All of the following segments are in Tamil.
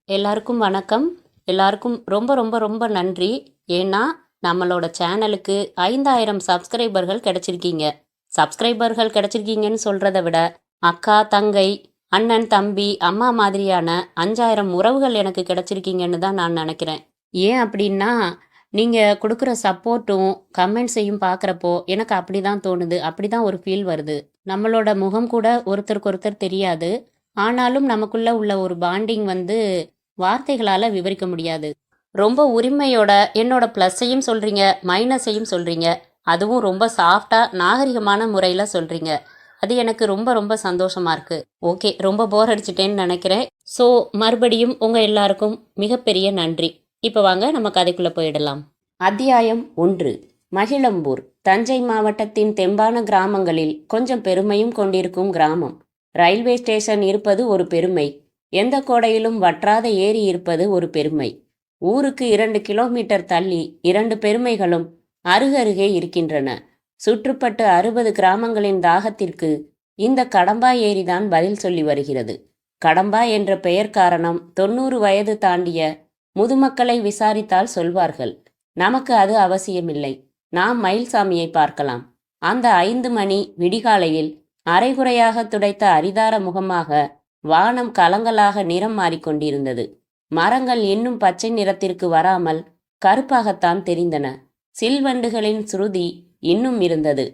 எல்லாருக்கும் வணக்கம். எல்லாருக்கும் ரொம்ப ரொம்ப ரொம்ப நன்றி. ஏன்னா நம்மளோட சேனலுக்கு 5000 சப்ஸ்கிரைபர்கள் கிடைச்சிருக்கீங்க. சப்ஸ்கிரைபர்கள் கிடைச்சிருக்கீங்கன்னு சொல்றத விட அக்கா, தங்கை, அண்ணன், தம்பி, அம்மா மாதிரியான 5000 உறவுகள் எனக்கு கிடைச்சிருக்கீங்கன்னு தான் நான் நினைக்கிறேன். ஏன் அப்படின்னா, நீங்க கொடுக்குற சப்போர்ட்டும், கமெண்ட்ஸையும் பார்க்குறப்போ எனக்கு அப்படிதான் தோணுது. அப்படிதான் ஒரு ஃபீல் வருது. நம்மளோட முகம் கூட ஒருத்தருக்கு ஒருத்தர் தெரியாது. ஆனாலும் நமக்குள்ள உள்ள ஒரு பாண்டிங் வார்த்தைகளால விவரிக்க முடியாது. ரொம்ப உரிமையோட என்னோட ப்ளஸ்ஸையும் சொல்றீங்க, மைனஸையும் சொல்றீங்க. அதுவும் ரொம்ப சாஃப்டா, நாகரிகமான முறையில சொல்றீங்க. அது எனக்கு ரொம்ப ரொம்ப சந்தோஷமா இருக்கு. ஓகே, ரொம்ப போர் அடிச்சிட்டேன்னு நினைக்கிறேன். ஸோ மறுபடியும் உங்க எல்லாருக்கும் மிகப்பெரிய நன்றி. இப்போ வாங்க நம்ம கதைக்குள்ள போயிடலாம். அத்தியாயம் 1. மகிழம்பூர் தஞ்சை மாவட்டத்தின் தெம்பான கிராமங்களில் கொஞ்சம் பெருமையும் கொண்டிருக்கும் கிராமம். ரயில்வே ஸ்டேஷன் இருப்பது ஒரு பெருமை. எந்த கோடையிலும் வற்றாத ஏரி இருப்பது ஒரு பெருமை. ஊருக்கு 2 கிலோமீட்டர் தள்ளி 2 பெருமைகளும் அருகருகே இருக்கின்றன. சுற்றுப்பட்டு 60 கிராமங்களின் தாகத்திற்கு இந்த கடம்பா ஏரிதான் பதில் சொல்லி வருகிறது. கடம்பா என்ற பெயர் காரணம் 90 வயது தாண்டிய முதுமக்களை விசாரித்தால் சொல்வார்கள். நமக்கு அது அவசியமில்லை. நாம் மயில்சாமியை பார்க்கலாம். அந்த 5 மணி விடிகாலையில் அரைகுறையாக துடைத்த அரிதார முகமாக வானம் கலங்களாக நிறம் மாறிக்கொண்டிருந்தது. மரங்கள் இன்னும் பச்சை நிறத்திற்கு வராமல் கருப்பாகத்தான் தெரிந்தன. சில்வண்டுகளின் சுருதி இன்னும் இருந்தது.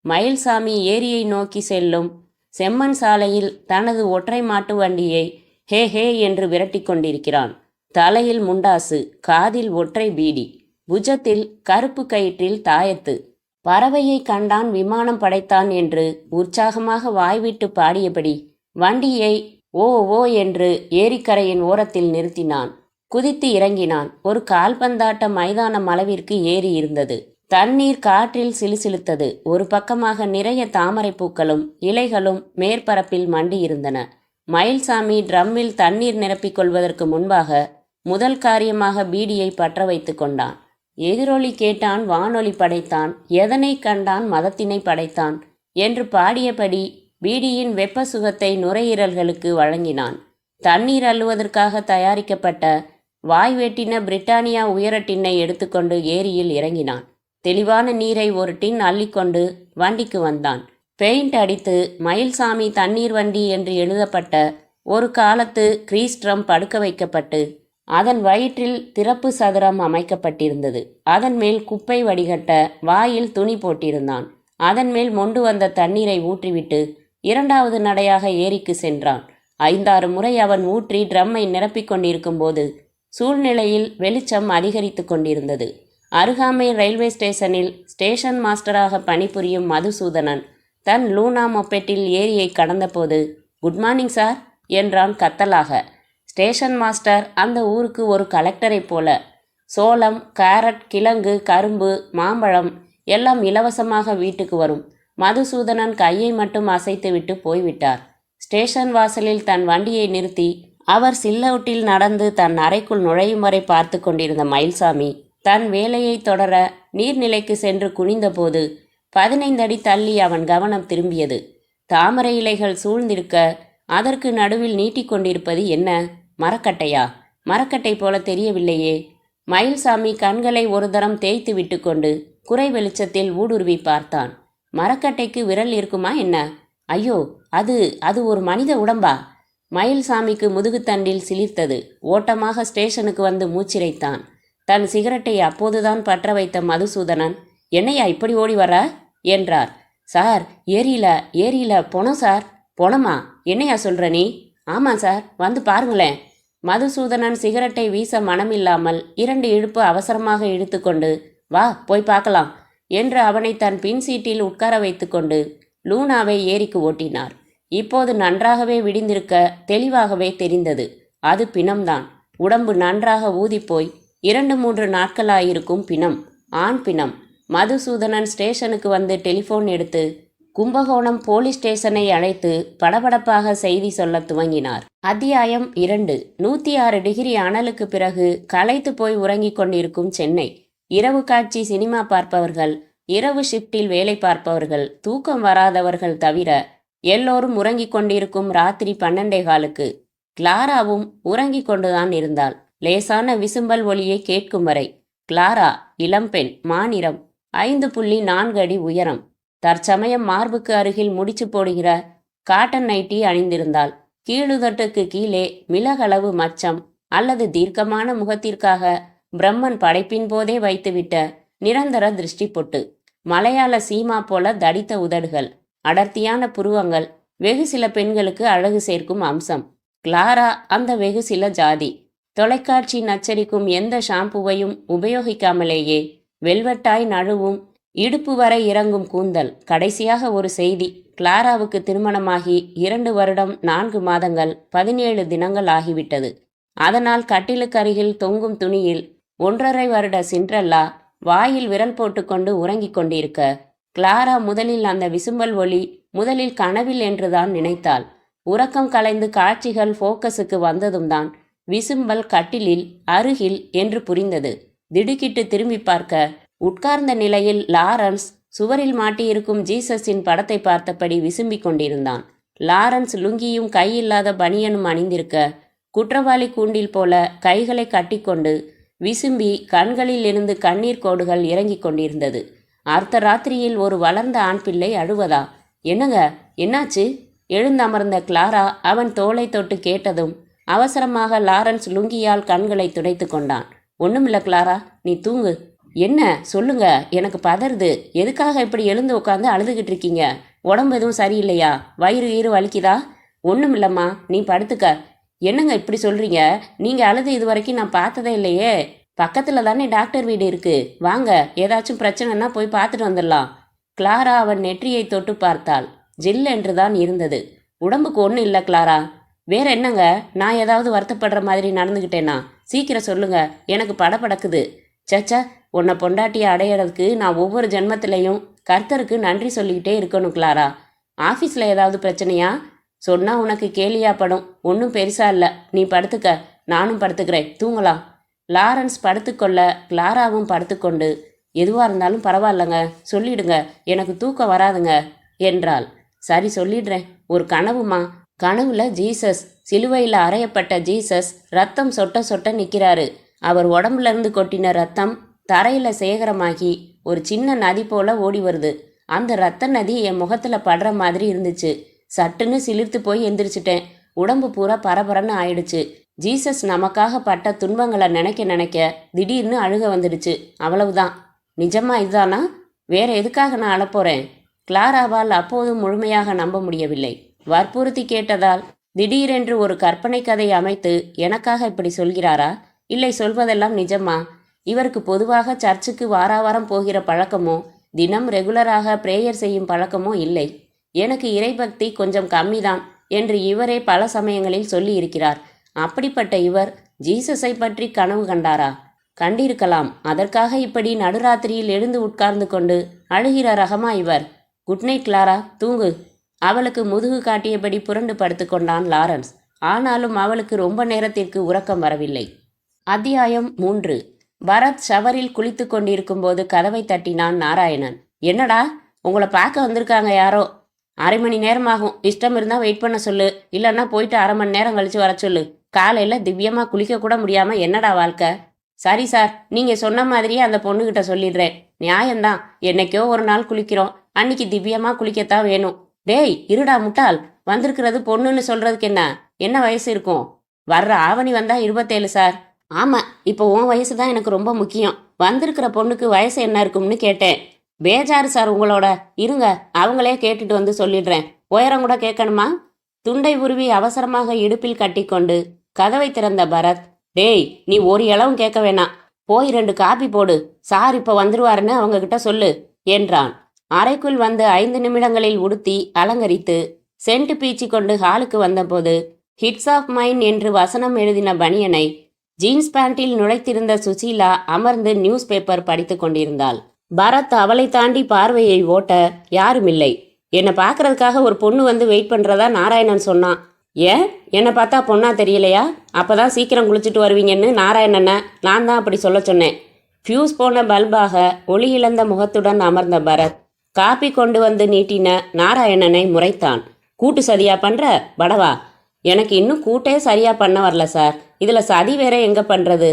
மயில்சாமி ஏரியை நோக்கி செல்லும் செம்மண் சாலையில் தனது ஒற்றை மாட்டு வண்டியை ஹே ஹே என்று விரட்டி கொண்டிருக்கிறான். தலையில் முண்டாசு, காதில் ஒற்றை பீடி, புஜத்தில் கருப்பு கயிற்றில் தாயத்து. பறவையை கண்டான், விமானம் படைத்தான் என்று உற்சாகமாக வாய்விட்டு பாடியபடி வண்டியை ஓ ஓ என்று ஏரிக்கரையின் ஓரத்தில் நிறுத்தினான். குதித்து இறங்கினான். ஒரு கால்பந்தாட்ட மைதானம் அளவிற்கு ஏரி இருந்தது. தண்ணீர் காற்றில் சிலுசிலுத்தது. ஒரு பக்கமாக நிறைய தாமரை பூக்களும் இலைகளும் மேற்பரப்பில் மண்டி இருந்தன. மயில்சாமி ட்ரம்மில் தண்ணீர் நிரப்பிக் கொள்வதற்கு முன்பாக முதல் காரியமாக பீடியை பற்ற வைத்து கொண்டான். எதிரொலி கேட்டான், வானொலி படைத்தான், எதனை கண்டான், மதத்தினை படைத்தான் என்று பாடியபடி பீடியின் வெப்ப சுகத்தை நுரையீரல்களுக்கு வழங்கினான். தண்ணீர் அள்ளுவதற்காக தயாரிக்கப்பட்ட வாய்வெட்டின பிரிட்டானியா உயர டின்னை எடுத்துக்கொண்டு ஏரியில் இறங்கினான். தெளிவான நீரை ஒரு டின் அள்ளிக்கொண்டு வண்டிக்கு வந்தான். பெயிண்ட் அடித்து மயில்சாமி தண்ணீர் வண்டி என்று எழுதப்பட்ட ஒரு காலத்து கிரீஸ் ட்ரம் படுக்க வைக்கப்பட்டு அதன் வயிற்றில் திறப்பு சதுரம் அமைக்கப்பட்டிருந்தது. அதன் மேல் குப்பை வடிகட்ட வாயில் துணி போட்டிருந்தான். அதன் மேல் மொண்டு வந்த தண்ணீரை ஊற்றிவிட்டு 2வது நடையாக ஏரிக்கு சென்றான். 5-6 முறை அவன் ஊற்றி ட்ரம்மை நிரப்பிக் கொண்டிருக்கும் போது சூழ்நிலையில் வெளிச்சம் அதிகரித்து கொண்டிருந்தது. அருகாமை ரயில்வே ஸ்டேஷனில் ஸ்டேஷன் மாஸ்டராக பணிபுரியும் மதுசூதனன் தன் லூனா மொப்பெட்டில் ஏரியை கடந்தபோது குட் மார்னிங் சார் என்றான் கத்தலாக. ஸ்டேஷன் மாஸ்டர் அந்த ஊருக்கு ஒரு கலெக்டரை போல. சோளம், கேரட், கிழங்கு, கரும்பு, மாம்பழம் எல்லாம் இலவசமாக வீட்டுக்கு வரும். மதுசூதனன் கையை மட்டும் அசைத்துவிட்டு போய்விட்டார். ஸ்டேஷன் வாசலில் தன் வண்டியை நிறுத்தி அவர் சில்லவுட்டில் நடந்து தன் அறைக்குள் நுழையும் வரை பார்த்து கொண்டிருந்த மயில்சாமி தன் வேலையை தொடர நீர்நிலைக்கு சென்று குனிந்தபோது 15 அடி தள்ளி அவன் கவனம் திரும்பியது. தாமரை இலைகள் சூழ்ந்திருக்க அதற்கு நடுவில் நீட்டிக்கொண்டிருப்பது என்ன? மரக்கட்டையா? மரக்கட்டை போல தெரியவில்லையே. மயில்சாமி கண்களை ஒரு தரம் தேய்த்து விட்டு கொண்டு குறை வெளிச்சத்தில் ஊடுருவி பார்த்தான். மரக்கட்டைக்கு விரல் இருக்குமா என்ன? ஐயோ, அது ஒரு மனித உடம்பா? மயில்சாமிக்கு முதுகுத்தண்டில் சிலிர்த்தது. ஓட்டமாக ஸ்டேஷனுக்கு வந்து மூச்சிரைத்தான். தன் சிகரெட்டை அப்போதுதான் பற்ற வைத்த மதுசூதனன், என்னையா இப்படி ஓடி வர என்றார். சார், ஏரியில பொணம் சார். பொணமா? என்னையா சொல்ற நீ? ஆமாம் சார், வந்து பாருங்களேன். மதுசூதனன் சிகரெட்டை வீச மனமில்லாமல் 2 இழுப்பு அவசரமாக இழுத்துக்கொண்டு, வா போய் பார்க்கலாம் என்று அவனை தன் பின் சீட்டில் உட்கார வைத்து கொண்டு லூனாவை ஏரிக்கு ஓட்டினார். இப்போது நன்றாகவே விடிந்திருக்க தெளிவாகவே தெரிந்தது. அது பிணம்தான். உடம்பு நன்றாக ஊதிப்போய் 2-3 நாட்களாயிருக்கும் பிணம். ஆண் பிணம். மதுசூதனன் ஸ்டேஷனுக்கு வந்து டெலிஃபோன் எடுத்து கும்பகோணம் போலீஸ் ஸ்டேஷனை அழைத்து படபடப்பாக செய்தி சொல்ல துவங்கினார். அத்தியாயம் 2. 106 டிகிரி அனலுக்கு பிறகு களைத்து போய் உறங்கிக் கொண்டிருக்கும் சென்னை. இரவு காட்சி சினிமா பார்ப்பவர்கள், இரவு ஷிப்டில் வேலை பார்ப்பவர்கள், தூக்கம் வராதவர்கள் தவிர எல்லோரும் உறங்கிக் கொண்டிருக்கும் ராத்திரி 12:15. கிளாராவும் உறங்கிக் கொண்டுதான் இருந்தாள். லேசான விசும்பல் ஒலியை கேட்கும் வரை. கிளாரா இளம்பெண், மாநிறம், 5.4 அடி உயரம். தற்சமயம் மார்புக்கு அருகில் முடிச்சு போடுகிற காட்டன் நைட்டி அணிந்திருந்தாள். கீழுதட்டுக்கு கீழே மிளகளவு மச்சம் அல்லது தீர்க்கமான முகத்திற்காக பிரம்மன் படைப்பின் போதே வைத்துவிட்ட நிரந்தர திருஷ்டி பொட்டு. மலையாள சீமா போல தடித்த உதடுகள், அடர்த்தியான புருவங்கள் வெகு சில பெண்களுக்கு அழகு சேர்க்கும் அம்சம். கிளாரா அந்த வெகு சில ஜாதி. தொலைக்காட்சி நச்சரிக்கும் எந்த ஷாம்புவையும் உபயோகிக்காமலேயே வெல்வெட்டாய் நழுவும் இடுப்பு வரை இறங்கும் கூந்தல். கடைசியாக ஒரு செய்தி. கிளாராவுக்கு திருமணமாகி 2 வருடம் 4 மாதங்கள் 17 தினங்கள் ஆகிவிட்டது. அதனால் கட்டிலுக்கருகில் தொங்கும் துணியில் 1.5 வருட சிண்ட்ரெல்லா வாயில் விரல் போட்டுக்கொண்டு உறங்கிக் கொண்டிருக்க, கிளாரா முதலில் அந்த விசும்பல் ஒலி முதலில் கனவில் என்றுதான் நினைத்தாள். உறக்கம் கலைந்து காட்சிகள் ஃபோக்கஸுக்கு வந்ததும் தான் விசும்பல் கட்டிலில் அருகில் என்று புரிந்தது. திடுக்கிட்டு திரும்பி பார்க்க, உட்கார்ந்த நிலையில் லாரன்ஸ் சுவரில் மாட்டியிருக்கும் ஜீசஸின் படத்தை பார்த்தபடி விசும்பிக் கொண்டிருந்தான். லாரன்ஸ் லுங்கியும் கையில்லாத பனியனும் அணிந்திருக்க, குற்றவாளி கூண்டில் போல கைகளை கட்டிக்கொண்டு விசும்பி கண்களில் இருந்து கண்ணீர் கோடுகள் இறங்கிக் கொண்டிருந்தது. அர்த்த ராத்திரியில் ஒரு வளர்ந்த ஆண் பிள்ளை அழுவதா? என்னங்க, என்னாச்சு? எழுந்தமர்ந்த கிளாரா அவன் தோளை தொட்டு கேட்டதும் அவசரமாக லாரன்ஸ் லுங்கியால் கண்களை துடைத்து கொண்டான். ஒண்ணுமில்ல கிளாரா, நீ தூங்கு. என்ன சொல்லுங்க, எனக்கு பதறுது. எதுக்காக இப்படி எழுந்து உட்காந்து அழுதுகிட்டு இருக்கீங்க? உடம்பு எதுவும் சரியில்லையா? வயிறு ஈறு வலிக்குதா? ஒண்ணுமில்லம்மா, நீ படுத்துக்க. என்னங்க இப்படி சொல்றீங்க? நீங்க அழுது இது வரைக்கும் நான் பார்த்ததே இல்லையே. பக்கத்துல தானே டாக்டர் வீடு இருக்கு, வாங்க, ஏதாச்சும் பிரச்சனைனா போய் பார்த்துட்டு வந்துடலாம். கிளாரா அவன் நெற்றியை தொட்டு பார்த்தாள். ஜில் என்றுதான் இருந்தது. உடம்புக்கு ஒன்றும் இல்லை கிளாரா. வேற என்னங்க, நான் ஏதாவது வருத்தப்படுற மாதிரி நடந்துக்கிட்டேனா? சீக்கிரம் சொல்லுங்க, எனக்கு படபடக்குது. சச்சா, உன்னை பொண்டாட்டியை அடையிறதுக்கு நான் ஒவ்வொரு ஜென்மத்திலையும் கர்த்தருக்கு நன்றி சொல்லிக்கிட்டே இருக்கணும் கிளாரா. ஆஃபீஸில் ஏதாவது பிரச்சனையா? சொன்னா உனக்கு கேலியாப்படும். ஒன்றும் பெருசா இல்லை, நீ படுத்துக்க, நானும் படுத்துக்கிறேன், தூங்கலாம். லாரன்ஸ் படுத்துக்கொள்ள கிளாராவும் படுத்துக்கொண்டு, எதுவாக இருந்தாலும் பரவாயில்லங்க, சொல்லிடுங்க, எனக்கு தூக்கம் வராதுங்க என்றாள். சரி சொல்லிடுறேன். ஒரு கனவுமா. கனவுல ஜீசஸ், சிலுவையில் அறையப்பட்ட ஜீசஸ் ரத்தம் சொட்ட சொட்ட நிற்கிறாரு. அவர் உடம்புல இருந்து கொட்டின ரத்தம் தரையில சேகரமாகி ஒரு சின்ன நதி போல ஓடி வருது. அந்த ரத்த நதி என் முகத்துல படுற மாதிரி இருந்துச்சு. சட்டுன்னு சிலிர்த்து போய் எந்திரிச்சிட்டேன். உடம்பு பூரா பரபரன்னு ஆயிடுச்சு. ஜீசஸ் நமக்காக பட்ட துன்பங்களை நினைக்க நினைக்க திடீர்னு அழுக வந்துடுச்சு. அவ்வளவுதான். நிஜமா இதுதானா? வேற எதுக்காக நான் அழப்போறேன்? கிளாராவால் அப்போதும் முழுமையாக நம்ப முடியவில்லை. வற்புறுத்தி கேட்டதால் திடீரென்று ஒரு கற்பனை கதை அமைத்து எனக்காக இப்படி சொல்கிறாரா? இல்லை, சொல்வதெல்லாம் நிஜமா? இவருக்கு பொதுவாக சர்ச்சுக்கு வாராவாரம் போகிற பழக்கமோ தினம் ரெகுலராக பிரேயர் செய்யும் பழக்கமோ இல்லை. எனக்கு இறைபக்தி கொஞ்சம் கம்மிதான் என்று இவரே பல சமயங்களில் சொல்லி இருக்கிறார். அப்படிப்பட்ட இவர் ஜீசஸை பற்றி கனவு கண்டாரா? கண்டிருக்கலாம். அதற்காக இப்படி நடுராத்திரியில் எழுந்து உட்கார்ந்து கொண்டு அழுகிற ரகமா இவர்? குட் நைட் கிளாரா, தூங்கு. அவளுக்கு முதுகு காட்டியபடி புரண்டு படுத்து கொண்டான் லாரன்ஸ். ஆனாலும் அவளுக்கு ரொம்ப நேரத்திற்கு உறக்கம் வரவில்லை. அத்தியாயம் 3. பரத் ஷவரில் குளித்து கொண்டிருக்கும் போது கதவை தட்டினான் நாராயணன். என்னடா, உங்களை பார்க்க வந்திருக்காங்க யாரோ. அரை மணி நேரமாகும். இஷ்டம் இருந்தால் வெயிட் பண்ண சொல்லு, இல்லைன்னா போயிட்டு 1/2 மணி நேரம் கழிச்சு வர சொல்லு. காலையில் திவ்யமாக குளிக்க கூட முடியாமல் என்னடா வாழ்க்கை? சரி சார், நீங்கள் சொன்ன மாதிரியே அந்த பொண்ணுகிட்ட சொல்லிடுறேன். நியாயம்தான், என்னைக்கோ ஒரு நாள் குளிக்கிறோம், அன்னைக்கு திவ்யமாக குளிக்கத்தான் வேணும். டேய் இருடா முட்டாள், வந்திருக்கிறது பொண்ணுன்னு சொல்றதுக்கு என்ன வயசு இருக்கும்? வர்ற ஆவணி வந்தா 27 சார். ஆமா, இப்போ உன் வயசு தான் எனக்கு ரொம்ப முக்கியம். வந்திருக்கிற பொண்ணுக்கு வயசு என்ன இருக்கும்னு கேட்டேன். பேஜாரு சார் உங்களோட. இருங்க, அவங்களே கேட்டுட்டு வந்து சொல்லிடுறேன். உயரம் கூட கேட்கணுமா? துண்டை உருவி அவசரமாக இடுப்பில் கட்டிக்கொண்டு கதவை திறந்த பரத், டேய் நீ ஒரு இளவும் கேட்க வேணாம், போய் 2 காபி போடு, சார் இப்போ வந்துருவாருன்னு அவங்க கிட்ட சொல்லு என்றான். அறைக்குள் வந்து 5 நிமிடங்களில் உடுத்தி அலங்கரித்து சென்ட் பீச்சி கொண்டு ஹாலுக்கு வந்தபோது ஹிட்ஸ் ஆஃப் மைன் என்று வசனம் எழுதின பனியனை ஜீன்ஸ் பேண்டில் நுழைத்திருந்த சுசீலா அமர்ந்து நியூஸ் பேப்பர் படித்து கொண்டிருந்தாள். பரத் அவளை தாண்டி பார்வையை ஓட்ட யாருமில்லை. என்னை பார்க்கறதுக்காக ஒரு பொண்ணு வந்து வெயிட் பண்ணுறதா நாராயணன் சொன்னான். ஏன், என்னை பார்த்தா பொண்ணா தெரியலையா? அப்போதான் சீக்கிரம் குளிச்சுட்டு வருவீங்கன்னு நாராயணனை நான் தான் அப்படி சொல்ல சொன்னேன். ஃபியூஸ் போன பல்பாக ஒளி இழந்த முகத்துடன் அமர்ந்த பரத் காப்பி கொண்டு வந்து நீட்டின நாராயணனை முறைத்தான். கூட்டு சதியா பண்ற படவா? எனக்கு இன்னும் கூட்டே சரியா பண்ண வரல சார். இதுல சதி வேற எங்க பண்றது?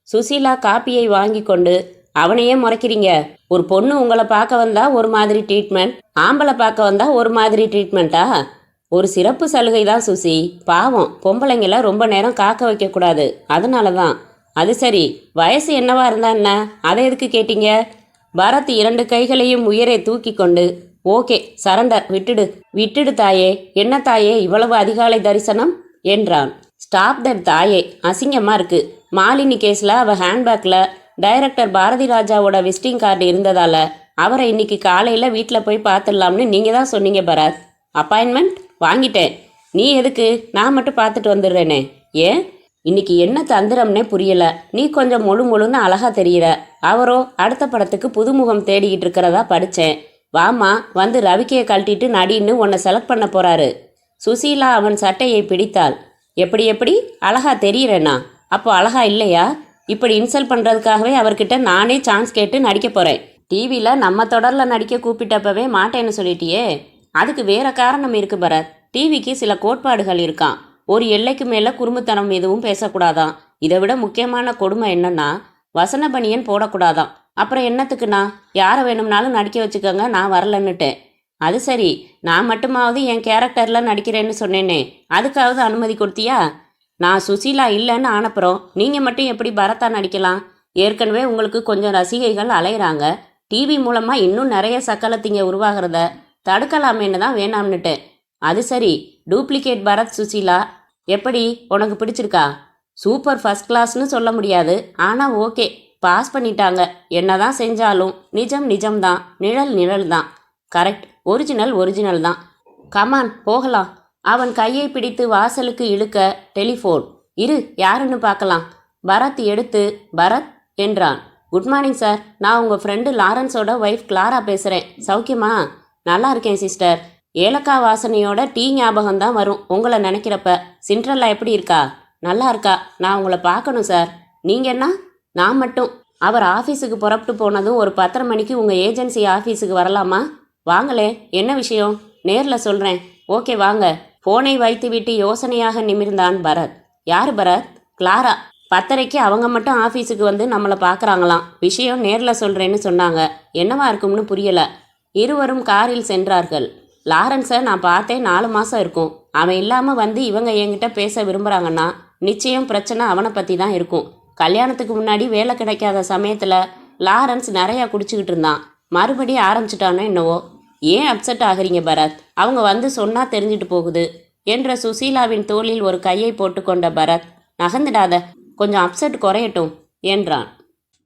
சுசீலா காப்பியை வாங்கி கொண்டு, அவனையே முறைக்கிறீங்க. ஒரு பொண்ணு உங்களை பார்க்க வந்தா ஒரு மாதிரி ட்ரீட்மெண்ட், ஆம்பளை பார்க்க வந்தா ஒரு மாதிரி ட்ரீட்மெண்ட்டா? ஒரு சிறப்பு சலுகை தான் சுசி. பாவம் பொம்பளைங்கள ரொம்ப நேரம் காக்க வைக்க கூடாது, அதனால தான். அது சரி, வயசு என்னவா இருந்தா என்ன, அதை எதுக்கு கேட்டீங்க? பரத் 2 கைகளையும் உயரே தூக்கி கொண்டு, ஓகே சரண்டர், விட்டுடு விட்டுடு தாயே. என்ன தாயே இவ்வளவு அதிகாலை தரிசனம் என்றான். ஸ்டாப் தட் தாயே, அசிங்கமா இருக்கு. மாலினி கேஸ்ல அவ ஹேண்ட்பேக்ல டைரக்டர் பாரதி ராஜாவோட விசிட்டிங் கார்டு இருந்ததால அவரை இன்னைக்கு காலையில வீட்டில் போய் பார்த்துடலாம்னு நீங்க தான் சொன்னீங்க பரத். அப்பாயின்மெண்ட் வாங்கிட்டேன். நீ எதுக்கு? நான் மட்டும் பார்த்துட்டு வந்துடுறேனே. ஏன்? இன்னைக்கு என்ன தந்திரம்னே புரியல. நீ கொஞ்சம் முழுன்னு அழகா தெரியற. அவரோ அடுத்த படத்துக்கு புதுமுகம் தேடிக்கிட்டு இருக்கிறதா படித்தேன். வாமா, வந்து ரவிக்கையை கழட்டிட்டு நடின்னு உன்னை செலக்ட் பண்ண போறாரு. சுசீலா அவன் சட்டையை பிடித்தாள். எப்படி அழகா தெரியறேனா? அப்போ அழகா இல்லையா? இப்படி இன்சல்ட் பண்ணுறதுக்காகவே அவர்கிட்ட நானே சான்ஸ் கேட்டு நடிக்க போகிறேன். டிவியில் நம்ம தொடரில் நடிக்க கூப்பிட்டப்பவே மாட்டேன்னு சொல்லிட்டியே. அதுக்கு வேற காரணம் இருக்கு பரத். டிவிக்கு சில கோட்பாடுகள் இருக்கான். ஒரு எல்லைக்கு மேலே குறும்புத்தனம் எதுவும் பேசக்கூடாதான். இதை விட முக்கியமான கொடுமை என்னன்னா, வசன பனியன் போடக்கூடாதான். அப்புறம் என்னத்துக்குண்ணா? யாரை வேணும்னாலும் நடிக்க வச்சுக்கோங்க, நான் வரலன்னுட்டேன். அது சரி, நான் மட்டுமாவது என் கேரக்டரில் நடிக்கிறேன்னு சொன்னேனே, அதுக்காவது அனுமதி கொடுத்தியா? நான் சுசீலா இல்லைன்னு ஆனப்புறம் நீங்கள் மட்டும் எப்படி பரத்தா நடிக்கலாம்? ஏற்கனவே உங்களுக்கு கொஞ்சம் ரசிகைகள் அலையிறாங்க. டிவி மூலமாக இன்னும் நிறைய சக்கலத்திங்க உருவாகிறத தடுக்கலாமேன்னு தான் வேணாம்னுட்டேன். அது சரி, டூப்ளிகேட் பரத் சுசீலா எப்படி, உனக்கு பிடிச்சிருக்கா? சூப்பர் ஃபர்ஸ்ட் கிளாஸ்னு சொல்ல முடியாது, ஆனால் ஓகே, பாஸ் பண்ணிட்டாங்க. என்னதான் செஞ்சாலும் நிஜம் நிஜம்தான், நிழல் தான். கரெக்ட், ஒரிஜினல் தான். கமான் போகலாம். அவன் கையை பிடித்து வாசலுக்கு இழுக்க டெலிஃபோன். இரு, யாருன்னு பார்க்கலாம். பரத் எடுத்து பரத் என்றான். குட் மார்னிங் சார், நான் உங்கள் ஃப்ரெண்டு லாரன்ஸோட ஒய்ஃப் கிளாரா பேசுகிறேன். சௌக்கியமா? நல்லா இருக்கேன் சிஸ்டர். ஏலக்காய் வாசனையோட டீ ஞாபகம் தான் வரும் உங்களை நினைக்கிறப்ப. சிண்ட்ரல்லா எப்படி இருக்கா? நல்லா இருக்கா. நான் உங்களை பார்க்கணும் சார். நீங்கள் என்ன? நான் மட்டும். அவர் ஆஃபீஸுக்கு புறப்பட்டு போனதும் ஒரு 10:30 மணிக்கு உங்கள் ஏஜென்சி ஆஃபீஸுக்கு வரலாமா? வாங்களே, என்ன விஷயம்? நேரில் சொல்கிறேன். ஓகே வாங்க. ஃபோனை வைத்துவிட்டு யோசனையாக நிமிர்ந்தான் பரத். யார் பரத்? கிளாரா. 10:30க்கு அவங்க மட்டும் ஆஃபீஸுக்கு வந்து நம்மளை பார்க்குறாங்களாம். விஷயம் நேரில் சொல்கிறேன்னு சொன்னாங்க. என்னவா இருக்கும்னு புரியல. இருவரும் காரில் சென்றார்கள். லாரன்ஸை நான் பார்த்தே 4 மாதம் இருக்கும். அவன் இல்லாமல் வந்து இவங்க என்கிட்ட பேச விரும்புகிறாங்கன்னா நிச்சயம் பிரச்சனை அவனை பற்றி தான் இருக்கும். கல்யாணத்துக்கு முன்னாடி வேலை கிடைக்காத சமயத்தில் லாரன்ஸ் நிறையா குடிச்சிக்கிட்டு இருந்தான். மறுபடியும் ஆரம்பிச்சிட்டானோ என்னவோ. ஏன் அப்செட் ஆகுறீங்க பரத்? அவங்க வந்து சொன்னால் தெரிஞ்சிட்டு போகுது என்ற சுசீலாவின் தோளில் ஒரு கையை போட்டுக்கொண்ட பரத், நகர்ந்துடாத, கொஞ்சம் அப்செட் குறையட்டும் என்றான்.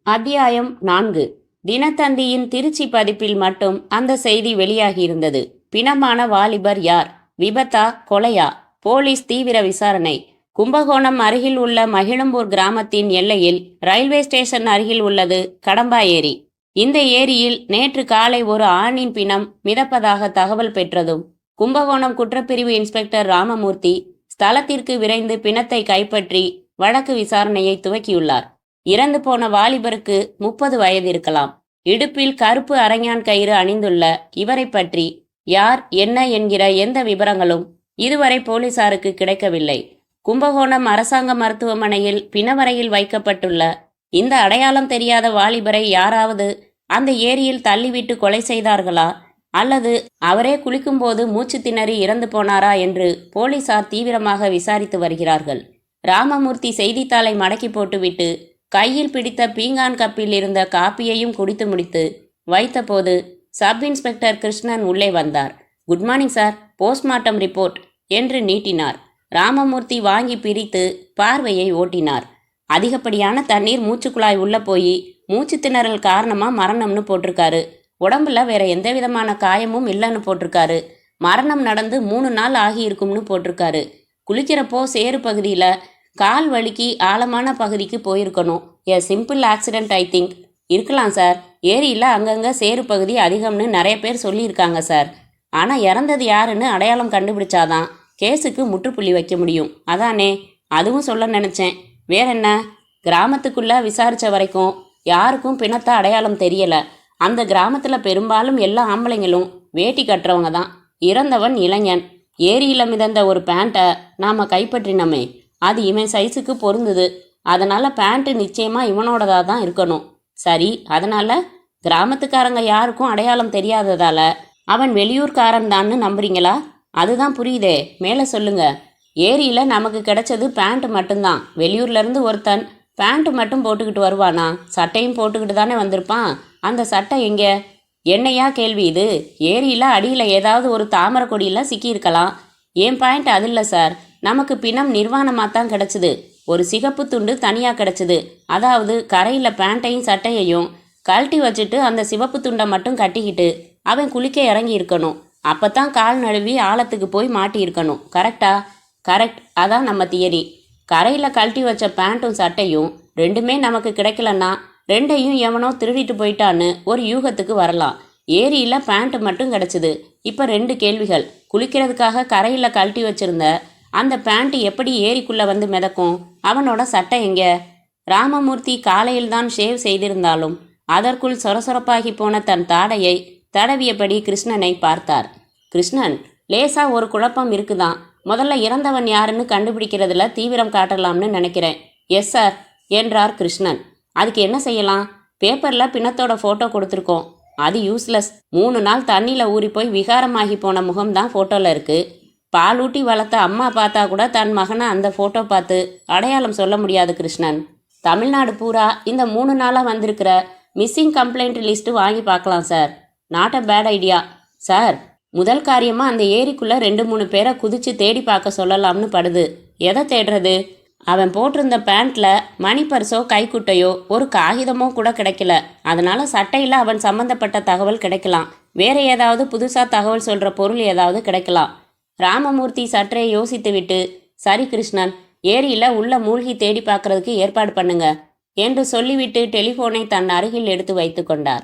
அத்தியாயம் 4. தினத்தந்தியின் திருச்சி பதிப்பில் மட்டும் அந்த செய்தி வெளியாகியிருந்தது. பிணமான வாலிபர் யார்? விபத்தா, கொலையா? போலீஸ் தீவிர விசாரணை. கும்பகோணம் அருகில் உள்ள மகிழம்பூர் கிராமத்தின் எல்லையில் ரயில்வே ஸ்டேஷன் அருகில் உள்ளது கடம்பா ஏரி. இந்த ஏரியில் நேற்று காலை ஒரு ஆணின் பிணம் மிதப்பதாக தகவல் பெற்றதும் கும்பகோணம் குற்றப்பிரிவு இன்ஸ்பெக்டர் ராமமூர்த்தி ஸ்தலத்திற்கு விரைந்து பிணத்தை கைப்பற்றி வழக்கு விசாரணையை துவக்கியுள்ளார். இறந்து போன வாலிபருக்கு 30 வயது இருக்கலாம். இடுப்பில் கருப்பு அரஞ்சான் கயிறு அணிந்துள்ள இவரை பற்றி யார் என்ன என்கிற எந்த விவரங்களும் இதுவரை போலீசாருக்கு கிடைக்கவில்லை. கும்பகோணம் அரசாங்க மருத்துவமனையில் பிணவரையில் வைக்கப்பட்டுள்ள இந்த அடையாளம் தெரியாத வாலிபரை யாராவது அந்த ஏரியில் தள்ளிவிட்டு கொலை செய்தார்களா, அல்லது அவரே குளிக்கும்போது மூச்சு திணறி இறந்து போனாரா என்று போலீசார் தீவிரமாக விசாரித்து வருகிறார்கள். ராமமூர்த்தி செய்தித்தாளை மடக்கி போட்டுவிட்டு கையில் பிடித்த பீங்கான் கப்பில் இருந்த காப்பியையும் குடித்து முடித்து வைத்தபோது சப் இன்ஸ்பெக்டர் கிருஷ்ணன் உள்ளே வந்தார். Good morning sir, postmortem report என்று நீட்டினார். ராமமூர்த்தி வாங்கி பிரித்து பார்வையை ஓட்டினார். அதிகப்படியான தண்ணீர் மூச்சுக்குழாய் உள்ள போய் மூச்சு திணறல் காரணமாக மரணம்னு போட்டிருக்காரு. உடம்புல வேற எந்த விதமான காயமும் இல்லைன்னு போட்டிருக்காரு. மரணம் நடந்து 3 நாள் ஆகியிருக்கும்னு போட்டிருக்காரு. குளிக்கிறப்போ சேறு பகுதியில் கால் வலிக்கு ஆழமான பகுதிக்கு போயிருக்கணும். Simple accident I think. இருக்கலாம் சார். ஏரியில் அங்கங்கே சேறு பகுதி அதிகம்னு நிறைய பேர் சொல்லியிருக்காங்க சார். ஆனால் இறந்தது யாருன்னு அடையாளம் கண்டுபிடிச்சாதான் கேஸுக்கு முற்றுப்புள்ளி வைக்க முடியும். அதானே, அதுவும் சொல்ல நினச்சேன். வேற என்ன? கிராமத்துக்குள்ளே விசாரித்த வரைக்கும் யாருக்கும் பிணத்தை அடையாளம் தெரியலை. அந்த கிராமத்தில் பெரும்பாலும் எல்லா ஆம்பளைங்களும் வேட்டி கட்டுறவங்க தான். இறந்தவன் இளைஞன். ஏரியில மிதந்த ஒரு பேண்ட்டை நாம கைப்பற்றினோமே, அது இவன் சைஸுக்கு பொருந்துது. அதனால பேண்ட் நிச்சயமா இவனோடதா தான் இருக்கணும். சரி, அதனால கிராமத்துக்காரங்க யாருக்கும் அடையாளம் தெரியாததால அவன் வெளியூர்காரன் தான்னு நம்புறீங்களா? அதுதான் புரியுதே, மேலே சொல்லுங்க. ஏரியில நமக்கு கிடைச்சது பேண்ட் மட்டும்தான். வெளியூர்ல இருந்து ஒருத்தன் பேண்ட் மட்டும் போட்டுக்கிட்டு வருவானா? சட்டையும் போட்டுக்கிட்டு தானே வந்திருப்பான். அந்த சட்டை எங்க? என்னையா கேள்வி இது? ஏரியில அடியில ஏதாவது ஒரு தாமரை கொடியில சிக்கியிருக்கலாம். என் பாயிண்ட் அது இல்லை சார். நமக்கு பிணம் நிர்வாணமாக தான் கிடைச்சிது. ஒரு சிகப்பு துண்டு தனியாக கிடைச்சிது. அதாவது கரையில் பேண்ட்டையும் சட்டையையும் கழட்டி வச்சுட்டு அந்த சிவப்பு துண்டை மட்டும் கட்டிக்கிட்டு அவன் குளிக்க இறங்கி இருக்கணும். அப்பதான் கால் நழுவி ஆழத்துக்கு போய் மாட்டி இருக்கணும். கரெக்டா? கரெக்ட். அதான் நம்ம தியரி. கரையில் கழட்டி வச்ச பேண்ட்டும் சட்டையும் ரெண்டுமே நமக்கு கிடைக்கலன்னா ரெண்டையும் எவனோ திருடிட்டு போயிட்டான்னு ஒரு யூகத்துக்கு வரலாம். ஏரியில் பேண்ட் மட்டும் கிடச்சிது. இப்போ 2 கேள்விகள். குளிக்கிறதுக்காக கரையில் கழட்டி வச்சிருந்த அந்த பேண்ட் எப்படி ஏரிக்குள்ளே வந்து மிதக்கும்? அவனோட சட்டை எங்க? ராமமூர்த்தி காலையில் தான் ஷேவ் செய்திருந்தாலும் அதற்குள் சொரசொரப்பாகி போன தன் தாடையை தடவியபடி கிருஷ்ணனை பார்த்தார். கிருஷ்ணன், லேசா ஒரு குழப்பம் இருக்குதான். முதல்ல இறந்தவன் யாருன்னு கண்டுபிடிக்கிறதுல தீவிரம் காட்டலாம்னு நினைக்கிறேன். எஸ் சார் என்றார் கிருஷ்ணன். அதுக்கு என்ன செய்யலாம்? பேப்பரில் பிணத்தோட ஃபோட்டோ கொடுத்துருக்கோம். அது யூஸ்லெஸ். 3 நாள் தண்ணியில் ஊறி போய் விகாரமாகி போன முகம்தான் ஃபோட்டோவில் இருக்குது. பாலூட்டி வளர்த்த அம்மா பார்த்தா கூட தன் மகனை அந்த ஃபோட்டோ பார்த்து அடையாளம் சொல்ல முடியாது கிருஷ்ணன். தமிழ்நாடு பூரா இந்த 3 நாளாக வந்திருக்கிற மிஸ்ஸிங் கம்ப்ளைண்ட் லிஸ்ட்டு வாங்கி பார்க்கலாம் sir. Not a bad idea. Sir, முதல் காரியமாக அந்த ஏரிக்குள்ளே 2-3 பேரை குதித்து தேடி பார்க்க சொல்லலாம்னு படுது. எதை தேடுறது? அவன் போட்டிருந்த பேண்ட்டில் மணி பர்ஸோ கைக்குட்டையோ ஒரு காகிதமோ கூட கிடைக்கல. அதனால சட்டையில் அவன் சம்மந்தப்பட்ட தகவல் கிடைக்கலாம். வேற ஏதாவது புதுசாக தகவல் சொல்கிற பொருள் ஏதாவது கிடைக்கலாம். ராமமூர்த்தி சற்றே யோசித்து விட்டு, சரி கிருஷ்ணன், ஏரியில் உள்ள மூழ்கி தேடி பார்க்கறதுக்கு ஏற்பாடு பண்ணுங்க என்று சொல்லிவிட்டு டெலிஃபோனை தன் அருகில் எடுத்து வைத்து கொண்டார்.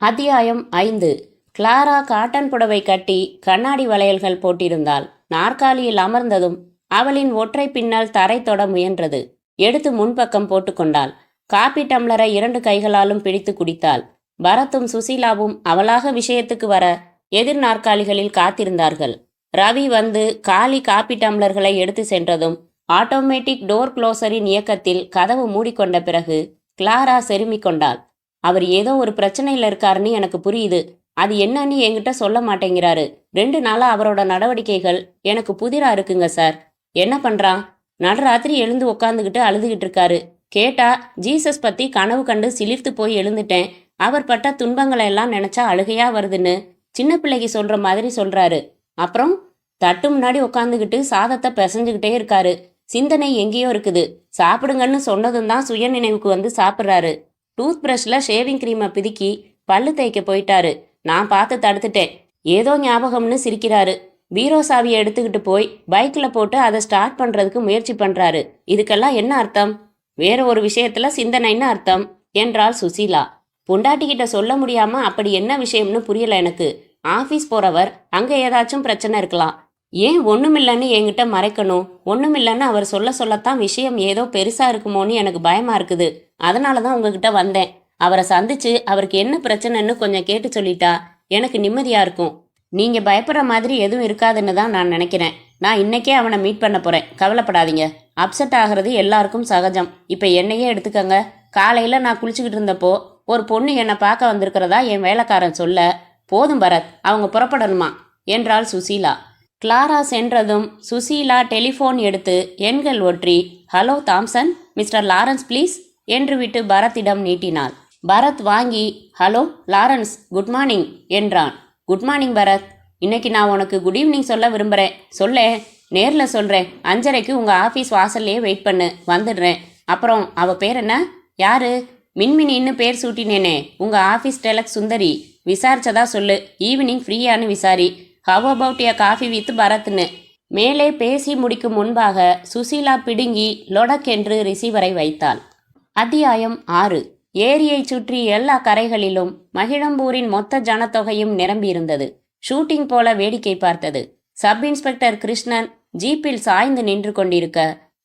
அத்தியாயம் 5. கிளாரா காட்டன் புடவை கட்டி கண்ணாடி வளையல்கள் போட்டிருந்தாள். நாற்காலியில் அமர்ந்ததும் அவளின் ஒற்றை பின்னல் தரை தொட முயன்றது. எடுத்து முன்பக்கம் போட்டுக்கொண்டாள். காப்பி டம்ளரை 2 கைகளாலும் பிடித்து குடித்தாள். பரத்தும் சுசீலாவும் அவளாக விஷயத்துக்கு வர எதிர் நாற்காலிகளில் காத்திருந்தார்கள். ரவி வந்து காலி காப்பி டம்ளர்களை எடுத்து சென்றதும் ஆட்டோமேட்டிக் டோர் க்ளோசரின் இயக்கத்தில் கதவு மூடிக்கொண்ட பிறகு கிளாரா செருமிக் கொண்டாள். அவர் ஏதோ ஒரு பிரச்சனையில் இருக்காருன்னு எனக்கு புரியுது. அது என்னன்னு என்கிட்ட சொல்ல மாட்டேங்கிறாரு. 2 நாளா அவரோட நடவடிக்கைகள் எனக்கு புதிரா இருக்குங்க சார். என்ன பண்றான்? நடுராத்திரி எழுந்து உக்காந்துக்கிட்டு அழுதுகிட்டு இருக்காரு. கேட்டா ஜீசஸ் பத்தி கனவு கண்டு சிலிர்த்து போய் எழுந்துட்டேன். அவர் பட்ட துன்பங்களை எல்லாம் நினைச்சா அழுகையா வருதுன்னு சின்ன பிள்ளைக்கு சொல்ற மாதிரி சொல்றாரு. அப்புறம் தட்டு முன்னாடி உக்காந்துக்கிட்டு சாதத்தை பிசைஞ்சுக்கிட்டே இருக்காரு. சிந்தனை எங்கேயோ இருக்குது. சாப்பிடுங்கன்னு சொன்னதும் தான் சுய நினைவுக்கு வந்து சாப்பிட்றாரு. டூத் பிரஷ்ல ஷேவிங் கிரீமை பிதுக்கி பல்லு தேய்க்க போயிட்டாரு. நான் பார்த்து தடுத்துட்டேன். ஏதோ ஞாபகம்னு சிரிக்கிறாரு. பீரோ சாவியை எடுத்துக்கிட்டு போய் பைக்கில் போட்டு அதை ஸ்டார்ட் பண்ணுறதுக்கு முயற்சி பண்ணுறாரு. இதுக்கெல்லாம் என்ன அர்த்தம்? வேற ஒரு விஷயத்துல சிந்தனைன்னு அர்த்தம் என்றாள் சுசீலா. பொண்டாட்டிக்கிட்ட சொல்ல முடியாம அப்படி என்ன விஷயம்னு புரியல எனக்கு. ஆஃபீஸ் போறவர் அங்கே ஏதாச்சும் பிரச்சனை இருக்கலாம். ஏன் ஒன்றுமில்லைன்னு என்கிட்ட மறைக்கணும்? ஒன்றுமில்லைன்னு அவர் சொல்லத்தான் விஷயம் ஏதோ பெருசா இருக்குமோன்னு எனக்கு பயமா இருக்குது. அதனால தான் உங்ககிட்ட வந்தேன். அவரை சந்திச்சு அவருக்கு என்ன பிரச்சனைன்னு கொஞ்சம் கேட்டு சொல்லிட்டா எனக்கு நிம்மதியா இருக்கும். நீங்க பயப்படுற மாதிரி எதுவும் இருக்காதுன்னு தான் நான் நினைக்கிறேன். நான் இன்னைக்கே அவனை மீட் பண்ண போறேன். கவலைப்படாதீங்க. அப்செட் ஆகிறது எல்லாருக்கும் சகஜம். இப்போ என்னையே எடுத்துக்கங்க. காலையில நான் குளிச்சுக்கிட்டு இருந்தப்போ ஒரு பொண்ணு என்னை பார்க்க வந்திருக்கிறதா என் வேலைக்காரன் சொல்ல. போதும் பரத், அவங்க புறப்படணுமா என்றாள் சுசீலா. கிளாரா சென்றதும் சுசீலா டெலிஃபோன் எடுத்து எண்கள் ஒற்றி, hello Thomson, mister Lawrence please என்று விட்டு பரத்திடம் நீட்டினாள். பரத் வாங்கி, ஹலோ லாரன்ஸ், குட் மார்னிங் என்றான். Good morning Bharath. இன்னைக்கு நான் உனக்கு குட் ஈவினிங் சொல்ல விரும்புகிறேன். சொல்ல நேரில் சொல்கிறேன். 5:30க்கு உங்கள் ஆஃபீஸ் வாசல்லையே வெயிட் பண்ணு, வந்துடுறேன். அப்புறம் அவள் பேர் என்ன? யாரு? மின்மினின்னு பேர் சூட்டினேனே, உங்கள் ஆஃபீஸ் டெலக்ஸ் சுந்தரி. விசாரிச்சதா சொல்லு. ஈவினிங் ஃப்ரீயானு விசாரி. How about a coffee with பரத்னு. மேலே பேசி முடிக்கும் முன்பாக சுசீலா பிடுங்கி லொடக்கென்று ரிசீவரை வைத்தாள். அத்தியாயம் 6. ஏரியை சுற்றி எல்லா கரைகளிலும் மகிழம்பூரின் மொத்த ஜனத்தொகையும் நிரம்பியிருந்தது. ஷூட்டிங் போல வேடிக்கை பார்த்தது. சப் இன்ஸ்பெக்டர் கிருஷ்ணன் ஜீப்பில் சாய்ந்து நின்று கொண்டிருக்க,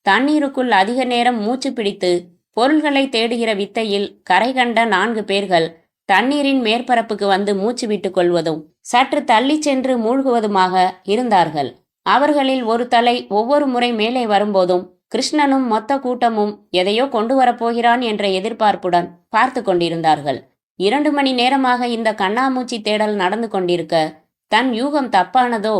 தண்ணீருக்குள் அதிக நேரம் மூச்சு பிடித்து பொருள்களை தேடுகிற வித்தையில் கரை கண்ட 4 பேர்கள் தண்ணீரின் மேற்பரப்புக்கு வந்து மூச்சு விட்டு கொள்வதும் சற்று தள்ளி சென்று மூழ்குவதுமாக இருந்தார்கள். அவர்களில் ஒரு தலை ஒவ்வொரு முறை மேலே வரும்போதும் கிருஷ்ணனும் மொத்த கூட்டமும் எதையோ கொண்டு வரப்போகிறான் என்ற எதிர்பார்ப்புடன் பார்த்து கொண்டிருந்தார்கள். 2 மணி நேரமாக இந்த கண்ணாமூச்சி தேடல் நடந்து கொண்டிருக்க தன் யூகம் தப்பானதோ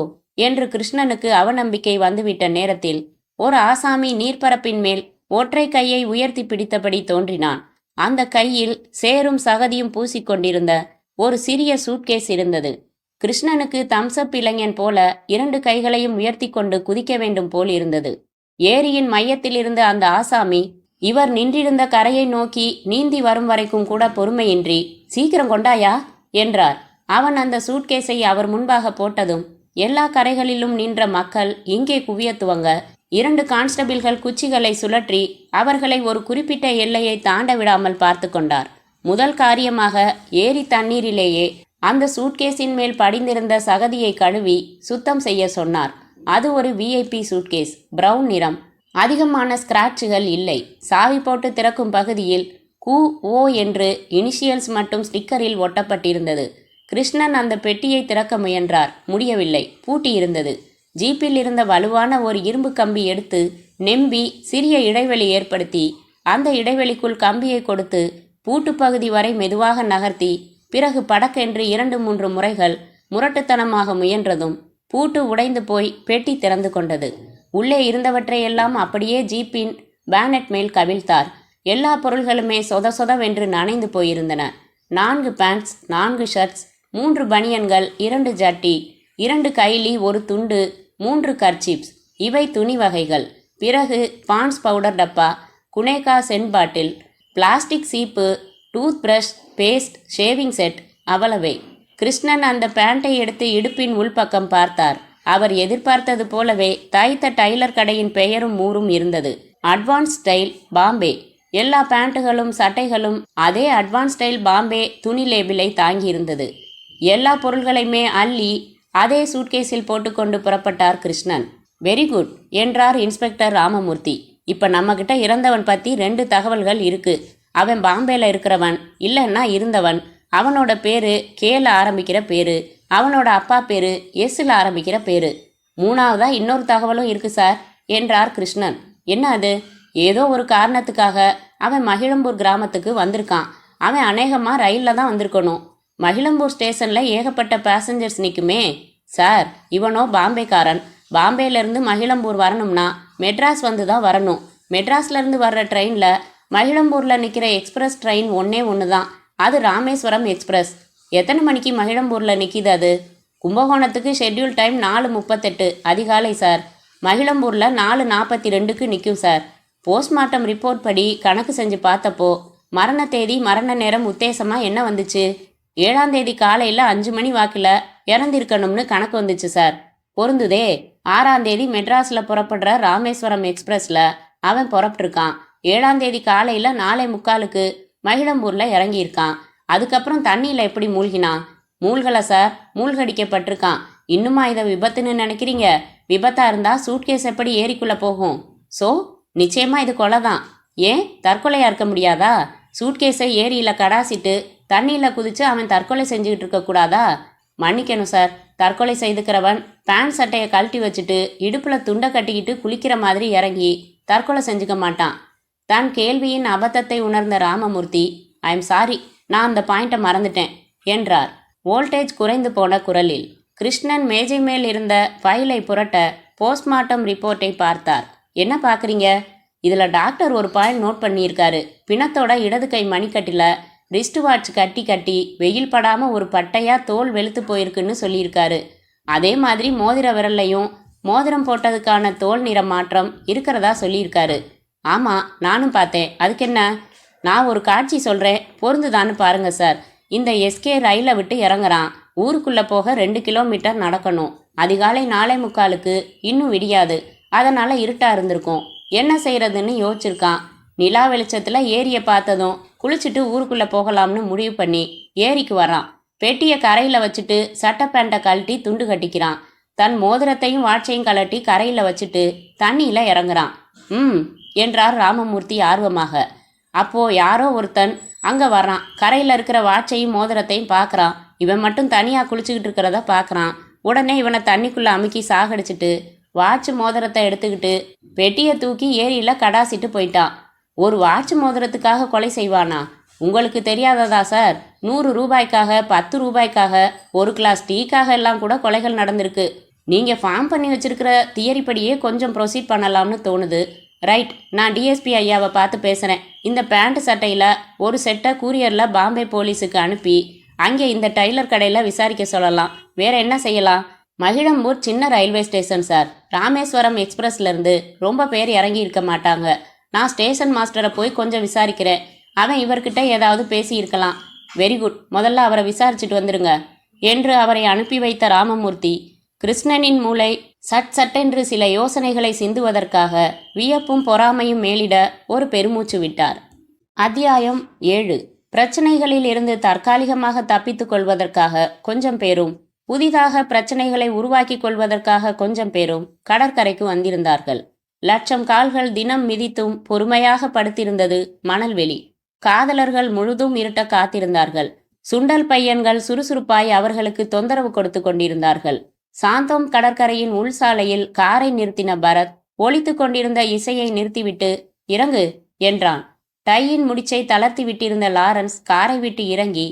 என்று கிருஷ்ணனுக்கு அவநம்பிக்கை வந்துவிட்ட நேரத்தில் ஒரு ஆசாமி நீர்ப்பரப்பின் மேல் ஒற்றை கையை உயர்த்தி பிடித்தபடி தோன்றினான். அந்த கையில் சேரும் சகதியும் பூசிக்கொண்டிருந்த ஒரு சிறிய சூட்கேஸ் இருந்தது. கிருஷ்ணனுக்கு தம்சப் இளைஞன் போல 2 கைகளையும் உயர்த்தி கொண்டு குதிக்க வேண்டும் போல் இருந்தது. ஏரியின் மையத்தில் இருந்த அந்த ஆசாமி இவர் நின்றிருந்த கரையை நோக்கி நீந்தி வரும் வரைக்கும் கூட பொறுமையின்றி, "சீக்கிரம் கொண்டாயா" என்றார். அவன் அந்த சூட்கேஸை அவர் முன்பாக போட்டதும் எல்லா கரைகளிலும் நின்ற மக்கள் இங்கே குவிய துவங்க 2 கான்ஸ்டபிள்கள் குச்சிகளை சுழற்றி அவர்களை ஒரு குறிப்பிட்ட எல்லையை தாண்ட விடாமல் பார்த்து கொண்டார். முதல் காரியமாக ஏரி தண்ணீரிலேயே அந்த சூட்கேஸின் மேல் படிந்திருந்த சகதியை கழுவி சுத்தம் செய்ய சொன்னார். அது ஒரு விஐபி சூட்கேஸ், பிரவுன் நிறம். அதிகமான ஸ்கிராட்சுகள் இல்லை. சாவி போட்டு திறக்கும் பகுதியில் QO என்று இனிஷியல்ஸ் மட்டும் ஸ்டிக்கரில் ஒட்டப்பட்டிருந்தது. கிருஷ்ணன் அந்த பெட்டியை திறக்க முயன்றார். முடியவில்லை, பூட்டியிருந்தது. ஜீப்பில் இருந்த வலுவான ஒரு இரும்பு கம்பி எடுத்து நெம்பி சிறிய இடைவெளி ஏற்படுத்தி அந்த இடைவெளிக்குள் கம்பியை கொடுத்து பூட்டு பகுதி வரை மெதுவாக நகர்த்தி பிறகு படக்கென்று 2-3 முறைகள் முரட்டுத்தனமாக முயன்றதும் பூட்டு உடைந்து போய் பெட்டி திறந்து கொண்டது. உள்ளே இருந்தவற்றையெல்லாம் அப்படியே ஜீப்பின் பேனட் மேல் கவிழ்த்தார். எல்லா பொருள்களுமே சொத சொதவென்று நனைந்து போயிருந்தன. 4 பேண்ட்ஸ், 4 ஷர்ட்ஸ், 3 பனியன்கள், 2 ஜட்டி, 2 கைலி, ஒரு துண்டு, 3 கர்ச்சீப்ஸ். இவை துணி வகைகள். பிறகு பான்ஸ் பவுடர் டப்பா, குனேகா சென்ட் பாட்டில், பிளாஸ்டிக் சீப்பு, toothbrush, paste, shaving set. அவ்வளவே. கிருஷ்ணன் அந்த பேண்டை எடுத்து இடுப்பின் உள்பக்கம் பார்த்தார். அவர் எதிர்பார்த்தது போலவே தைத்த டைலர் கடையின் பெயரும் ஊரும் இருந்தது. Advance style Bombay. எல்லா பேண்ட்டுகளும் சட்டைகளும் அதே அட்வான்ஸ் ஸ்டைல் பாம்பே துணி லேபிளை தாங்கியிருந்தது. எல்லா பொருள்களையுமே அள்ளி அதே சூட்கேஸில் போட்டுக்கொண்டு புறப்பட்டார் கிருஷ்ணன். "வெரி குட்" என்றார் இன்ஸ்பெக்டர் ராமமூர்த்தி. "இப்போ நம்மக்கிட்ட இறந்தவன் பற்றி 2 தகவல்கள் இருக்கு. அவன் பாம்பேல இருக்கிறவன், இல்லைன்னா இருந்தவன். அவனோட பேரு கேல ஆரம்பிக்கிற பேரு, அவனோட அப்பா பேரு எஸ்ல ஆரம்பிக்கிற பேரு. 3வதா இன்னொரு தகவலும் இருக்கு சார்" என்றார் கிருஷ்ணன். "என்ன அது?" "ஏதோ ஒரு காரணத்துக்காக அவன் மகிழம்பூர் கிராமத்துக்கு வந்திருக்கான். அவன் அநேகமாக ரயிலில் தான் வந்திருக்கணும். மகிழம்பூர் ஸ்டேஷனில் ஏகப்பட்ட பேசஞ்சர்ஸ் நிற்குமே சார். இவனோ பாம்பேக்காரன். பாம்பேலேருந்து மகிழம்பூர் வரணும்னா மெட்ராஸ் வந்து தான் வரணும். மெட்ராஸ்லேருந்து வர்ற ட்ரெயினில் மகிழம்பூரில் நிற்கிற எக்ஸ்பிரஸ் ட்ரெயின் ஒன்று தான். அது ராமேஸ்வரம் எக்ஸ்பிரஸ். எத்தனை மணிக்கு மகிழம்பூரில் நிற்கிது அது?" "கும்பகோணத்துக்கு ஷெட்யூல் டைம் 4:38 அதிகாலை சார். மகிழம்பூரில் 4:42க்கு நிற்கும் சார். போஸ்ட்மார்ட்டம் ரிப்போர்ட் படி கணக்கு செஞ்சு பார்த்தப்போ மரண தேதி மரண நேரம் உத்தேசமாக என்ன வந்துச்சு? 7ஆம் தேதி காலையில் 5 மணி வாக்கில் இறந்திருக்கணும்னு கணக்கு வந்துச்சு சார்." "பொருந்துதே. 6ஆம் தேதி மெட்ராஸில் புறப்படுற ராமேஸ்வரம் எக்ஸ்பிரஸில் அவன் புறப்பட்டுருக்கான். 7ஆம் தேதி காலையில் 4:45க்கு மகிழம்பூரில் இறங்கியிருக்கான். அதுக்கப்புறம் தண்ணியில் எப்படி மூழ்கினான்?" "மூழ்கலை சார், மூழ்கடிக்கப்பட்டிருக்கான்." "இன்னுமா இதை விபத்துன்னு நினைக்கிறீங்க? விபத்தாக இருந்தால் சூட்கேஸ் எப்படி ஏரிக்குள்ளே போகும்? ஸோ நிச்சயமாக இது கொலை தான். ஏன் தற்கொலையாக இருக்க முடியாதா? சூட்கேஸை ஏரியில் கடாசிட்டு தண்ணியில் குதித்து அவன் தற்கொலை செஞ்சுக்கிட்டு இருக்கக்கூடாதா?" "மன்னிக்கணும் சார், தற்கொலை செய்துக்கிறவன் பேண்ட் சட்டையை கழட்டி வச்சுட்டு இடுப்பில் துண்டை கட்டிக்கிட்டு குளிக்கிற மாதிரி இறங்கி தற்கொலை செஞ்சுக்க மாட்டான்." தன் கேள்வியின் அபத்தத்தை உணர்ந்த ராமமூர்த்தி, "ஐ எம் சாரி, நான் அந்த பாயிண்ட்டை மறந்துட்டேன்" என்றார் வோல்டேஜ் குறைந்து போன குரலில். கிருஷ்ணன் மேஜை மேல் இருந்த ஃபைலை புரட்ட போஸ்ட்மார்ட்டம் ரிப்போர்ட்டை பார்த்தார். "என்ன பார்க்குறீங்க?" "இதில் டாக்டர் ஒரு பாயிண்ட் நோட் பண்ணியிருக்காரு. பிணத்தோட இடது கை மணிக்கட்டில் ரிஸ்ட் வாட்ச் கட்டி வெயில் படாமல் ஒரு பட்டையாக தோல் வெளுத்து போயிருக்குன்னு சொல்லியிருக்காரு. அதே மாதிரி மோதிர விரல்லையும் மோதிரம் போட்டதுக்கான தோல் நிற மாற்றம் இருக்கிறதா சொல்லியிருக்காரு." "ஆமாம், நானும் பார்த்தேன். அதுக்கு என்ன?" "நான் ஒரு காட்சி சொல்கிறேன், பொருந்துதான்னு பாருங்கள் சார். இந்த எஸ்கே ரயிலை விட்டு இறங்குறான். ஊருக்குள்ளே போக 2 கிலோமீட்டர் நடக்கணும். அதிகாலை 4:45க்கு இன்னும் விடியாது. அதனால் இருட்டாக இருந்திருக்கும். என்ன செய்கிறதுன்னு யோசிச்சிருக்கான். நிலா வெளிச்சத்தில் ஏரியை பார்த்ததும் குளிச்சுட்டு ஊருக்குள்ளே போகலாம்னு முடிவு பண்ணி ஏரிக்கு வரான். பெட்டியை கரையில் வச்சுட்டு சட்டை பேண்ட்டை கழட்டி துண்டு கட்டிக்கிறான். தன் மோதிரத்தையும் வாட்சையும் கழட்டி கரையில் வச்சுட்டு தண்ணியில் இறங்குறான்." "ம்" என்றார் ராமமூர்த்தி ஆர்வமாக. "அப்போ யாரோ ஒருத்தன் அங்கே வர்றான். கரையில் இருக்கிற வாட்சையும் மோதிரத்தையும் பார்க்குறான். இவன் மட்டும் தனியாக குளிச்சுக்கிட்டு இருக்கிறத பார்க்குறான். உடனே இவனை தண்ணிக்குள்ளே அமுக்கி சாகடிச்சிட்டு வாட்ச் மோதிரத்தை எடுத்துக்கிட்டு பெட்டியை தூக்கி ஏரியில கடாசிட்டு போயிட்டான். ஒரு வாட்ச் மோதிரத்துக்காக கொலை செய்வானா? உங்களுக்கு தெரியாததா சார்? 100 ரூபாய்க்காக, 10 ரூபாய்க்காக, ஒரு கிளாஸ் டீக்காக எல்லாம் கூட கொலைகள் நடந்திருக்கு. நீங்க ஃபார்ம் பண்ணி வச்சிருக்கிற தியரி படியே கொஞ்சம் ப்ரொசீட் பண்ணலாம்னு தோணுது. ரைட், நான் டிஎஸ்பி ஐயாவை பார்த்து பேசுகிறேன். இந்த பேண்ட் சட்டையில் ஒரு செட்டை கூரியரில் பாம்பே போலீஸுக்கு அனுப்பி அங்கே இந்த டைலர் கடையில் விசாரிக்க சொல்லலாம். வேற என்ன செய்யலாம்? மகிழம்பூர் சின்ன ரயில்வே ஸ்டேஷன் சார். ராமேஸ்வரம் எக்ஸ்பிரஸ்லேருந்து ரொம்ப பேர் இறங்கி இருக்க மாட்டாங்க. நான் ஸ்டேஷன் மாஸ்டரை போய் கொஞ்சம் விசாரிக்கிறேன். அவன் இவர்கிட்ட ஏதாவது பேசியிருக்கலாம். வெரி குட், முதல்ல அவரை விசாரிச்சுட்டு வந்துருங்க என்று அவரை அனுப்பி வைத்த ராமமூர்த்தி கிருஷ்ணனின் மூளை சட் சட்டென்று சில யோசனைகளை சிந்துவதற்காக வியப்பும் பொறாமையும் மேலிட ஒரு பெருமூச்சு விட்டார். அத்தியாயம் 7. பிரச்சனைகளில் இருந்து தற்காலிகமாக தப்பித்துக் கொள்வதற்காக கொஞ்சம் பேரும் புதிதாக பிரச்சனைகளை உருவாக்கி கொள்வதற்காக கொஞ்சம் பேரும் கடற்கரைக்கு வந்திருந்தார்கள். லட்சம் கால்கள் தினம் மிதித்தும் பொறுமையாக படுத்திருந்தது மணல்வெளி. காதலர்கள் முழுதும் இருட்ட காத்திருந்தார்கள். சுண்டல் பையன்கள் சுறுசுறுப்பாய் அவர்களுக்கு தொந்தரவு கொடுத்து கொண்டிருந்தார்கள். சாந்தோம் கடற்கரையின் உள் சாலையில் காரை நிறுத்தின பரத் ஒலித்து கொண்டிருந்த இசையை நிறுத்திவிட்டு இறங்கு என்றான். டையின் முடிச்சை தளர்த்தி விட்டிருந்த லாரன்ஸ் காரை விட்டு இறங்கி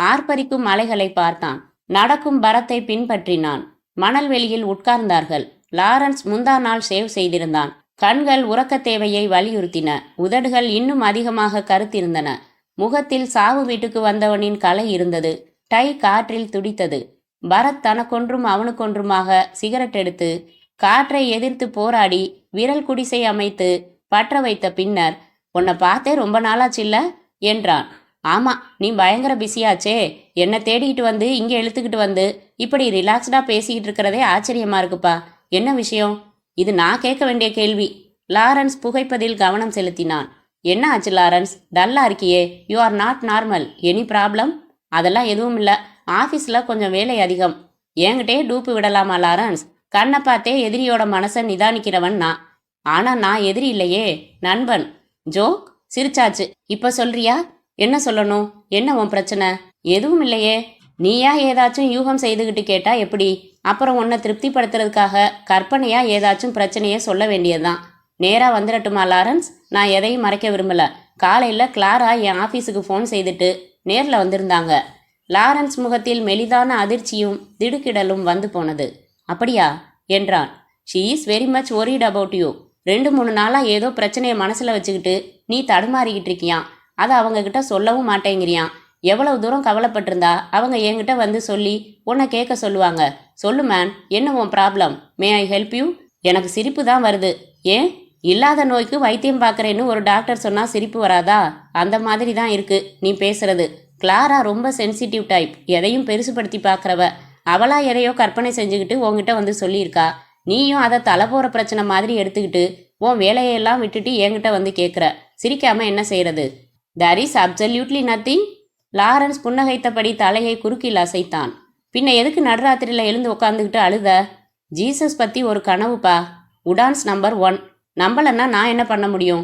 ஆர்ப்பரிக்கும் அலைகளை பார்த்தான். நடக்கும் பரத்தை பின்பற்றினான். மணல்வெளியில் உட்கார்ந்தார்கள். லாரன்ஸ் முந்தா நாள் சேவ் செய்திருந்தான். கண்கள் உறக்க தேவையை வலியுறுத்தின. உதடுகள் இன்னும் அதிகமாக கருத்திருந்தன. முகத்தில் சாவு வீட்டுக்கு வந்தவனின் கலை இருந்தது. டை காற்றில் துடித்தது. பரத் தனக்கொன்றும் அவனுக்கொன்றுமாக சிகரெட் எடுத்து காற்றை எதிர்த்து போராடி விரல் குடிசை அமைத்து பற்ற வைத்த பின்னர், உன்னை பார்த்தே ரொம்ப நாளாச்சில்ல என்றான். ஆமா, நீ பயங்கர பிஸியாச்சே. என்னை தேடிக்கிட்டு வந்து இங்கே இழுத்துக்கிட்டு வந்து இப்படி ரிலாக்ஸ்டா பேசிக்கிட்டு இருக்கிறதே ஆச்சரியமா இருக்குப்பா. என்ன விஷயம்? இது நான் கேட்க வேண்டிய கேள்வி. லாரன்ஸ் புகைப்பதில் கவனம் செலுத்தினான். என்ன ஆச்சு லாரன்ஸ்? டல்லா இருக்கியே. You are not normal. Any problem? அதெல்லாம் எதுவும் இல்லை. ஆஃபீஸில் கொஞ்சம் வேலை அதிகம். என்கிட்டே டூப்பு விடலாமா லாரன்ஸ்? கண்ணை பார்த்தே எதிரியோட மனசை நிதானிக்கிறவன் நான். ஆனால் நான் எதிரி இல்லையே, நண்பன். ஜோக்? சிரிச்சாச்சு. இப்போ சொல்றியா? என்ன சொல்லணும்? என்ன உன் பிரச்சனை? எதுவும் இல்லையே. நீயா ஏதாச்சும் யூகம் செய்துக்கிட்டு கேட்டா எப்படி? அப்புறம் உன்னை திருப்திப்படுத்துறதுக்காக கற்பனையா ஏதாச்சும் பிரச்சனையே சொல்ல வேண்டியதுதான். நேராக வந்துடட்டுமா லாரன்ஸ்? நான் எதையும் மறைக்க விரும்பல. காலையில் கிளாரா என் ஆஃபீஸுக்கு ஃபோன் செய்துட்டு நேரில் வந்திருந்தாங்க. லாரன்ஸ் முகத்தில் மெலிதான அதிர்ச்சியும் திடுக்கிடலும் வந்து போனது. அப்படியா என்றான். She is very much worried about you. 2-3 நாளாக ஏதோ பிரச்சனையை மனசில் வச்சுக்கிட்டு நீ தடுமாறிக்கிட்டு இருக்கியான். அதை அவங்கக்கிட்ட சொல்லவும் மாட்டேங்கிறியான். எவ்வளவு தூரம் கவலைப்பட்டிருந்தா அவங்க என்கிட்ட வந்து சொல்லி உன்னை கேட்க சொல்லுவாங்க. சொல்லு மேன், என்ன உன் problem? May I help you? எனக்கு சிரிப்பு தான் வருது. ஏன்? இல்லாத நோய்க்கு வைத்தியம் பார்க்குறேன்னு ஒரு டாக்டர் சொன்னால் சிரிப்பு வராதா? அந்த மாதிரி தான் இருக்கு நீ பேசுறது. கிளாரா ரொம்ப சென்சிட்டிவ் டைப். எதையும் பெருசுப்படுத்தி பார்க்குறவ. அவளா எதையோ கற்பனை செஞ்சுக்கிட்டு உங்ககிட்ட வந்து சொல்லியிருக்கா. நீயும் அதை தலை போகிற பிரச்சனை மாதிரி எடுத்துக்கிட்டு உன் வேலையெல்லாம் விட்டுட்டு என்கிட்ட வந்து கேட்குற. சிரிக்காம என்ன செய்யறது? There is absolutely nothing. Lawrence புன்னகைத்தபடி தலையை குறுக்கில் அசைத்தான். பின்ன எதுக்கு நடுராத்திரியில் எழுந்து உட்காந்துக்கிட்டு அழுத? ஜீசஸ் பற்றி ஒரு கனவுப்பா. உடான்ஸ் நம்பர் 1. நம்பலன்னா நான் என்ன பண்ண முடியும்?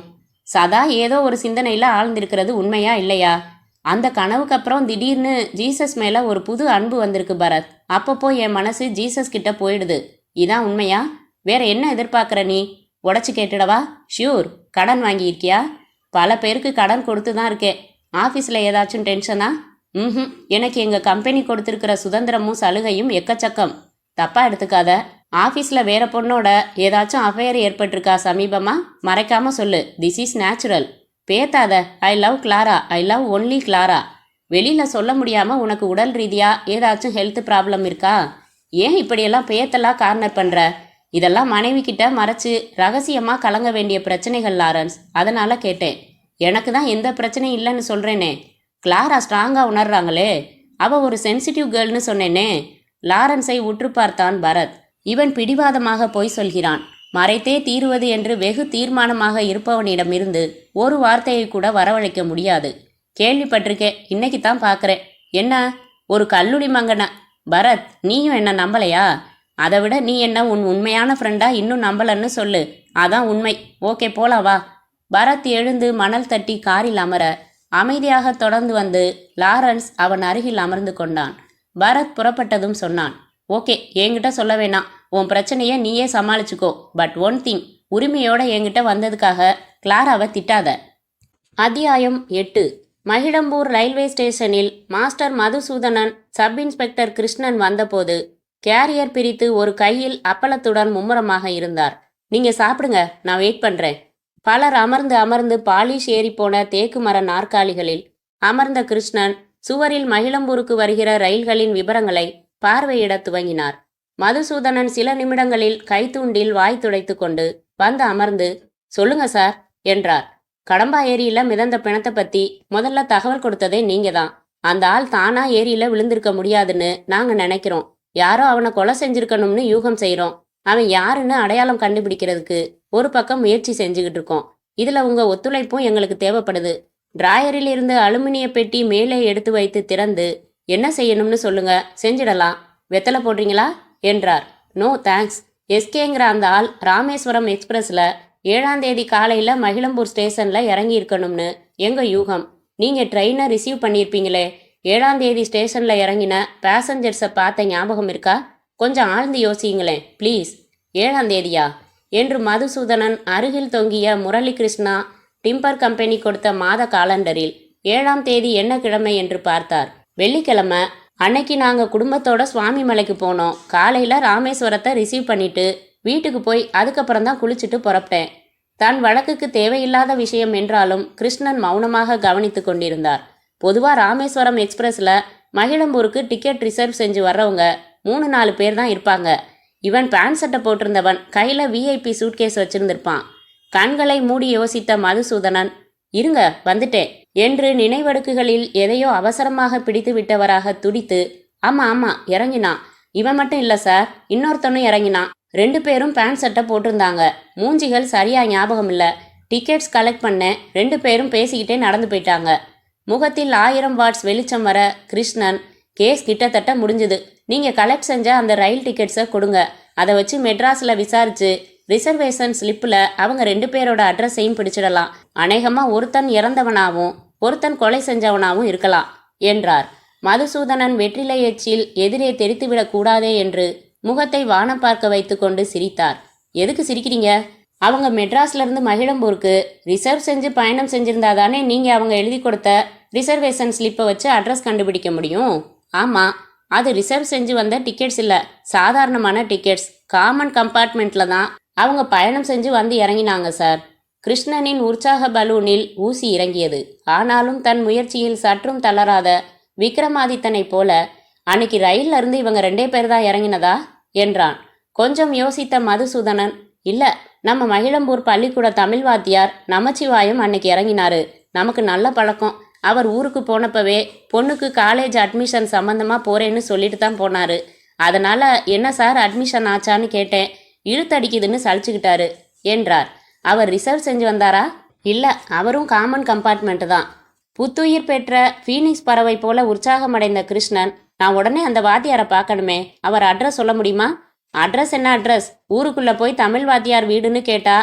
சதா ஏதோ ஒரு சிந்தனையில் ஆழ்ந்திருக்கிறது உண்மையா இல்லையா? அந்த கனவுக்கு அப்புறம் திடீர்னு ஜீசஸ் மேலே ஒரு புது அன்பு வந்திருக்கு பரத். அப்பப்போ என் மனசு ஜீசஸ் கிட்ட போயிடுது. இதான் உண்மையா? வேற என்ன எதிர்பார்க்குற நீ? உடச்சி கேட்டுடவா? ஷியூர். கடன் வாங்கியிருக்கியா? பல பேருக்கு கடன் கொடுத்து தான் இருக்கேன். ஆஃபீஸில் ஏதாச்சும் டென்ஷனா? எனக்கு எங்கள் கம்பெனி கொடுத்துருக்கிற சுதந்திரமும் சலுகையும் எக்கச்சக்கம். தப்பா எடுத்துக்காத. ஆஃபீஸில் வேற பொண்ணோட ஏதாச்சும் அஃபேர் ஏற்பட்டிருக்கா சமீபமா? மறைக்காம சொல்லு. This is natural. பேத்தாத. I love Clara. I love only Clara. வெளியில் சொல்ல முடியாமல் உனக்கு உடல் ரீதியாக ஏதாச்சும் ஹெல்த் ப்ராப்ளம் இருக்கா? ஏன் இப்படியெல்லாம் பேத்தெல்லாம் கார்னர் பண்ணுற? இதெல்லாம் மனைவி கிட்ட மறைச்சு ரகசியமாக கலங்க வேண்டிய பிரச்சனைகள் லாரன்ஸ். அதனால் கேட்டேன். எனக்கு தான் எந்த பிரச்சனையும் இல்லைன்னு சொல்கிறேனே. கிளாரா ஸ்ட்ராங்காக உணர்றாங்களே. அவள் ஒரு சென்சிட்டிவ் கேர்ள்னு சொன்னேனே. லாரன்ஸை உற்று பார்த்தான் பரத். இவன் பிடிவாதமாக பொய் சொல்கிறான். மறைத்தே தீருவது என்று வெகு தீர்மானமாக இருப்பவனிடமிருந்து ஒரு வார்த்தையை கூட வரவழைக்க முடியாது. கேள்விப்பட்டிருக்கேன், இன்னைக்கு தான் பார்க்குறேன். என்ன ஒரு கல்லூரி மங்கன? பரத், நீயும் என்ன நம்பலையா? அதை விட நீ என்ன உன் உண்மையான ஃப்ரெண்டா இன்னும் நம்பலன்னு சொல்லு. அதான் உண்மை. ஓகே, போலாம் வா. பரத் எழுந்து மணல் தட்டி காரில் அமர அமைதியாக தொடர்ந்து வந்து லாரன்ஸ் அவன் அருகில் அமர்ந்து கொண்டான். பரத் புறப்பட்டதும் சொன்னான், ஓகே, என்கிட்ட சொல்ல வேணாம். உன் பிரச்சனையை நீயே சமாளிச்சுக்கோ. பட் ஒன் திங், உரிமையோட என்கிட்ட வந்ததுக்காக கிளாராவை திட்டாத. அத்தியாயம் 8. மகிழம்பூர் ரயில்வே ஸ்டேஷனில் master Madhusudhanan sub inspector Krishnan வந்தபோது கேரியர் பிரித்து ஒரு கையில் அப்பளத்துடன் மும்முரமாக இருந்தார். நீங்க சாப்பிடுங்க, நான் வெயிட் பண்றேன். பலர் அமர்ந்து அமர்ந்து பாலிஷ் ஏறிப்போன தேக்கு மர நாற்காலிகளில் அமர்ந்த கிருஷ்ணன் சுவரில் மகிழம்பூருக்கு வருகிற ரயில்களின் விவரங்களை பார்வையிட துவங்கினார். மதுசூதனன் சில நிமிடங்களில் கைத்தூண்டில் வாய் துடைத்து கொண்டு வந்து அமர்ந்து, சொல்லுங்க சார் என்றார். கடம்பா ஏரியில மிதந்த பிணத்தை பத்தி முதல்ல தகவல் கொடுத்ததே நீங்க தான். அந்த ஆள் தானா ஏரியில விழுந்திருக்க முடியாதுன்னு நாங்க நினைக்கிறோம். யாரோ அவனை கொலை செஞ்சிருக்கணும்னு யூகம் செய்யறோம். அவன் யாருன்னு அடையாளம் கண்டுபிடிக்கிறதுக்கு ஒரு பக்கம் முயற்சி செஞ்சுக்கிட்டு இருக்கோம். இதுல உங்க ஒத்துழைப்பும் எங்களுக்கு தேவைப்படுது. டிராயரில் இருந்து அலுமினிய பெட்டி மேலே எடுத்து வைத்து திறந்து என்ன செய்யணும்னு சொல்லுங்க, செஞ்சிடலாம். வெத்தலை போடுறீங்களா என்றார். No thanks. எஸ்கேங்கிற அந்த ஆள் ராமேஸ்வரம் எக்ஸ்பிரஸ்ல 7ஆம் தேதி காலையில மகிழம்பூர் ஸ்டேஷன்ல இறங்கி இருக்கணும்னு எங்க யூகம். நீங்க ட்ரெயினை ரிசீவ் பண்ணியிருப்பீங்களே, 7ஆம் தேதி ஸ்டேஷன்ல இறங்கின பேசஞ்சர்ஸை பார்த்த ஞாபகம் இருக்கா? கொஞ்சம் ஆழ்ந்து யோசிங்களேன் ப்ளீஸ். 7ஆம் தேதியா என்று மதுசூதனன் அருகில் தொங்கிய முரளி கிருஷ்ணா டிம்பர் கம்பெனி கொடுத்த மாத காலண்டரில் 7ஆம் தேதி என்ன கிழமை என்று பார்த்தார். வெள்ளிக்கிழமை. அன்னைக்கு நாங்க குடும்பத்தோட சுவாமி மலைக்கு போனோம். காலையில ராமேஸ்வரத்தை ரிசீவ் பண்ணிட்டு வீட்டுக்கு போய் அதுக்கப்புறம் தான் குளிச்சுட்டு புறப்பட்டேன். தன் வழக்குக்கு தேவையில்லாத விஷயம் என்றாலும் கிருஷ்ணன் மௌனமாக கவனித்து கொண்டிருந்தார். பொதுவா ராமேஸ்வரம் எக்ஸ்பிரஸ்ல மகிழம்பூருக்கு டிக்கெட் ரிசர்வ் செஞ்சு வர்றவங்க 3-4 பேர் தான் இருப்பாங்க. இவன் பேண்ட் சட்டை போட்டிருந்தவன் கையில விஐபி சூட்கேஸ் வச்சிருந்திருப்பான். கண்களை மூடி யோசித்த மதுசூதனன், இருங்க வந்துட்டேன் என்று நினைவடுக்குகளில் எதையோ அவசரமாக பிடித்து விட்டவராக துடித்து, ஆமா ஆமா இறங்கினான். இவன் மட்டும் இல்ல சார், இன்னொருத்தனும் இறங்கினான். 2 பேரும் பேண்ட் சட்டை போட்டிருந்தாங்க. மூஞ்சிகள் சரியா ஞாபகம் இல்ல. டிக்கெட்ஸ் கலெக்ட் பண்ணேன். 2 பேரும் பேசிக்கிட்டே நடந்து போயிட்டாங்க. முகத்தில் 1000 வாட்ஸ் வெளிச்சம் வர கிருஷ்ணன், கேஸ் கிட்டத்தட்ட முடிஞ்சுது. நீங்க கலெக்ட் செஞ்ச அந்த ரயில் டிக்கெட்ஸை கொடுங்க. அதை வச்சு மெட்ராஸ்ல விசாரிச்சு ரிசர்வேஷன் ஸ்லிப்பில் அவங்க 2 பேரோட அட்ரஸையும் பிடிச்சிடலாம். அநேகமா ஒருத்தன் இறந்தவனாகவும் ஒருத்தன் கொலை செஞ்சவனாகவும் இருக்கலாம் என்றார். மதுசூதனன் வெற்றிலை எச்சில் எதிரே தெரித்துவிடக் கூடாதே என்று முகத்தை வானம் பார்க்க வைத்து கொண்டு சிரித்தார். எதுக்கு சிரிக்கிறீங்க? அவங்க மெட்ராஸ்ல இருந்து மகிழம்பூருக்கு ரிசர்வ் செஞ்சு பயணம் செஞ்சிருந்தா தானே நீங்க அவங்க எழுதி கொடுத்த ரிசர்வேஷன் ஸ்லிப்பை வச்சு அட்ரஸ் கண்டுபிடிக்க முடியும். ஆமா, அது ரிசர்வ் செஞ்சு வந்த டிக்கெட்ஸ் இல்ல, சாதாரணமான டிக்கெட்ஸ். காமன் கம்பார்ட்மெண்ட்ல தான் அவங்க பயணம் செஞ்சு வந்து இறங்கினாங்க சார். கிருஷ்ணனின் உற்சாக பலூனில் ஊசி இறங்கியது. ஆனாலும் தன் முயற்சியில் சற்றும் தளராத விக்ரமாதித்தனை போல, அன்னைக்கு ரயில்ல இருந்து இவங்க 2 பேர் தான் இறங்கினதா என்றான். கொஞ்சம் யோசித்த மதுசூதனன், இல்ல, நம்ம மகிழம்பூர் பள்ளிக்கூட தமிழ் வாத்தியார் நமச்சிவாயம் அன்னைக்கு இறங்கினாரு. நமக்கு நல்ல பழக்கம். அவர் ஊருக்கு போனப்பவே பொண்ணுக்கு காலேஜ் அட்மிஷன் சம்பந்தமா போறேன்னு சொல்லிட்டு தான் போனாரு. அதனால என்ன சார் அட்மிஷன் ஆச்சான்னு கேட்டேன். இழுத்தடிக்குதுன்னு சலிச்சுக்கிட்டாரு என்றார். அவர் ரிசர்வ் செஞ்சு வந்தாரா? இல்ல, அவரும் காமன் கம்பார்ட்மெண்ட் தான். புத்துயிர் பெற்ற ஃபீனிக்ஸ் பறவை போல உற்சாகமடைந்த கிருஷ்ணன், நான் உடனே அந்த வாத்தியாரை பார்க்கணுமே, அவர் அட்ரஸ் சொல்ல முடியுமா? அட்ரஸ் என்ன அட்ரஸ்? ஊருக்குள்ள போய் தமிழ் வாத்தியார் வீடுன்னு கேட்டா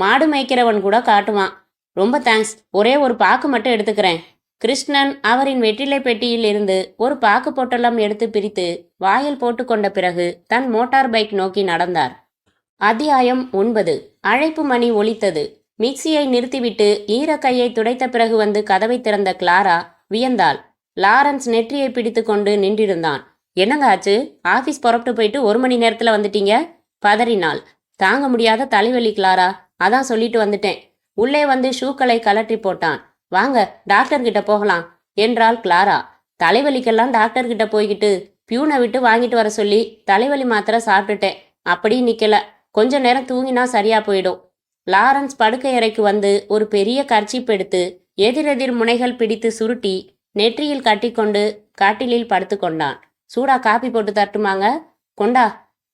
மாடு மேய்க்கிறவன் கூட காட்டுவான். ரொம்ப தேங்க்ஸ், ஒரே ஒரு பாக்கு மட்டும் எடுத்துக்கிறேன். கிருஷ்ணன் அவரின் வெற்றிலை பெட்டியில் இருந்து ஒரு பாக்கு பொட்டலம் எடுத்து பிரித்து வாயில் போட்டு கொண்ட பிறகு தன் மோட்டார் பைக் நோக்கி நடந்தார். அத்தியாயம் 9. அழைப்பு மணி ஒலித்தது. மிக்சியை நிறுத்திவிட்டு ஈரக்கையை துடைத்த பிறகு வந்து கதவை திறந்த கிளாரா வியந்தாள். லாரன்ஸ் நெற்றியை பிடித்து கொண்டு நின்றிருந்தான். என்னங்க ஆச்சு? ஆஃபீஸ் புறப்பட்டு போயிட்டு 1 மணி நேரத்தில் வந்துட்டீங்க? பதறினாள். தாங்க முடியாத தலைவலி கிளாரா, அதான் சொல்லிட்டு வந்துட்டேன். உள்ளே வந்து ஷூக்களை கலற்றி போட்டான். வாங்க டாக்டர் கிட்ட போகலாம் என்றாள் கிளாரா. தலைவலிக்கெல்லாம் டாக்டர் கிட்ட போய்கிட்டு பியூனை விட்டு வாங்கிட்டு வர சொல்லி தலைவலி மாத்திரை சாப்பிட்டுட்டேன். அப்படி நிக்கல, கொஞ்ச நேரம் தூங்கினா சரியா போயிடும். லாரன்ஸ் படுக்கை அறைக்கு வந்து ஒரு பெரிய கர்ச்சீப் எடுத்து எதிரெதிர் முனைகள் பிடித்து சுருட்டி நெற்றியில் கட்டிக்கொண்டு காட்டிலில் படுத்து கொண்டான். சூடா காப்பி போட்டு தட்டுமாங்க? கொண்டா.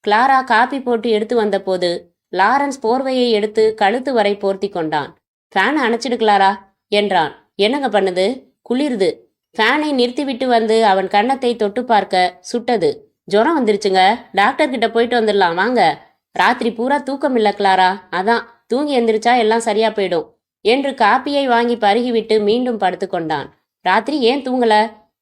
கிளாரா காப்பி போட்டு எடுத்து வந்த போது லாரன்ஸ் போர்வையை எடுத்து கழுத்து வரை போர்த்தி கொண்டான். ஃபேனை அணைச்சிடு கிளாரா என்றான். என்னங்க பண்ணுது? குளிருது. ஃபேனை நிறுத்திவிட்டு வந்து அவன் கன்னத்தை தொட்டு பார்க்க சுட்டது. ஜுரம் வந்துருச்சுங்க, டாக்டர் கிட்ட போயிட்டு வந்துடலாம் வாங்க. ராத்திரி பூரா தூக்கம் இல்ல கிளாரா, அதான் தூங்கி எந்திரிச்சா எல்லாம் சரியா போயிடும் என்று காப்பியை வாங்கி பருகிவிட்டு மீண்டும் படுத்து கொண்டான். ராத்திரி ஏன் தூங்கல?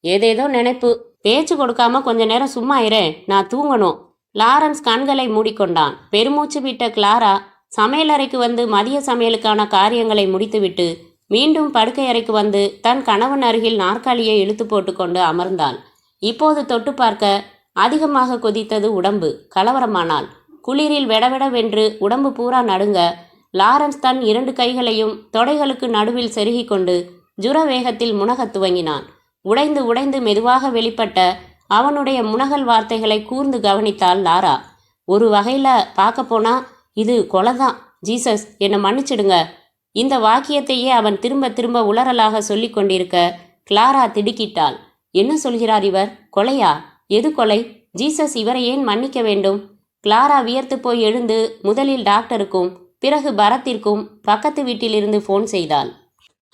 ஏதேதோ நினைப்பு. பேச்சு கொடுக்காம கொஞ்ச நேரம் சும்மா இரு, நான் தூங்கணும். லாரன்ஸ் கண்களை மூடிக்கொண்டான். பெருமூச்சு விட்ட கிளாரா சமையலறைக்கு வந்து மதிய சமையலுக்கான காரியங்களை முடித்துவிட்டு மீண்டும் படுக்கை அறைக்கு வந்து தன் கணவன் அருகில் நாற்காலியை இழுத்து போட்டுக்கொண்டு அமர்ந்தாள். இப்போது தொட்டு பார்க்க அதிகமாக கொதித்தது உடம்பு. கலவரமானாள். குளிரில் வெடவெடவென்று உடம்பு பூரா நடுங்க லாரன்ஸ் தன் 2 கைகளையும் தொடைகளுக்கு நடுவில் செருகி கொண்டு ஜுர வேகத்தில் முனகத் துவங்கினான். உடைந்து உடைந்து மெதுவாக வெளிப்பட்ட அவனுடைய முனகல் வார்த்தைகளை கூர்ந்து கவனித்தாள் லாரா. ஒரு வகையில் பார்க்க போனா இது கொலைதான். ஜீசஸ், என்னை மன்னிச்சிடுங்க. இந்த வாக்கியத்தையே அவன் திரும்ப திரும்ப உளறலாக சொல்லி கொண்டிருக்க கிளாரா திடுக்கிட்டாள். என்ன சொல்கிறார் இவர்? கொலையா? எது கொலை? ஜீசஸ் இவரை ஏன் மன்னிக்க வேண்டும்? கிளாரா வியர்த்து போய் எழுந்து முதலில் டாக்டருக்கும் பிறகு பரத்திற்கும் பக்கத்து வீட்டிலிருந்து ஃபோன் செய்தாள்.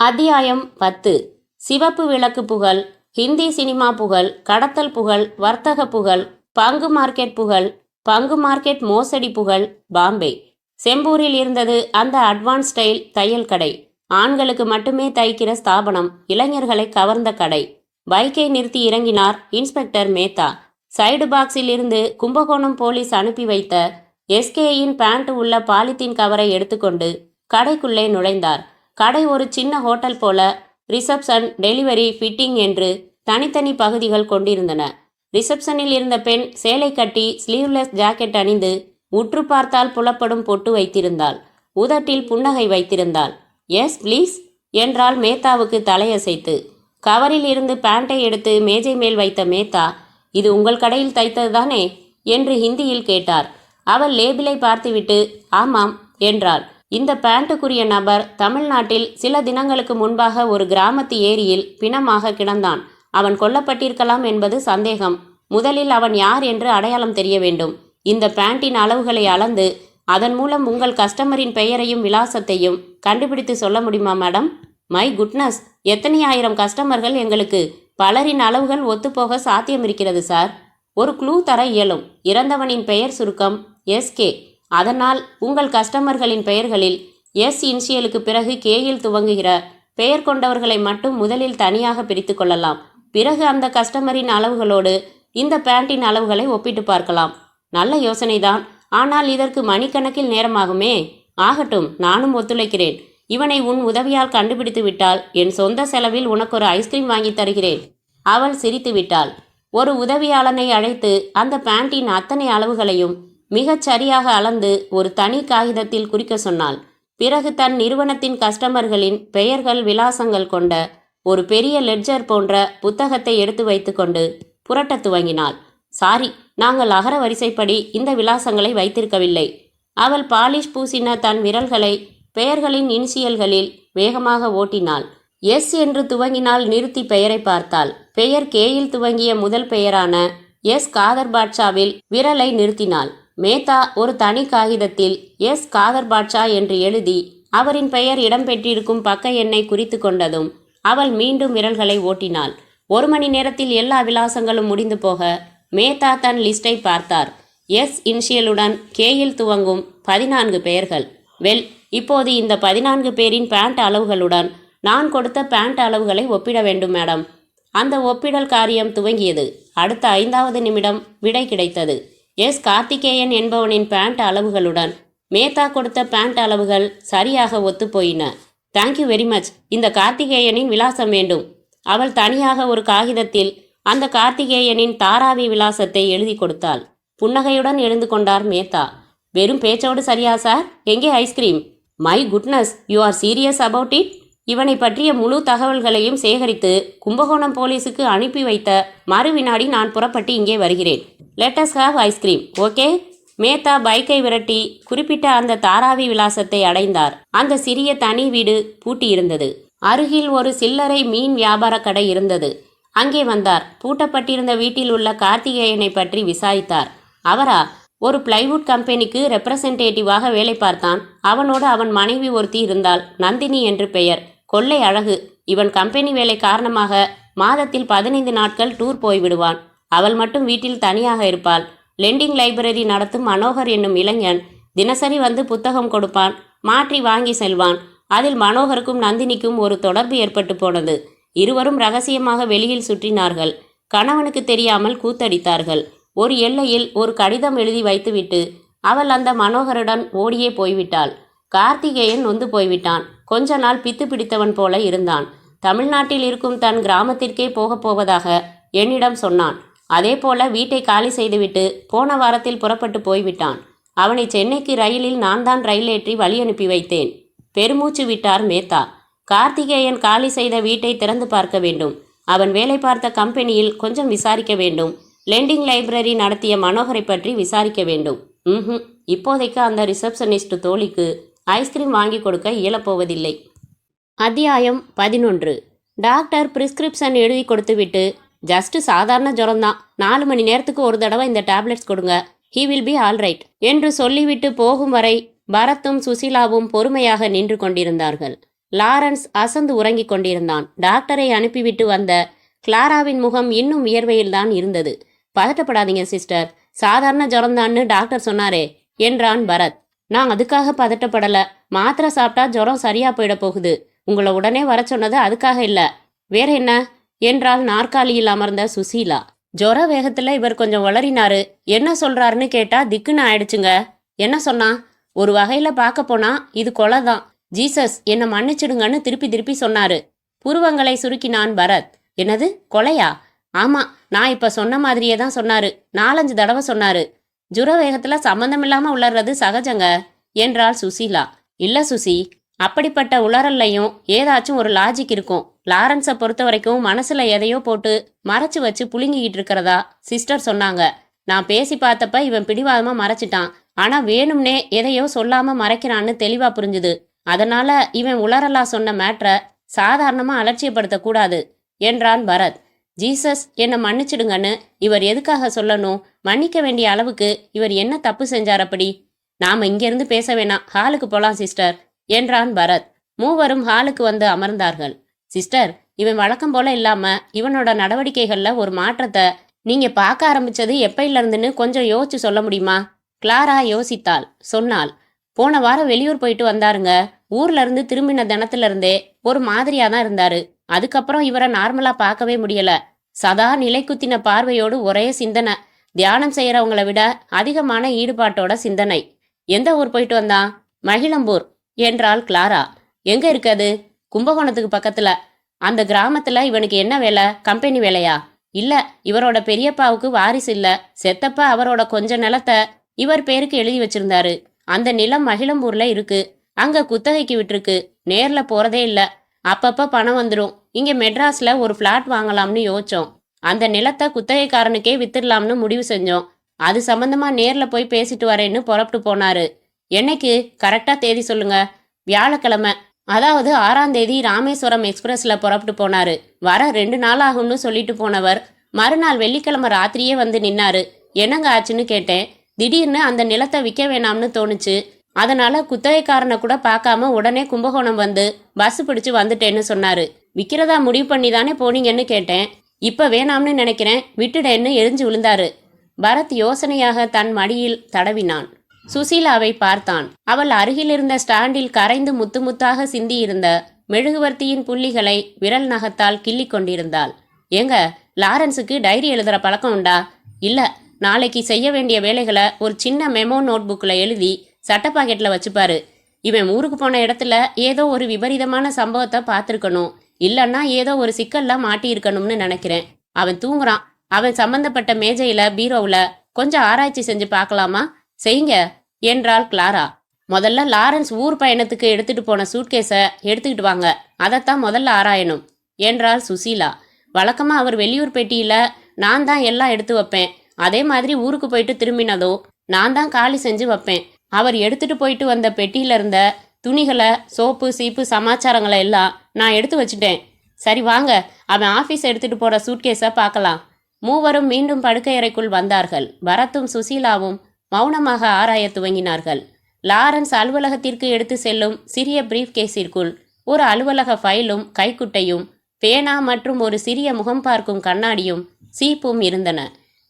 அத்தியாயம் 10. சிவப்பு விளக்கு புகழ், ஹிந்தி சினிமா புகழ், கடத்தல் புகழ், வர்த்தக புகழ், பங்கு மார்க்கெட் புகழ், பங்கு மார்க்கெட் மோசடி புகழ். பாம்பே செம்பூரில் இருந்தது அந்த அட்வான்ஸ் ஸ்டைல் தையல் கடை. ஆண்களுக்கு மட்டுமே தைக்கிற ஸ்தாபனம். இளைஞர்களை கவர்ந்த கடை. பைக்கை நிறுத்தி இறங்கினார் இன்ஸ்பெக்டர் மேத்தா. சைடு பாக்ஸில் இருந்து கும்பகோணம் போலீஸ் அனுப்பி வைத்த எஸ்கேயின் பேண்ட் உள்ள பாலித்தீன் கவரை எடுத்துக்கொண்டு கடைக்குள்ளே நுழைந்தார். கடை ஒரு சின்ன ஹோட்டல் போல ரிசப்ஷன், டெலிவரி, ஃபிட்டிங் என்று தனித்தனி பகுதிகள் கொண்டிருந்தன. ரிசப்ஷனில் இருந்த பெண் சேலை கட்டி ஸ்லீவ்லெஸ் ஜாக்கெட் அணிந்து உற்று பார்த்தால் புலப்படும் பொட்டு வைத்திருந்தாள். உதட்டில் புன்னகை வைத்திருந்தாள். எஸ் ப்ளீஸ் என்றால் மேத்தாவுக்கு தலையசைத்து. கவரில் இருந்து பேண்டை எடுத்து மேஜை மேல் வைத்த மேத்தா, இது உங்கள் கடையில் தைத்ததுதானே என்று ஹிந்தியில் கேட்டார். அவள் லேபிளை பார்த்துவிட்டு ஆமாம் என்றாள். இந்த பேண்ட்டுக்குரிய நபர் தமிழ்நாட்டில் சில தினங்களுக்கு முன்பாக ஒரு கிராமத்து ஏரியில் பிணமாக கிடந்தான். அவன் கொல்லப்பட்டிருக்கலாம் என்பது சந்தேகம். முதலில் அவன் யார் என்று அடையாளம் தெரிய வேண்டும். இந்த பேண்டின் அளவுகளை அளந்து அதன் மூலம் உங்கள் கஸ்டமரின் பெயரையும் விலாசத்தையும் கண்டுபிடித்து சொல்ல முடியுமா மேடம்? மை குட்னஸ், எத்தனை ஆயிரம் கஸ்டமர்கள் எங்களுக்கு. பலரின் அளவுகள் ஒத்துப்போக சாத்தியம் இருக்கிறது சார். ஒரு க்ளூ தர இயலும். இறந்தவனின் பெயர் சுருக்கம் எஸ்கே. அதனால் உங்கள் கஸ்டமர்களின் பெயர்களில் எஸ் இனிஷியலுக்கு பிறகு கேயில் துவங்குகிற பெயர் கொண்டவர்களை மட்டும் முதலில் தனியாக பிரித்து கொள்ளலாம். பிறகு அந்த கஸ்டமரின் அளவுகளோடு இந்த பேண்டின் அளவுகளை ஒப்பிட்டு பார்க்கலாம். நல்ல யோசனைதான். ஆனால் இதற்கு மணிக்கணக்கில் நேரமாகுமே. ஆகட்டும், நானும் ஒத்துழைக்கிறேன். இவனை உன் உதவியால் கண்டுபிடித்து விட்டால் என் சொந்த செலவில் உனக்கு ஒரு ஐஸ்கிரீம் வாங்கி தருகிறேன். அவள் சிரித்து விட்டாள். ஒரு உதவியாளனை அழைத்து அந்த பேண்டின் அத்தனை அளவுகளையும் மிகச் சரியாக அளந்து ஒரு தனி காகிதத்தில் குறிக்க சொன்னாள். பிறகு தன் நிறுவனத்தின் கஸ்டமர்களின் பெயர்கள், விலாசங்கள் கொண்ட ஒரு பெரிய லெட்ஜர் போன்ற புத்தகத்தை எடுத்து வைத்துக்கொண்டு புரட்ட துவங்கினாள். சாரி, நாங்கள் அகர வரிசைப்படி இந்த விலாசங்களை வைத்திருக்கவில்லை. அவள் பாலிஷ் பூசின தன் விரல்களை பெயர்களின் இனிஷியல்களில் வேகமாக ஓட்டினாள். எஸ் என்று துவங்கினால் நிறுத்தி பெயரை பார்த்தாள். பெயர் கேயில் துவங்கிய முதல் பெயரான எஸ் காதர் பாட்ஷாவில் விரலை நிறுத்தினாள். மேத்தா ஒரு தனி காகிதத்தில் எஸ் காதர் பாட்ஷா என்று எழுதி அவரின் பெயர் இடம்பெற்றிருக்கும் பக்க எண்ணை குறித்து கொண்டதும் அவள் மீண்டும் விரல்களை ஓட்டினாள். 1 மணி நேரத்தில் எல்லா விலாசங்களும் முடிந்து போக மேத்தா தன் லிஸ்டை பார்த்தார். எஸ் இனிஷியலுடன் கேயில் துவங்கும் 14 பெயர்கள். வெல், இப்போது இந்த 14 பேரின் பேண்ட் அளவுகளுடன் நான் கொடுத்த பேண்ட் அளவுகளை ஒப்பிட வேண்டும் மேடம். அந்த ஒப்பிடல் காரியம் துவங்கியது. அடுத்த 5வது நிமிடம் விடை கிடைத்தது. எஸ் கார்த்திகேயன் என்பவனின் பேண்ட் அளவுகளுடன் மேத்தா கொடுத்த பேண்ட் அளவுகள் சரியாக ஒத்துப்போயின. Thank you very much. இந்த கார்த்திகேயனின் விலாசம் வேண்டும். அவள் தனியாக ஒரு காகிதத்தில் அந்த கார்த்திகேயனின் தாராவி விலாசத்தை எழுதி கொடுத்தாள். புன்னகையுடன் எழுந்து கொண்டார் மேத்தா. வெறும் பேச்சோடு சரியா சார்? எங்கே ice cream? My goodness, you are serious about it? இவனை பற்றிய முழு தகவல்களையும் சேகரித்து கும்பகோணம் போலீஸுக்கு அனுப்பி வைத்த மறு வினாடி நான் புறப்பட்டு இங்கே வருகிறேன். Let's have ice cream, okay? Mehta பைக்கை விரட்டி குறிப்பிட்ட அந்த தாராவி விலாசத்தை அடைந்தார். அந்த சிறிய தனி வீடு பூட்டியிருந்தது. அருகில் ஒரு சில்லறை மீன் வியாபார கடை இருந்தது. அங்கே வந்தார். பூட்டப்பட்டிருந்த வீட்டில் உள்ள கார்த்திகேயனை பற்றி விசாரித்தார். அவரா? ஒரு பிளைவுட் கம்பெனிக்கு ரெப்ரசன்டேட்டிவாக வேலை பார்த்தான். அவனோடு அவன் மனைவி ஒருத்தி இருந்தாள், நந்தினி என்று பெயர். கொள்ளை அழகு. இவன் கம்பெனி வேலை காரணமாக மாதத்தில் 15 நாட்கள் டூர் போய்விடுவான். அவள் மட்டும் வீட்டில் தனியாக இருப்பாள். லெண்டிங் லைப்ரரி நடத்தும் மனோகர் என்னும் இளைஞன் தினசரி வந்து புத்தகம் கொடுப்பான், மாற்றி வாங்கி செல்வான். அதில் மனோகருக்கும் நந்தினிக்கும் ஒரு தொடர்பு ஏற்பட்டு போனது. இருவரும் ரகசியமாக வெளியில் சுற்றினார்கள். கணவனுக்கு தெரியாமல் கூத்தடித்தார்கள். ஒரு எல்லையில் ஒரு கடிதம் எழுதி வைத்துவிட்டு அவள் அந்த மனோகருடன் ஓடியே போய்விட்டாள். கார்த்திகேயன் நொந்து போய்விட்டான். கொஞ்ச நாள் பித்து பிடித்தவன் போல இருந்தான். தமிழ்நாட்டில் இருக்கும் தன் கிராமத்திற்கே போகப் போவதாக என்னிடம் சொன்னான். அதே போல வீட்டை காலி செய்துவிட்டு போன வாரத்தில் புறப்பட்டு போய்விட்டான். அவனை சென்னைக்கு ரயிலில் நான் தான் ரயில் ஏற்றி வழி அனுப்பி வைத்தேன். பெருமூச்சு விட்டார் மேத்தா. கார்த்திகேயன் காலி செய்த வீட்டை திறந்து பார்க்க வேண்டும். அவன் வேலை பார்த்த கம்பெனியில் கொஞ்சம் விசாரிக்க வேண்டும். லெண்டிங் லைப்ரரி நடத்திய மனோகரை பற்றி விசாரிக்க வேண்டும். இப்போதைக்கு அந்த ரிசப்ஷனிஸ்ட் தோழிக்கு ஐஸ்கிரீம் வாங்கி கொடுக்க இயலப்போவதில்லை. அத்தியாயம் 11. டாக்டர் பிரிஸ்கிரிப்ஷன் எழுதி கொடுத்துவிட்டு, ஜஸ்ட் சாதாரண ஜுரம்தான், 4 மணி நேரத்துக்கு ஒரு தடவை இந்த டேப்லெட்ஸ் கொடுங்க, he will be all right என்று சொல்லிவிட்டு போகும் வரை பரத்தும் சுசீலாவும் பொறுமையாக நின்று கொண்டிருந்தார்கள். லாரன்ஸ் அசந்து உறங்கிக் கொண்டிருந்தான். டாக்டரை அனுப்பிவிட்டு வந்த கிளாராவின் முகம் இன்னும் வியர்வையில்தான் இருந்தது. பதட்டப்படாதீங்க சிஸ்டர், சாதாரண ஜுரம்தான்னு டாக்டர் சொன்னாரே என்றான் பரத். நான் அதுக்காக பதட்டப்படல, மாத்திரை சாப்பிட்டா ஜுரம் சரியா போயிட போகுது. உங்களை உடனே வர சொன்னது அதுக்காக இல்ல, வேற என்ன என்றால் நாற்காலியில் அமர்ந்த சுசீலா. ஜுர வேகத்துல இவர் கொஞ்சம் வளரினாரு. என்ன சொல்றாருன்னு கேட்டா திக்குன்னு ஆயிடுச்சுங்க. என்ன சொன்னா? ஒரு வகையில பார்க்க போனா இது கொலை தான். ஜீசஸ் என்னை மன்னிச்சிடுங்கன்னு திருப்பி திருப்பி சொன்னாரு. புருவங்களை சுருக்கினான் பரத். என்னது, கொலையா? ஆமா, நான் இப்ப சொன்ன மாதிரியே தான் சொன்னாரு. 4-5 தடவை சொன்னாரு. ஜுர வேகத்துல சம்பந்தமில்லாம உளர்றது சகஜங்க என்றாள் சுசீலா. இல்ல சுசி, அப்படிப்பட்ட உளறல்லையும் ஏதாச்சும் ஒரு லாஜிக் இருக்கும். லாரன்ஸை பொறுத்த வரைக்கும் மனசுல எதையோ போட்டு மறைச்சு வச்சு புழுங்கிக்கிட்டு இருக்கிறதா சிஸ்டர் சொன்னாங்க. நான் பேசி பார்த்தப்ப இவன் பிடிவாதமா மறைச்சிட்டான். ஆனா வேணும்னே எதையோ சொல்லாம மறைக்கிறான்னு தெளிவா புரிஞ்சுது. அதனால இவன் உளறலா சொன்ன மேட்ரை சாதாரணமா அலட்சியப்படுத்த கூடாது என்றான் பரத். ஜீசஸ் என்னை மன்னிச்சிடுங்கன்னு இவர் எதுக்காக சொல்லணும்? மன்னிக்க வேண்டிய அளவுக்கு இவர் என்ன தப்பு செஞ்சார் அப்படி? நாம இங்கிருந்து பேச வேணாம், ஹாலுக்கு போலாம் சிஸ்டர் என்றான் பரத். மூவரும் ஹாலுக்கு வந்து அமர்ந்தார்கள். சிஸ்டர், இவன் வழக்கம் போல இல்லாம இவனோட நடவடிக்கைகள்ல ஒரு மாற்றத்தை நீங்க பார்க்க ஆரம்பிச்சது எப்பையில இருந்துன்னு கொஞ்சம் யோசிச்சு சொல்ல முடியுமா? கிளாரா யோசித்தாள். சொன்னாள், போன வாரம் வெளியூர் போயிட்டு வந்தாருங்க. ஊர்ல இருந்து திரும்பின தினத்துல இருந்தே ஒரு மாதிரியா தான் இருந்தாரு. அதுக்கப்புறம் இவரை நார்மலா பார்க்கவே முடியல. சதா நிலைக்குத்தின பார்வையோடு ஒரே சிந்தனை. தியானம் செய்யறவங்கள விட அதிகமான ஈடுபாட்டோட சிந்தனை. எந்த ஊர் போயிட்டு வந்தான்? மகிழம்பூர் என்றாள் கிளாரா. எங்க இருக்காது? கும்பகோணத்துக்கு பக்கத்துல. அந்த கிராமத்துல இவனுக்கு என்ன வேலை? கம்பெனி வேலையா? இல்ல, இவரோட பெரியப்பாவுக்கு வாரிசு இல்ல. செத்தப்ப அவரோட கொஞ்ச நிலத்தை இவர் பேருக்கு எழுதி வச்சிருந்தாரு. அந்த நிலம் மகிழம்பூர்ல இருக்கு. அங்க குத்தகைக்கு விட்டுருக்கு. நேர்ல போறதே இல்ல. அப்பப்ப பணம் வந்துடும். இங்க மெட்ராஸ்ல ஒரு பிளாட் வாங்கலாம்னு யோசிச்சோம். அந்த நிலத்தை குத்தகைக்காரனுக்கே வித்துடலாம்னு முடிவு செஞ்சோம். அது சம்பந்தமா நேர்ல போய் பேசிட்டு வரேன்னு புறப்பட்டு போனாரு. என்னைக்கு? கரெக்டா தேதி சொல்லுங்க. வியாழக்கிழமை, அதாவது 6ஆம் தேதி ராமேஸ்வரம் எக்ஸ்பிரஸ்ல புறப்பட்டு போனாரு. வர 2 நாள் ஆகும்னு சொல்லிட்டு போனவர் மறுநாள் வெள்ளிக்கிழமை ராத்திரியே வந்து நின்னாரு. என்னங்க ஆச்சுன்னு கேட்டேன். திடீர்னு அந்த நிலத்தை விற்க வேணாம்னு தோணுச்சு. அதனால குத்தகைக்காரனை கூட பார்க்காம உடனே கும்பகோணம் வந்து பஸ் பிடிச்சு வந்துட்டேன்னு சொன்னாரு. விற்கிறதா முடிவு பண்ணி தானே போனீங்கன்னு கேட்டேன். இப்ப வேணாம்னு நினைக்கிறேன், விட்டுடேன்னு எரிஞ்சு விழுந்தாரு. பரத் யோசனையாக தன் மடியில் தடவினான். சுசீலாவை பார்த்தான். அவள் அருகில் இருந்த ஸ்டாண்டில் கரைந்து முத்து முத்தாக சிந்தியிருந்த மெழுகுவர்த்தியின் புள்ளிகளை விரல் நகத்தால் கிள்ளி கொண்டிருந்தாள். ஏங்க, லாரன்ஸுக்கு டைரி எழுதுற பழக்கம் உண்டா? இல்ல, நாளைக்கு செய்ய வேண்டிய வேலைகளை ஒரு சின்ன மெமோ நோட் புக்கில் எழுதி சட்ட பாக்கெட்டில் வச்சுப்பாரு. இவன் ஊருக்கு போன இடத்துல ஏதோ ஒரு விபரீதமான சம்பவத்தை பார்த்துருக்கணும். இல்லைன்னா ஏதோ ஒரு சிக்கல்ல மாட்டியிருக்கணும்னு நினைக்கிறேன். அவன் தூங்குறான். அவன் சம்பந்தப்பட்ட மேஜையில பீரோவில் கொஞ்சம் ஆராய்ச்சி செஞ்சு பார்க்கலாமா? செய்யுங்க என்றாள் கிளாரா. முதல்ல லாரன்ஸ் ஊர் பயணத்துக்கு எடுத்துட்டு போன சூட்கேஸை எடுத்துக்கிட்டு வாங்க, அதைத்தான் முதல்ல ஆராயணும் என்றாள் சுசீலா. வழக்கமா அவர் வெளியூர் பெட்டியில நான் தான் எல்லாம் எடுத்து வைப்பேன். அதே மாதிரி ஊருக்கு போயிட்டு திரும்பினதோ நான் தான் காலி செஞ்சு வைப்பேன். அவர் எடுத்துட்டு போயிட்டு வந்த பெட்டியில இருந்த துணிகளை, சோப்பு சீப்பு சமாச்சாரங்களை எல்லாம் நான் எடுத்து வச்சுட்டேன். சரி வாங்க, அவன் ஆஃபீஸ் எடுத்துட்டு போற சூட்கேஸை பார்க்கலாம். மூவரும் மீண்டும் படுக்கையறைக்குள் வந்தார்கள். பரத்தும் சுசீலாவும் மௌனமாக ஆராய துவங்கினார்கள். லாரன்ஸ் அலுவலகத்திற்கு எடுத்து செல்லும் சிறிய பிரீஃப் கேஸிற்குள் ஒரு அலுவலக ஃபைலும் கைக்குட்டையும் பேனா மற்றும் ஒரு சிறிய முகம் பார்க்கும் கண்ணாடியும் சீப்பும் இருந்தன.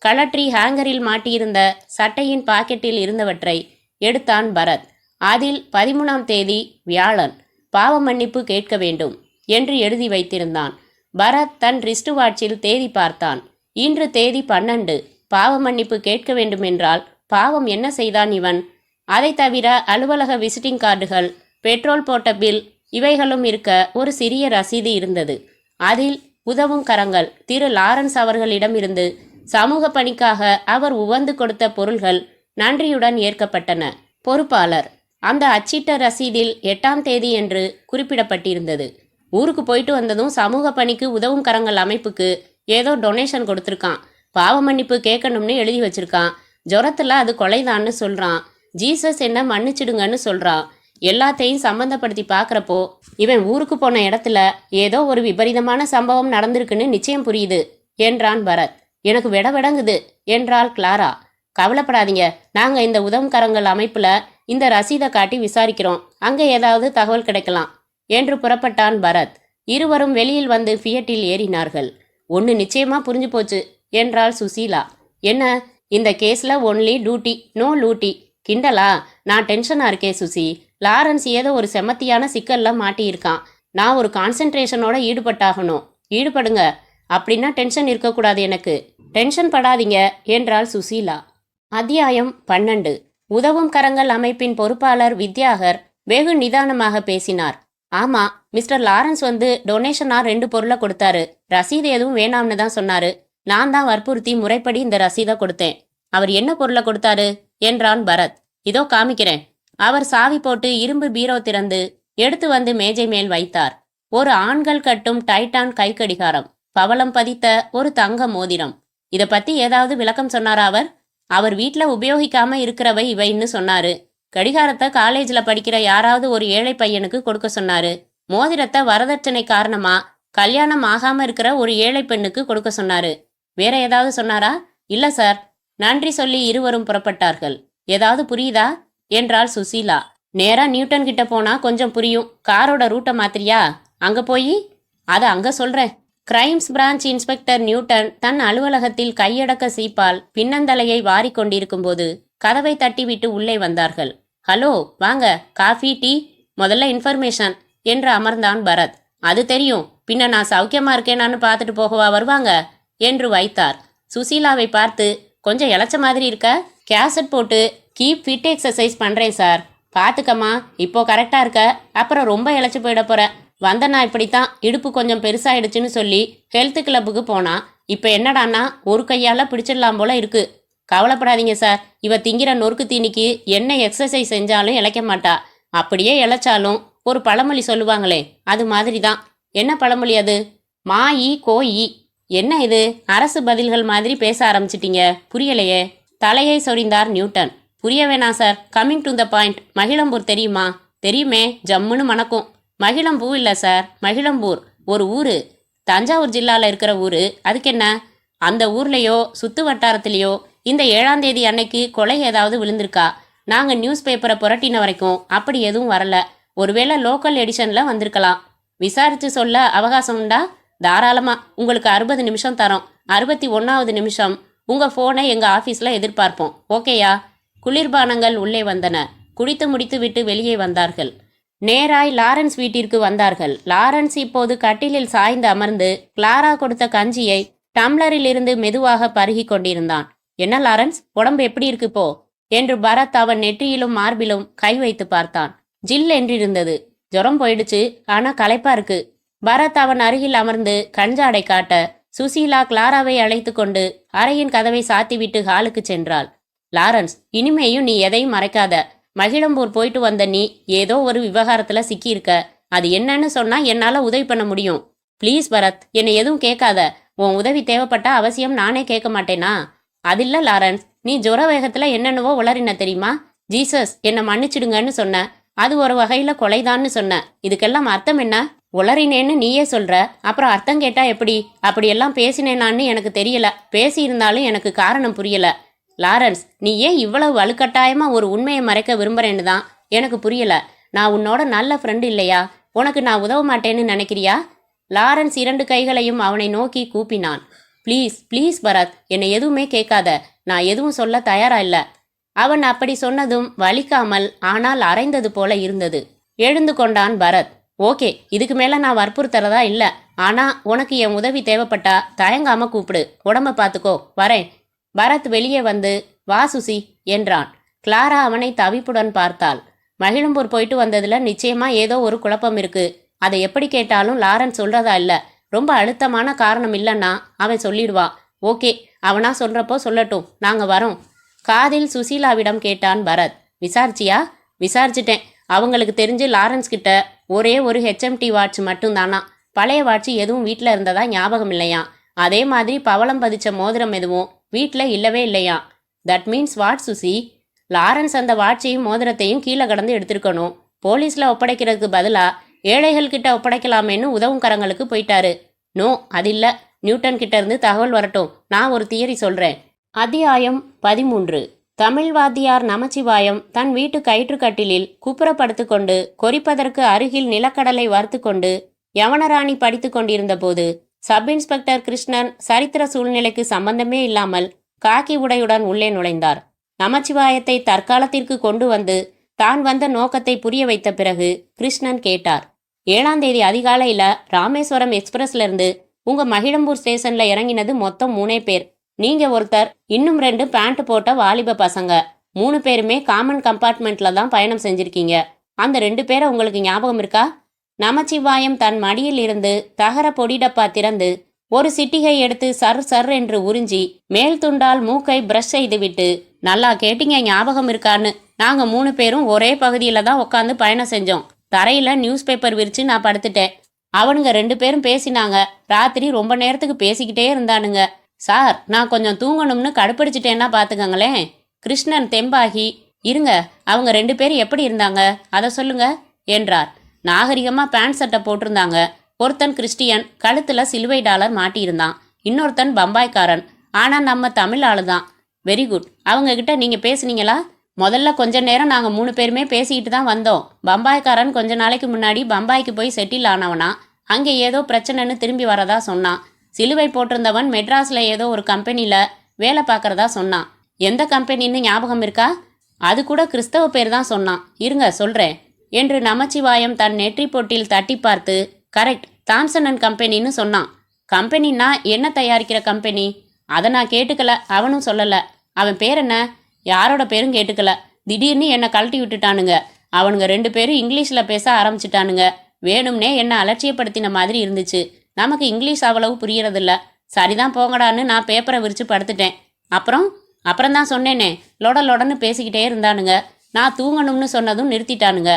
கலற்றி ஹேங்கரில் மாட்டியிருந்த சட்டையின் பாக்கெட்டில் இருந்தவற்றை எடுத்தான் பரத். அதில் 13ஆம் தேதி வியாழன், பாவ மன்னிப்பு கேட்க வேண்டும் என்று எழுதி வைத்திருந்தான். பரத் தன் ரிஸ்ட் வாட்சில் தேதி பார்த்தான். இன்று தேதி 12. பாவ மன்னிப்பு கேட்க வேண்டுமென்றால் பாவம் என்ன செய்தான் இவன்? அதை தவிர அலுவலக விசிட்டிங் கார்டுகள், பெட்ரோல் போட்ட பில் இவைகளும் இருக்க ஒரு சிறிய ரசீது இருந்தது. அதில் உதவும் கரங்கள் திரு லாரன்ஸ் அவர்களிடமிருந்து சமூக பணிக்காக அவர் உவந்து கொடுத்த பொருள்கள் நன்றியுடன் ஏற்கப்பட்டன. பொறுப்பாளர். அந்த அச்சிட்ட ரசீதில் 8ஆம் தேதி என்று குறிப்பிடப்பட்டிருந்தது. ஊருக்கு போயிட்டு வந்ததும் சமூக பணிக்கு உதவும் கரங்கள் அமைப்புக்கு ஏதோ டொனேஷன் கொடுத்துருக்கான். பாவ மன்னிப்பு கேட்கணும்னு எழுதி வச்சிருக்கான். ஜுரத்தில் அது கொலைதான்னு சொல்கிறான். ஜீசஸ் என்ன மன்னிச்சிடுங்கன்னு சொல்கிறான். எல்லாத்தையும் சம்பந்தப்படுத்தி பார்க்குறப்போ இவன் ஊருக்கு போன இடத்துல ஏதோ ஒரு விபரீதமான சம்பவம் நடந்திருக்குன்னு நிச்சயம் புரியுது என்றான் பரத். எனக்கு விடவிடங்குது என்றாள் கிளாரா. கவலைப்படாதீங்க, நாங்கள் இந்த உதவும் கரங்கள் அமைப்பில் இந்த ரசீதை காட்டி விசாரிக்கிறோம். அங்கே ஏதாவது தகவல் கிடைக்கலாம் என்று புறப்பட்டான் பரத். இருவரும் வெளியில் வந்து ஃபியட்டில் ஏறினார்கள். ஒன்று நிச்சயமா புரிஞ்சு போச்சு என்றாள் சுசீலா. என்ன, இந்த கேஸில் ஒன்லி டியூட்டி, நோ லூட்டி. கிண்டலா? நான் டென்ஷனாக இருக்கேன் சுசி. லாரன்ஸ் ஏதோ ஒரு செமத்தியான சிக்கல்ல மாட்டியிருக்கான். நான் ஒரு கான்சென்ட்ரேஷனோட ஈடுபட்டாகணும். ஈடுபடுங்க, அப்படின்னா டென்ஷன் இருக்கக்கூடாது எனக்கு. டென்ஷன் படாதீங்க என்றாள் சுசீலா. அத்தியாயம் 12. உதவும் கரங்கள் அமைப்பின் பொறுப்பாளர் வித்யாகர் வெகு நிதானமாக பேசினார். ஆமா, மிஸ்டர் லாரன்ஸ் வந்து டொனேஷனா 2 பொருளை கொடுத்தாரு. ரசீது எதுவும் வேணாம்னு தான் சொன்னாரு. நான் தான் வற்புறுத்தி முறைப்படி இந்த ரசீதை கொடுத்தேன். அவர் என்ன பொருளை கொடுத்தாரு என்றான் பரத். இதோ காமிக்கிறேன். அவர் சாவி போட்டு இரும்பு பீரோ திறந்து எடுத்து வந்து மேஜை மேல் வைத்தார். ஒரு ஆண்கள் கட்டும் டைட்டான் கை கடிகாரம், பவளம் பதித்த ஒரு தங்க மோதிரம். இத பத்தி ஏதாவது விளக்கம் சொன்னாரா அவர்? அவர் வீட்டில் உபயோகிக்காம இருக்கிறவை இவைன்னு சொன்னாரு. கடிகாரத்தை காலேஜில் படிக்கிற யாராவது ஒரு ஏழை பையனுக்கு கொடுக்க சொன்னாரு. மோதிரத்தை வரதட்சணை காரணமா கல்யாணம் ஆகாம இருக்கிற ஒரு ஏழை பெண்ணுக்கு கொடுக்க சொன்னாரு. வேற ஏதாவது சொன்னாரா? இல்ல சார். நன்றி சொல்லி இருவரும் புறப்பட்டார்கள். ஏதாவது புரியுதா என்றாள் சுசீலா. நேரா நியூட்டன் கிட்ட போனா கொஞ்சம் புரியும். காரோட ரூட்டை மாத்திரியா? அங்க போய் அதை அங்க சொல்றேன். கிரைம்ஸ் பிரான்ச் இன்ஸ்பெக்டர் நியூட்டன் தன் அலுவலகத்தில் கையடக்க சீப்பால் பின்னந்தலையை வாரிக் கொண்டிருக்கும் போது கதவை தட்டிவிட்டு உள்ளே வந்தார்கள். ஹலோ, வாங்க, காஃபி, டீ, முதல்ல இன்ஃபர்மேஷன் என்று அமர்ந்தான் பரத். அது தெரியும், பின்ன நான் சௌக்கியமா இருக்கேனான்னு பார்த்துட்டு போகவா வருவாங்க என்று வைத்தார். சுசீலாவை பார்த்து, கொஞ்சம் இளைச்ச மாதிரி இருக்க, கேசட் போட்டு கீப் ஃபிட் எக்ஸசைஸ் பண்ணுறேன் சார், பார்த்துக்கம்மா, இப்போ கரெக்டாக இருக்க, அப்புறம் ரொம்ப இளைச்சி போயிட போகிற. வந்தனா இப்படித்தான், இடுப்பு கொஞ்சம் பெருசாயிடுச்சுன்னு சொல்லி ஹெல்த் கிளப்புக்கு போனா, இப்போ என்னடான்னா ஒரு கையால் பிடிச்சிடலாம் போல இருக்கு. கவலைப்படாதீங்க சார், இவ திங்கிற நொறுக்கு தீனிக்கு என்ன எக்ஸசைஸ் செஞ்சாலும் இளைக்க மாட்டா. அப்படியே இளைச்சாலும் ஒரு பழமொழி சொல்லுவாங்களே, அது மாதிரி தான். என்ன பழமொழி அது? மாயி கோயி. என்ன இது அரசு பதில்கள் மாதிரி பேச ஆரம்பிச்சிட்டீங்க, புரியலையே. தலையை சொரிந்தார் நியூட்டன். புரிய வேணாம் sir, coming to the point. மகிழம்பூர் தெரியுமா? தெரியுமே, ஜம்முன்னு மணக்கும். மகிழம்பூ இல்லை சார், மகிழம்பூர் ஒரு ஊர், தஞ்சாவூர் ஜில்லாவில் இருக்கிற ஊர். அதுக்கு என்ன? அந்த ஊர்லேயோ சுற்று வட்டாரத்துலேயோ இந்த 7ஆம் தேதி அன்னைக்கு கொலை ஏதாவது விழுந்திருக்கா? நாங்கள் நியூஸ் பேப்பரை புரட்டின வரைக்கும் அப்படி எதுவும் வரல. ஒருவேளை லோக்கல் எடிஷனில் வந்திருக்கலாம். விசாரித்து சொல்ல அவகாசம் உண்டா? தாராளமாக. உங்களுக்கு 60 நிமிஷம் தரோம். 61வது நிமிஷம் உங்கள் ஃபோனை எங்கள் ஆஃபீஸில் எதிர்பார்ப்போம். ஓகேயா? குளிர்பானங்கள் உள்ளே வந்தன. குடித்து முடித்து விட்டு வெளியே வந்தார்கள். நேராய் லாரன்ஸ் வீட்டிற்கு வந்தார்கள். லாரன்ஸ் இப்போது கட்டிலில் சாய்ந்து அமர்ந்து கிளாரா கொடுத்த கஞ்சியை டம்ளரில் இருந்து மெதுவாக பருகி கொண்டிருந்தான். என்ன லாரன்ஸ், உடம்பு எப்படி இருக்கு போ என்று பரத் அவன் நெற்றியிலும் மார்பிலும் கை வைத்து பார்த்தான். ஜில் என்றிருந்தது. ஜுரம் போயிடுச்சு, ஆனா களைப்பா இருக்கு. பரத் அவன் அருகில் அமர்ந்து கஞ்சாடை காட்ட சுசீலா கிளாராவை அழைத்து கொண்டு அறையின் கதவை சாத்திவிட்டு ஹாலுக்கு சென்றாள். லாரன்ஸ், இனிமேயும் நீ எதையும் மறைக்காத. மகிழம்பூர் போயிட்டு வந்த நீ ஏதோ ஒரு விவகாரத்துல சிக்கியிருக்க. அது என்னன்னு சொன்னா என்னால உதவி பண்ண முடியும். ப்ளீஸ் பரத், என்னை எதுவும் கேட்காத. உன் உதவி தேவைப்பட்டா அவசியம் நானே கேட்க மாட்டேனா? அதில்ல லாரன்ஸ், நீ ஜுர வேகத்துல என்னென்னவோ உளறின தெரியுமா? ஜீசஸ் என்னை மன்னிச்சிடுங்கன்னு சொன்ன, அது ஒரு வகையில கொலைதான்னு சொன்ன. இதுக்கெல்லாம் அர்த்தம் என்ன? உளறினேன்னு நீயே சொல்ற, அப்புறம் அர்த்தம் கேட்டா எப்படி? அப்படியெல்லாம் பேசினேனான்னு எனக்கு தெரியல. பேசியிருந்தாலும் எனக்கு காரணம் புரியல. லாரன்ஸ், நீ ஏன் இவ்வளவு வலுக்கட்டாயமா ஒரு உண்மையை மறைக்க விரும்புறேன்னு தான் எனக்கு புரியல. நான் உன்னோட நல்ல ஃப்ரெண்டு இல்லையா? உனக்கு நான் உதவ மாட்டேன்னு நினைக்கிறியா? லாரன்ஸ் 2 கைகளையும் அவனை நோக்கி கூப்பினான். ப்ளீஸ் ப்ளீஸ் பரத், என்னை எதுவுமே கேட்காத. நான் எதுவும் சொல்ல தயாரா இல்ல. அவன் அப்படி சொன்னதும் வலிக்காமல் ஆனால் அரைந்தது போல இருந்தது. எழுந்து கொண்டான் பரத். ஓகே, இதுக்கு மேல நான் வற்புறுத்துறதா இல்ல. ஆனா உனக்கு என் உதவி தேவைப்பட்டா தயங்காம கூப்பிடு. உடம்ப பார்த்துக்கோ. வரேன். பரத் வெளியே வந்து வா சுசி என்றான். கிளாரா அவனை தவிப்புடன் பார்த்தாள். மகிழும்பூர் போயிட்டு வந்ததுல நிச்சயமா ஏதோ ஒரு குழப்பம் இருக்கு. அதை எப்படி கேட்டாலும் லாரன்ஸ் சொல்றதா இல்ல. ரொம்ப அழுத்தமான காரணம் இல்லைன்னா அவன் சொல்லிடுவான். ஓகே, அவனா சொல்றப்போ சொல்லட்டும், நாங்க வரோம். காதில் சுசீலாவிடம் கேட்டான் பரத். விசாரிச்சியா? விசாரிச்சிட்டேன். அவங்களுக்கு தெரிஞ்சு லாரன்ஸ் கிட்ட ஒரே ஒரு ஹெச்எம்டி வாட்ச் மட்டும்தானா. பழைய வாட்ச் எதுவும் வீட்டில் இருந்ததா ஞாபகம் இல்லையா. அதே மாதிரி பவளம் பதிச்ச மோதிரம் எதுவும் வீட்டில் இல்லவே இல்லையா. That means what Susi? Lawrence அந்த வாட்சையும் மோதிரத்தையும் கீழே கடந்து எடுத்திருக்கணும். போலீஸில் ஒப்படைக்கிறதுக்கு பதிலாக ஏழைகள் கிட்ட ஒப்படைக்கலாமேன்னு உதவும் கரங்களுக்கு போயிட்டாரு. நோ, அது இல்லை. நியூட்டன் கிட்ட இருந்து தகவல் வரட்டும். நான் ஒரு தியரி சொல்கிறேன். அத்தியாயம் 13. தமிழ் வாத்தியார் நமச்சிவாயம் தன் வீட்டு கயிற்றுக்கட்டிலில் குப்புறப்படுத்து கொண்டு கொறிப்பதற்கு அருகில் நிலக்கடலை வறுத்து கொண்டு யவனராணி படித்து கொண்டிருந்த போது சப் இன்ஸ்பெக்டர் கிருஷ்ணன் சரித்திர சூழ்நிலைக்கு சம்பந்தமே இல்லாமல் காக்கி உடையுடன் உள்ளே நுழைந்தார். நமச்சிவாயத்தை தற்காலத்திற்கு கொண்டு வந்து தான் வந்த நோக்கத்தை புரிய வைத்த பிறகு கிருஷ்ணன் கேட்டார். 7ஆம் தேதி அதிகாலையில ராமேஸ்வரம் எக்ஸ்பிரஸ்ல இருந்து உங்க மகிழம்பூர் ஸ்டேஷன்ல இறங்கினது மொத்தம் 3 பேர். நீங்க ஒருத்தர், இன்னும் 2 பேண்ட் போட்ட வாலிப பசங்க. 3 பேருமே காமன் கம்பார்ட்மெண்ட்ல தான் பயணம் செஞ்சிருக்கீங்க. அந்த 2 பேரை உங்களுக்கு ஞாபகம் இருக்கா? நமச்சிவாயம் தன் மடியில் இருந்து தகர பொடி டப்பா திறந்து ஒரு சிட்டிகை எடுத்து சர் சர் என்று உறிஞ்சி மேல் துண்டால் மூக்கை பிரஷ் செய்துவிட்டு, நல்லா கேட்டீங்க, ஞாபகம் இருக்கான்னு. நாங்க 3 பேரும் ஒரே பகுதியில தான் உட்காந்து பயணம் செஞ்சோம். தரையில நியூஸ் பேப்பர் விரிச்சு நான் படுத்துட்டேன். அவனுங்க 2 பேரும் பேசினாங்க. ராத்திரி ரொம்ப நேரத்துக்கு பேசிக்கிட்டே இருந்தானுங்க. சார், நான் கொஞ்சம் தூங்கணும்னு கடுப்பிடிச்சிட்டேன்னா பார்த்துக்கங்களேன். கிருஷ்ணன் தெம்பாகி, இருங்க, அவங்க 2 பேரும் எப்படி இருந்தாங்க அதை சொல்லுங்க என்றார். நாகரிகமாக பேண்ட் சட்டை போட்டிருந்தாங்க. ஒருத்தன் கிறிஸ்டியன், கழுத்தில் சிலுவை டாலர் மாட்டியிருந்தான். இன்னொருத்தன் பம்பாய்க்காரன், ஆனால் நம்ம தமிழ் ஆளு தான். Very good. அவங்க கிட்ட நீங்கள் பேசுனீங்களா? முதல்ல கொஞ்ச நேரம் நாங்கள் 3 பேருமே பேசிக்கிட்டு தான் வந்தோம். பம்பாய்க்காரன் கொஞ்ச நாளைக்கு முன்னாடி பம்பாய்க்கு போய் செட்டில் ஆனவனா, அங்கே ஏதோ பிரச்சனைன்னு திரும்பி வரதா சொன்னான். சிலுவை போட்டிருந்தவன் மெட்ராஸில் ஏதோ ஒரு கம்பெனியில் வேலை பார்க்குறதா சொன்னான். எந்த கம்பெனின்னு ஞாபகம் இருக்கா? அது கூட கிறிஸ்தவ பேர் தான் சொன்னான். இருங்க சொல்கிறேன் என்று நமச்சிவாயம் தன் நெற்றி பொட்டில் தட்டி பார்த்து, கரெக்ட், தாம்சன் அண்ட் கம்பெனின்னு சொன்னான். கம்பெனின்னா என்ன தயாரிக்கிற கம்பெனி? அதை நான் கேட்டுக்கல, அவனும் சொல்லலை. அவன் பேர் என்ன? யாரோட பேரும் கேட்டுக்கல. திடீர்னு என்னை கழட்டி விட்டுட்டானுங்க. அவனுங்க 2 பேரும் இங்கிலீஷில் பேச ஆரம்பிச்சிட்டானுங்க. வேணும்னே என்னை அலட்சியப்படுத்தின மாதிரி இருந்துச்சு. நமக்கு இங்கிலீஷ் அவ்வளவு புரியறதில்ல. சரிதான் போங்கடான்னு நான் பேப்பரை விரித்து படுத்துட்டேன். அப்புறம் தான் சொன்னேனே, லொட லொடன்னு பேசிக்கிட்டே இருந்தானுங்க. நான் தூங்கணும்னு சொன்னதும் நிறுத்திட்டானுங்க.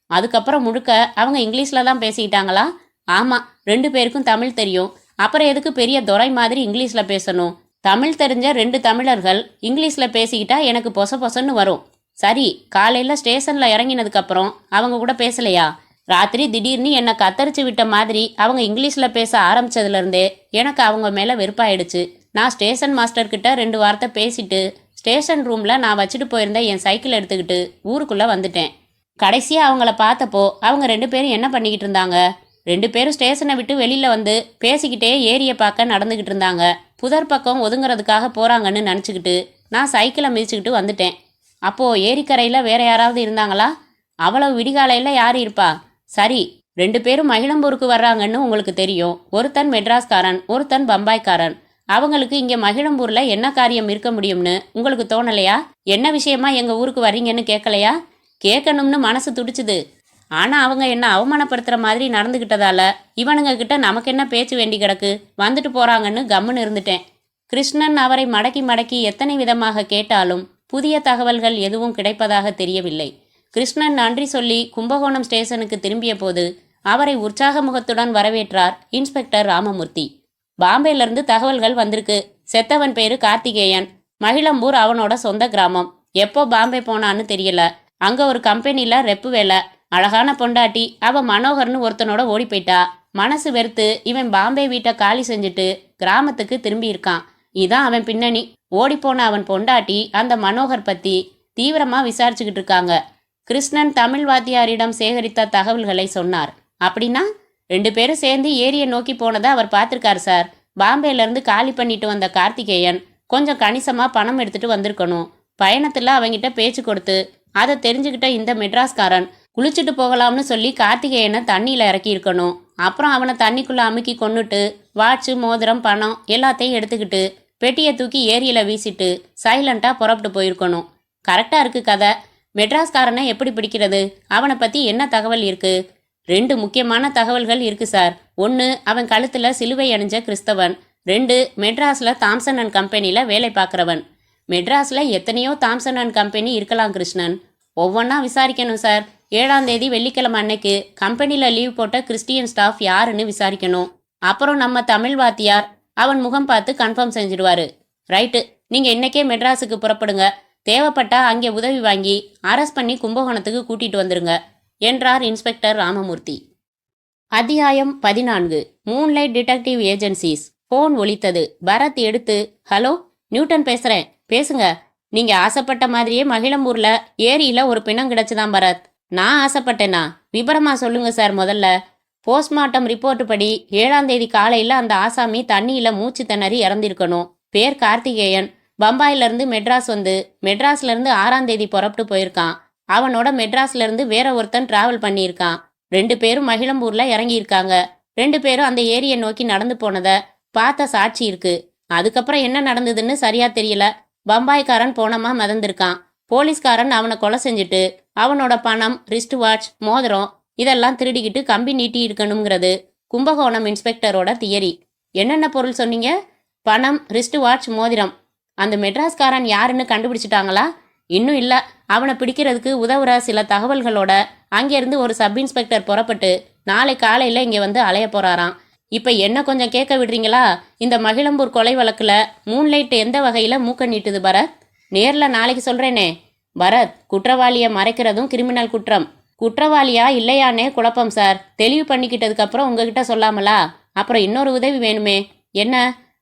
அதுக்கப்புறம் முழுக்க அவங்க இங்கிலீஷில் தான் பேசிக்கிட்டாங்களா? ஆமாம், 2 பேருக்கும் தமிழ் தெரியும். அப்புறம் எதுக்கு பெரிய துரை மாதிரி இங்கிலீஷில் பேசணும்? தமிழ் தெரிஞ்ச 2 தமிழர்கள் இங்கிலீஷில் பேசிக்கிட்டா எனக்கு பொச பொசன்னு வரும். சரி, காலையில் ஸ்டேஷனில் இறங்கினதுக்கப்புறம் அவங்க கூட பேசலையா? ராத்திரி திடீர்னு என்னை கத்தரிச்சு விட்ட மாதிரி அவங்க இங்கிலீஷில் பேச ஆரம்பிச்சதுலேருந்தே எனக்கு அவங்க மேலே வெறுப்பாயிடுச்சு. நான் ஸ்டேஷன் மாஸ்டர்கிட்ட 2 வார்த்தை பேசிட்டு ஸ்டேஷன் ரூமில் நான் வச்சுட்டு போயிருந்த என் சைக்கிள் எடுத்துக்கிட்டு ஊருக்குள்ளே வந்துட்டேன். கடைசியாக அவங்கள பார்த்தப்போ அவங்க 2 பேரும் என்ன பண்ணிக்கிட்டு இருந்தாங்க? 2 பேரும் ஸ்டேஷனை விட்டு வெளியில் வந்து பேசிக்கிட்டே ஏரியை பார்க்க நடந்துக்கிட்டு இருந்தாங்க. புதர் பக்கம் ஒதுங்கிறதுக்காக போகிறாங்கன்னு நினச்சிக்கிட்டு நான் சைக்கிளை மிதிச்சுக்கிட்டு வந்துட்டேன். அப்போது ஏரிக்கரையில் வேற யாராவது இருந்தாங்களா? அவ்வளவு விடிகாலையில் யார் இருப்பா? சரி, 2 பேரும் மகிழம்பூருக்கு வர்றாங்கன்னு உங்களுக்கு தெரியும். ஒருத்தன் மெட்ராஸ்காரன், ஒருத்தன் பம்பாய்க்காரன். அவங்களுக்கு இங்கே மகிழம்பூரில் என்ன காரியம் இருக்க முடியும்னு உங்களுக்கு தோணலையா? என்ன விஷயமா எங்கள் ஊருக்கு வர்றீங்கன்னு கேட்கலையா? கேட்கணும்னு மனசு துடிச்சுது. ஆனால் அவங்க என்ன அவமானப்படுத்துகிற மாதிரி நடந்துக்கிட்டதால இவனுங்க கிட்ட நமக்கு என்ன பேச்சு வேண்டி கிடக்கு, வந்துட்டு போகிறாங்கன்னு கம்முன்னு இருந்துட்டேன். கிருஷ்ணன் அவரை மடக்கி மடக்கி எத்தனை விதமாக கேட்டாலும் புதிய தகவல்கள் எதுவும் கிடைப்பதாக தெரியவில்லை. கிருஷ்ணன் நன்றி சொல்லி கும்பகோணம் ஸ்டேஷனுக்கு திரும்பிய போது அவரை உற்சாக முகத்துடன் வரவேற்றார் இன்ஸ்பெக்டர் ராமமூர்த்தி. பாம்பேலேருந்து தகவல்கள் வந்திருக்கு. செத்தவன் பேரு கார்த்திகேயன். மகிழம்பூர் அவனோட சொந்த கிராமம். எப்போ பாம்பே போனான்னு தெரியல. அங்கே ஒரு கம்பெனியில் ரெப்பு வேலை. அழகான பொண்டாட்டி. அவன் மனோகர்னு ஒருத்தனோட ஓடி போயிட்டா. மனசு வெறுத்து இவன் பாம்பே வீட்டை காலி செஞ்சுட்டு கிராமத்துக்கு திரும்பி இருக்கான். இதான் அவன் பின்னணி. ஓடிப்போன அவன் பொண்டாட்டி அந்த மனோகர் பற்றி தீவிரமாக விசாரிச்சுக்கிட்டு இருக்காங்க. கிருஷ்ணன் தமிழ் வாத்தியாரிடம் சேகரித்த தகவல்களை சொன்னார். அப்படின்னா 2 பேரும் சேர்ந்து ஏரியை நோக்கி போனதை அவர் பார்த்துருக்காரு சார். பாம்பேலேருந்து காலி பண்ணிட்டு வந்த கார்த்திகேயன் கொஞ்சம் கணிசமாக பணம் எடுத்துட்டு வந்திருக்கணும். பயணத்தில் அவங்கிட்ட பேச்சு கொடுத்து அதை தெரிஞ்சுக்கிட்ட இந்த மெட்ராஸ்காரன் குளிச்சுட்டு போகலாம்னு சொல்லி கார்த்திகேயனை தண்ணியில் இறக்கி இருக்கணும். அப்புறம் அவனை தண்ணிக்குள்ளே அமுக்கி கொன்னுட்டு வாட்சு மோதிரம் பணம் எல்லாத்தையும் எடுத்துக்கிட்டு பெட்டியை தூக்கி ஏரியில் வீசிட்டு சைலண்ட்டாக புறப்பட்டு போயிருக்கணும். கரெக்டாக இருக்குது கதை. மெட்ராஸ்காரனை எப்படி பிடிக்கிறது? அவனை பற்றி என்ன தகவல் இருக்குது? 2 முக்கியமான தகவல்கள் இருக்குது சார். 1, அவன் கழுத்தில் சிலுவை அணிஞ்ச கிறிஸ்தவன். 2, மெட்ராஸில் தாம்சன் அண்ட் கம்பெனியில் வேலை பார்க்குறவன். மெட்ராஸில் எத்தனையோ தாம்சன் அண்ட் கம்பெனி இருக்கலாம் கிருஷ்ணன். ஒவ்வொன்றா விசாரிக்கணும் சார். 7ஆம் தேதி வெள்ளிக்கிழமை அன்னைக்கு கம்பெனியில் லீவ் போட்ட கிறிஸ்டியன் ஸ்டாஃப் யாருன்னு விசாரிக்கணும். அப்புறம் நம்ம தமிழ் வாத்தியார் அவன் முகம் பார்த்து கன்ஃபார்ம் செஞ்சிடுவாரு. ரைட்டு, நீங்கள் இன்னைக்கே மெட்ராஸுக்கு புறப்படுங்க. தேவைப்பட்டா அங்கே உதவி வாங்கி அரெஸ்ட் பண்ணி கும்பகோணத்துக்கு கூட்டிட்டு வந்துருங்க என்றார் இன்ஸ்பெக்டர் ராமமூர்த்தி. அத்தியாயம் 14. Moonlight detective agencies. ஃபோன் ஒலித்தது. பரத் எடுத்து, ஹலோ, நியூட்டன் பேசுகிறேன், பேசுங்க. நீங்கள் ஆசைப்பட்ட மாதிரியே மகிழம்பூரில் ஏரியில் ஒரு பிணம் கிடச்சிதான் பரத். நான் ஆசைப்பட்டேனா? விபரமாக சொல்லுங்க சார். முதல்ல போஸ்ட்மார்ட்டம் ரிப்போர்ட் படி 7ஆம் தேதி காலையில் அந்த ஆசாமி தண்ணியில் மூச்சு திணறி இறந்திருக்கணும். பேர் கார்த்திகேயன். பம்பாயிலேருந்து மெட்ராஸ் வந்து மெட்ராஸ்லேருந்து 6ஆம் தேதி புறப்பட்டு போயிருக்கான். அவனோட மெட்ராஸ்லேருந்து வேற ஒருத்தன் டிராவல் பண்ணியிருக்கான். 2 பேரும் மகிழம்பூரில் இறங்கியிருக்காங்க. 2 பேரும் அந்த ஏரியை நோக்கி நடந்து போனதை பார்த்த சாட்சி இருக்கு. அதுக்கப்புறம் என்ன நடந்ததுன்னு சரியா தெரியல. பம்பாய்க்காரன் போனமா மிதந்திருக்கான். போலீஸ்காரன் அவனை கொலை செஞ்சுட்டு அவனோட பணம், ரிஸ்ட் வாட்ச், மோதிரம் இதெல்லாம் திருடிக்கிட்டு கம்பி நீட்டி இருக்கணுங்கிறது கும்பகோணம் இன்ஸ்பெக்டரோட தியரி. என்னென்ன பொருள் சொன்னீங்க? பணம், ரிஸ்ட் வாட்ச், மோதிரம். அந்த மெட்ராஸ்காரன் யாருன்னு கண்டுபிடிச்சிட்டாங்களா? இன்னும் இல்லை. அவனை பிடிக்கிறதுக்கு உதவுற சில தகவல்களோட அங்கேருந்து ஒரு சப் இன்ஸ்பெக்டர் புறப்பட்டு நாளை காலையில் இங்கே வந்து அலைய போகிறாராம். இப்போ என்ன கொஞ்சம் கேட்க விடுறீங்களா? இந்த மகிழம்பூர் கொலை வழக்கில் மூன்லைட் எந்த வகையில் மூக்க நீட்டுது பரத்? நேரில் நாளைக்கு சொல்கிறேனே. பரத், குற்றவாளியை மறைக்கிறதும் கிரிமினல் குற்றம். குற்றவாளியா இல்லையானே குழப்பம் சார். தெளிவு பண்ணிக்கிட்டதுக்கப்புறம் உங்ககிட்ட சொல்லாமலா? அப்புறம் இன்னொரு உதவி வேணுமே. என்ன?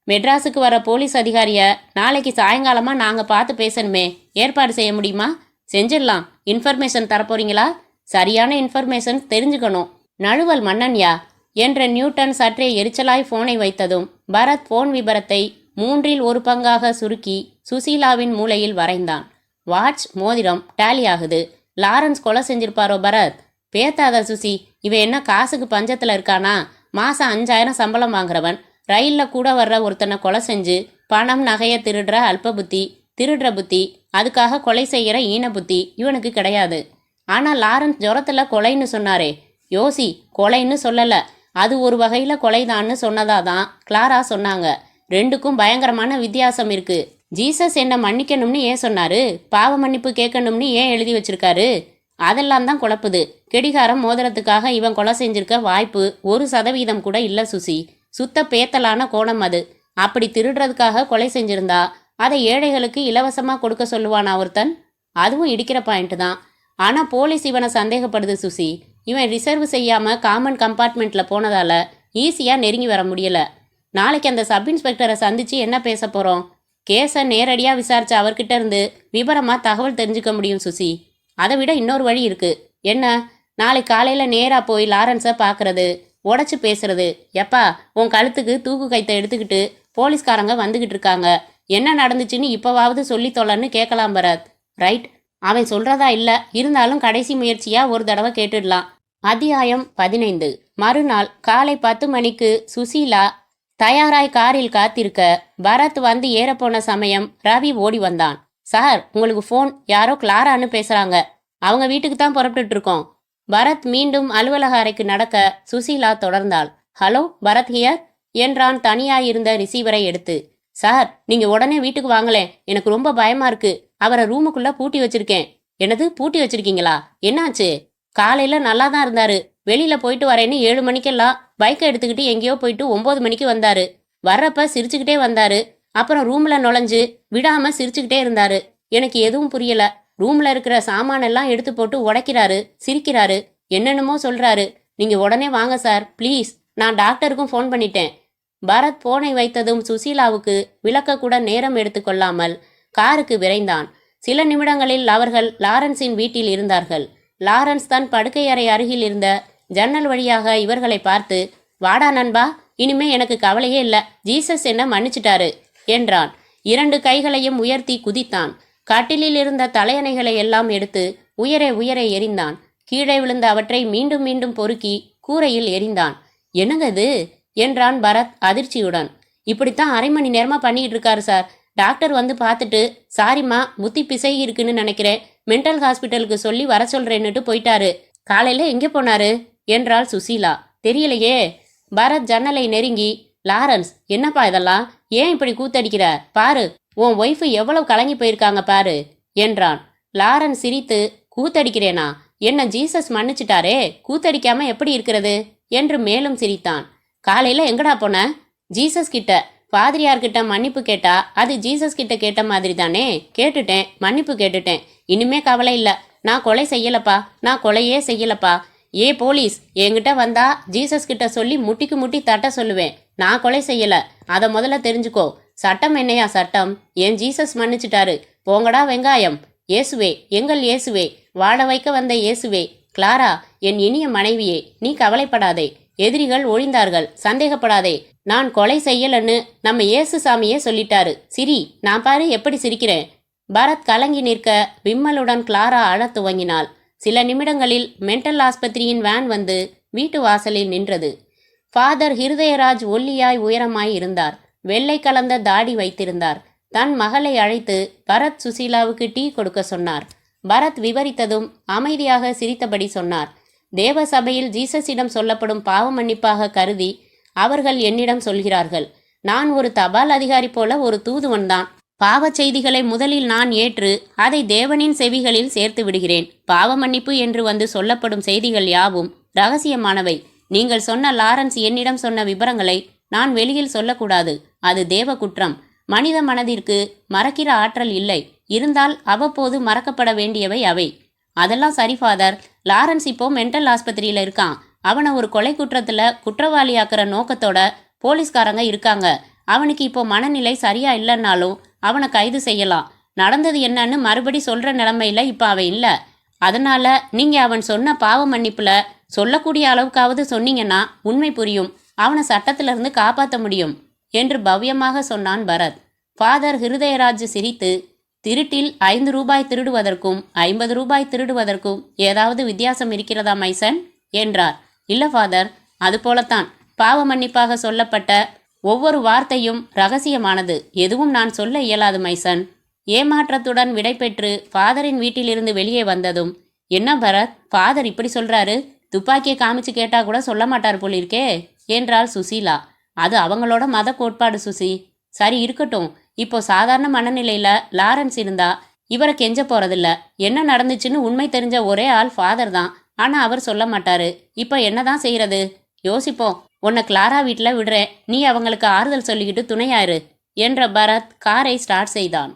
மெட்ராஸுக்கு வர போலீஸ் அதிகாரியை நாளைக்கு சாயங்காலமாக நாங்கள் பார்த்து பேசணுமே. ஏற்பாடு செய்ய முடியுமா? செஞ்சிடலாம். இன்ஃபர்மேஷன் தரப்போறீங்களா? சரியான இன்ஃபர்மேஷன் தெரிஞ்சுக்கணும். நழுவல் மன்னன்யா என்ற நியூட்டன் சற்றே எரிச்சலாய் ஃபோனை வைத்ததும் பரத் ஃபோன் விபரத்தை 3இல் 1 பங்காக சுருக்கி சுசீலாவின் மூளையில் வரைந்தான். வாட்ச், மோதிரம் டேலி ஆகுது. லாரன்ஸ் கொலை செஞ்சிருப்பாரோ பரத்? பேத்தாத சுசி, இவன் என்ன காசுக்கு பஞ்சத்தில் இருக்கானா? மாதம் 5000 சம்பளம் வாங்குறவன். ரயிலில் கூட வர்ற ஒருத்தனை கொலை செஞ்சு பணம் நகையை திருடுற அல்ப புத்தி, திருடுற புத்தி, அதுக்காக கொலை செய்கிற ஈன புத்தி இவனுக்கு கிடையாது. ஆனால் லாரன்ஸ் ஜுரத்தில் கொலைன்னு சொன்னாரே. யோசி, கொலைன்னு சொல்லலை, அது ஒரு வகையில் கொலைதான்னு சொன்னதாதான் கிளாரா சொன்னாங்க. 2க்கும் பயங்கரமான வித்தியாசம் இருக்கு. ஜீசஸ் என்ன மன்னிக்கணும்னு ஏன் சொன்னாரு? பாவ மன்னிப்பு கேட்கணும்னு ஏன் எழுதி வச்சிருக்காரு? அதெல்லாம் தான் குழப்புது. கெடிகாரம் மோதிரத்துக்காக இவன் கொலை செஞ்சிருக்க வாய்ப்பு 1% கூட இல்லை சுசி. சுத்த பேத்தலான கோணம் அது. அப்படி திருடுறதுக்காக கொலை செஞ்சிருந்தா அதை ஏழைகளுக்கு இலவசமாக கொடுக்க சொல்லுவானா ஒருத்தன்? அதுவும் இடிக்கிற பாயிண்ட் தான். ஆனால் போலீஸ் இவனை சந்தேகப்படுது சுசி. இவன் ரிசர்வ் செய்யாமல் காமன் கம்பார்ட்மெண்ட்டில் போனதால ஈஸியாக நெருங்கி வர முடியலை. நாளைக்கு அந்த சப் இன்ஸ்பெக்டரை சந்தித்து என்ன பேச போகிறோம்? கேஸை நேரடியாக விசாரித்த அவர்கிட்ட இருந்து விபரமாக தகவல் தெரிஞ்சுக்க முடியும் சுசி. அதை விட இன்னொரு வழி இருக்குது. என்ன? நாளை காலையில் நேராக போய் லாரன்ஸை பார்க்குறது, உடச்சி பேசுறது. எப்பா, உன் கழுத்துக்கு தூக்கு கைத்தை எடுத்துக்கிட்டு போலீஸ்காரங்க வந்துக்கிட்டு இருக்காங்க. என்ன நடந்துச்சுன்னு இப்போவாவது சொல்லி தொலைன்னு கேட்கலாம் பரத். ரைட், அவன் சொல்கிறதா இல்லை, இருந்தாலும் கடைசி முயற்சியாக ஒரு தடவை கேட்டுடலாம். அத்தியாயம் 15. மறுநாள் காலை 10 மணிக்கு சுசீலா தயாராய் காரில் காத்திருக்க பரத் வந்து ஏறப்போன சமயம் ரவி ஓடி வந்தான். சார், உங்களுக்கு ஃபோன், யாரோ கிளாரான்னு பேசுகிறாங்க. அவங்க வீட்டுக்கு தான் புறப்பட்டு இருக்கோம். பரத் மீண்டும் அலுவலக அறைக்கு நடக்க சுசீலா தொடர்ந்தாள். ஹலோ, பரத் ஹியர் என்றான் தனியாயிருந்த ரிசீவரை எடுத்து. சார், நீங்கள் உடனே வீட்டுக்கு வாங்களேன், எனக்கு ரொம்ப பயமாக இருக்கு. அவரை ரூமுக்குள்ளே பூட்டி வச்சிருக்கேன். என்னது, பூட்டி வச்சிருக்கீங்களா? என்னாச்சு? காலையில் நல்லா தான் இருந்தாரு. வெளியில் போயிட்டு வரேன்னு 7 மணிக்கெல்லாம் பைக்கை எடுத்துக்கிட்டு எங்கேயோ போயிட்டு 9 மணிக்கு வந்தாரு. வர்றப்ப சிரிச்சுக்கிட்டே வந்தாரு. அப்புறம் ரூமில் நுழைஞ்சு விடாமல் சிரிச்சுக்கிட்டே இருந்தாரு. எனக்கு எதுவும் புரியல. ரூமில் இருக்கிற சாமானெல்லாம் எடுத்து போட்டு உடைக்கிறாரு, சிரிக்கிறாரு, என்னென்னமோ சொல்கிறாரு. நீங்கள் உடனே வாங்க சார் ப்ளீஸ். நான் டாக்டருக்கும் ஃபோன் பண்ணிட்டேன். பரத் போனை வைத்ததும் சுசீலாவுக்கு விளக்க கூட நேரம் எடுத்துக்கொள்ளாமல் காருக்கு விரைந்தான். சில நிமிடங்களில் அவர்கள் லாரன்ஸின் வீட்டில் இருந்தார்கள். லாரன்ஸ் தன் படுக்கை அறை அருகில் இருந்த ஜன்னல் வழியாக இவர்களை பார்த்து, வாடா நண்பா, இனிமே எனக்கு கவலையே இல்லை, ஜீசஸ் என்ன மன்னிச்சிட்டாரு என்றான். 2 கைகளையும் உயர்த்தி குதித்தான். கட்டிலில் இருந்த தலையணைகளை எல்லாம் எடுத்து உயரே உயரே எறிந்தான். கீழே விழுந்த அவற்றை மீண்டும் மீண்டும் பொறுக்கி கூரையில் எறிந்தான். என்னங்க இது என்றான் பரத் அதிர்ச்சியுடன். இப்படித்தான் அரை மணி நேரமா பண்ணிட்டு இருக்காரு சார். டாக்டர் வந்து பார்த்துட்டு, சாரிம்மா புத்தி பிசகி இருக்குன்னு நினைக்கிறேன், மென்டல் ஹாஸ்பிட்டலுக்கு சொல்லி வர சொல்றேன்னுட்டு போயிட்டாரு. காலையில எங்கே போனாரு என்றாள் சுசீலா. தெரியலையே. பரத் ஜன்னலை நெருங்கி, லாரன்ஸ் என்னப்பா இதெல்லாம், ஏன் இப்படி கூத்தடிக்கிற, பாரு உன் ஒய்ஃபு எவ்வளவு கலங்கி போயிருக்காங்க பாரு என்றான். லாரன்ஸ் சிரித்து, கூத்தடிக்கிறேனா, என்ன ஜீசஸ் மன்னிச்சிட்டாரே, கூத்தடிக்காம எப்படி இருக்கிறது என்று மேலும் சிரித்தான். காலையில எங்கடா போன? ஜீசஸ் கிட்ட. பாதிரியார்கிட்ட மன்னிப்பு கேட்டா அது ஜீசஸ் கிட்ட கேட்ட மாதிரி தானே. கேட்டுட்டேன், மன்னிப்பு கேட்டுட்டேன். இனிமே கவலை இல்ல. நான் கொலை செய்யலப்பா, நான் கொலையே செய்யலப்பா. ஏ போலீஸ், என்கிட்ட வந்தா ஜீசஸ் கிட்ட சொல்லி முட்டிக்கு முட்டி தட்ட சொல்லுவேன். நான் கொலை செய்யல, அதை முதல்ல தெரிஞ்சுக்கோ. சட்டம் என்னையா சட்டம்? என் ஜீசஸ் மன்னிச்சிட்டாரு. போங்கடா வெங்காயம். இயேசுவே, எங்கள் இயேசுவே, வாழ வைக்க வந்த இயேசுவே, கிளாரா என் இனிய மனைவியே, நீ கவலைப்படாதே. எதிரிகள் ஒழிந்தார்கள், சந்தேகப்படாதே. நான் கொலை செய்யலன்னு நம்ம இயேசு சாமியே சொல்லிட்டாரு. சிரி, நான் பாரு எப்படி சிரிக்கிறேன். பரத் கலங்கி நிற்க விம்மலுடன் கிளாரா அழத் துவங்கினாள். சில நிமிடங்களில் மென்டல் ஆஸ்பத்திரியின் வேன் வந்து வீட்டு வாசலில் நின்றது. ஃபாதர் ஹிருதயராஜ் ஒல்லியாய் உயரமாய் இருந்தார். வெள்ளை கலந்த தாடி வைத்திருந்தார். தன் மகளை அழைத்து பரத் சுசீலாவுக்கு டீ கொடுக்க சொன்னார். பரத் விவரித்ததும் அமைதியாக சிரித்தபடி சொன்னார். தேவ சபையில் ஜீசஸிடம் சொல்லப்படும் பாவ மன்னிப்பாக கருதி அவர்கள் என்னிடம் சொல்கிறார்கள். நான் ஒரு தபால் அதிகாரி போல ஒரு தூதுவன்தான். பாவச் செய்திகளை முதலில் நான் ஏற்று அதை தேவனின் செவிகளில் சேர்த்து விடுகிறேன். பாவ மன்னிப்பு என்று வந்து சொல்லப்படும் செய்திகள் யாவும் இரகசியமானவை. நீங்கள் சொன்ன லாரன்ஸ் என்னிடம் சொன்ன விபரங்களை நான் வெளியில் சொல்லக்கூடாது. அது தேவ குற்றம். மனித மனதிற்கு மறக்கிற ஆற்றல் இல்லை. இருந்தால் அவ்வப்போது மறக்கப்பட வேண்டியவை அவை. அதெல்லாம் சரி ஃபாதர். லாரன்ஸ் இப்போ மென்டல் ஆஸ்பத்திரியில் இருக்கான். அவனை ஒரு கொலை குற்றத்துல குற்றவாளியாக்குற நோக்கத்தோட போலீஸ்காரங்க இருக்காங்க. அவனுக்கு இப்போ மனநிலை சரியா இல்லைன்னாலும் அவனை கைது செய்யலாம். நடந்தது என்னன்னு மறுபடி சொல்ற நிலைமையில இப்ப அவன் இல்லை. அதனால நீங்க அவன் சொன்ன பாவ மன்னிப்புல சொல்லக்கூடிய அளவுக்காவது சொன்னீங்கன்னா உண்மை புரியும். அவனை சட்டத்திலிருந்து காப்பாற்ற முடியும் என்று பவ்யமாக சொன்னான் பரத். ஃபாதர் ஹிருதயராஜ் சிரித்து, திருட்டில் 5 ரூபாய் திருடுவதற்கும் 50 ரூபாய் திருடுவதற்கும் ஏதாவது வித்தியாசம் இருக்கிறதா மைசன் என்றார். இல்ல ஃபாதர், அது போலத்தான். பாவ மன்னிப்பாக சொல்லப்பட்ட ஒவ்வொரு வார்த்தையும் ரகசியமானது. எதுவும் நான் சொல்ல இயலாது மைசன். ஏமாற்றத்துடன் விடைபெற்று ஃபாதரின் வீட்டிலிருந்து வெளியே வந்ததும், என்ன பரத், ஃபாதர் இப்படி சொல்றாரு, துப்பாக்கியை காமிச்சு கேட்டா கூட சொல்ல மாட்டார் போலிருக்கே என்றாள் சுசீலா. அது அவங்களோட மத கோட்பாடு சுசி. சரி இருக்கட்டும். இப்போ சாதாரண மனநிலையில லாரன்ஸ் இருந்தா இவரை கெஞ்ச போறதில்ல. என்ன நடந்துச்சுன்னு உண்மை தெரிஞ்ச ஒரே ஆள் ஃபாதர் தான். ஆனா அவர் சொல்ல மாட்டாரு. இப்ப என்னதான் செய்யறது? யோசிப்போம். உன்னை கிளாரா வீட்டில் விடுறேன். நீ அவங்களுக்கு ஆறுதல் சொல்லிக்கிட்டு துணையாரு என்ற பரத் காரை ஸ்டார்ட் செய்தான்.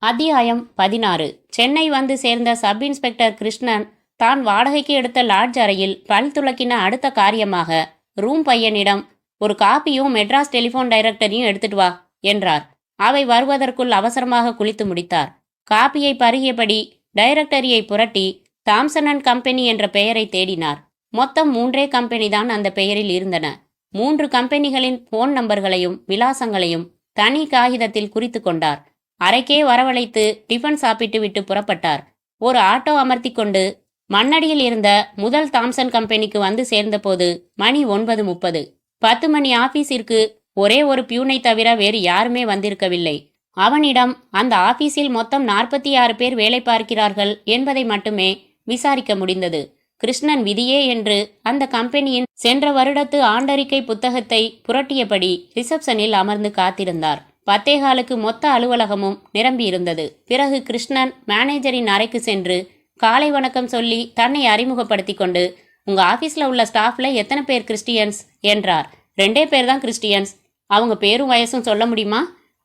அத்தியாயம் 16. சென்னை வந்து சேர்ந்த சப் இன்ஸ்பெக்டர் கிருஷ்ணன் தான் வாடகைக்கு எடுத்த லாட்ஜ் அறையில் பல் துளக்கின அடுத்த காரியமாக ரூம் பையனிடம், ஒரு காப்பியும் மெட்ராஸ் டெலிஃபோன் டைரக்டரையும் எடுத்துட்டு வா என்றார். அவை வருவதற்குள் அவசரமாக குளித்து முடித்தார். காப்பியை பருகியபடி டைரக்டரியை புரட்டி தாம்சன் அண்ட் கம்பெனி என்ற பெயரை தேடினார். மொத்தம் 3 கம்பெனி தான் அந்த பெயரில் இருந்தன. 3 கம்பெனிகளின் போன் நம்பர்களையும் விலாசங்களையும் தனி காகிதத்தில் குறித்து கொண்டார். அறைக்கே வரவழைத்து டிஃபன் சாப்பிட்டு விட்டு புறப்பட்டார். ஒரு ஆட்டோ அமர்த்தி கொண்டு மண்ணடியில் இருந்த முதல் தாம்சன் கம்பெனிக்கு வந்து சேர்ந்தபோது மணி 9:30. 10 மணி ஆபீஸிற்கு ஒரே ஒரு பியூனை தவிர வேறு யாருமே வந்திருக்கவில்லை. அவனிடம் அந்த ஆபீஸில் மொத்தம் 46 பேர் வேலை பார்க்கிறார்கள் என்பதை மட்டுமே விசாரிக்க முடிந்தது. கிருஷ்ணன் விதியே என்று அந்த கம்பெனியின் சென்ற வருடத்து ஆண்டறிக்கை புத்தகத்தை புரட்டியபடி ரிசப்ஷனில் அமர்ந்து காத்திருந்தார். 10:15க்கு மொத்த அலுவலகமும் நிரம்பியிருந்தது. பிறகு கிருஷ்ணன் மேனேஜரின் அறைக்கு சென்று காலை வணக்கம் சொல்லி தன்னை அறிமுகப்படுத்தி கொண்டு, உங்க ஆபீஸ்ல உள்ள ஸ்டாஃப்ல எத்தனை பேர் கிறிஸ்டியன்ஸ் என்றார். 2 பேர் தான் கிறிஸ்டியன்ஸ். அவங்க பேரும் வயசும் சொல்ல முடியுமா?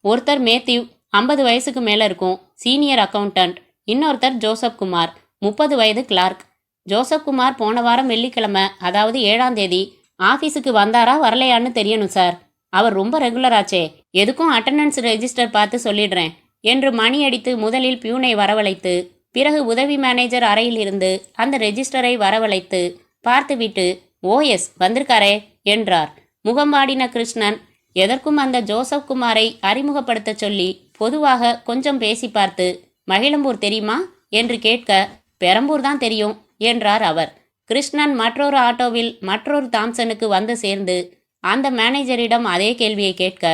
ஒருத்தர் மேத்யூ, 50 வயசுக்கு மேல இருக்கும், சீனியர் அக்கவுண்டன்ட். இன்னொருத்தர் ஜோசப் குமார், 30 வயது கிளார்க். ஜோசப் குமார் போன வாரம் வெள்ளிக்கிழமை, அதாவது 7ஆம் தேதி ஆபீஸுக்கு வந்தாரா வரலையான்னு தெரியணும் சார். அவர் ரொம்ப ரெகுலராச்சே. எதுக்கும் அட்டெண்டன்ஸ் ரெஜிஸ்டர் பார்த்து சொல்லிடுறேன் என்று மணி அடித்து முதலில் பியூனை வரவழைத்து பிறகு உதவி மேனேஜர் அறையில் இருந்து அந்த ரெஜிஸ்டரை வரவழைத்து பார்த்துவிட்டு, ஓஎஸ் வந்திருக்காரே என்றார். முகம்பாடின கிருஷ்ணன் எதற்கும் அந்த ஜோசப் குமாரை அறிமுகப்படுத்த சொல்லி பொதுவாக கொஞ்சம் பேசி பார்த்து, மகிழம்பூர் தெரியுமா என்று கேட்க, பெரம்பூர் தான் தெரியும் என்றார் அவர். கிருஷ்ணன் மற்றொரு ஆட்டோவில் மற்றொரு தாம்சனுக்கு வந்து சேர்ந்து அந்த மேனேஜரிடம் அதே கேள்வியை கேட்க,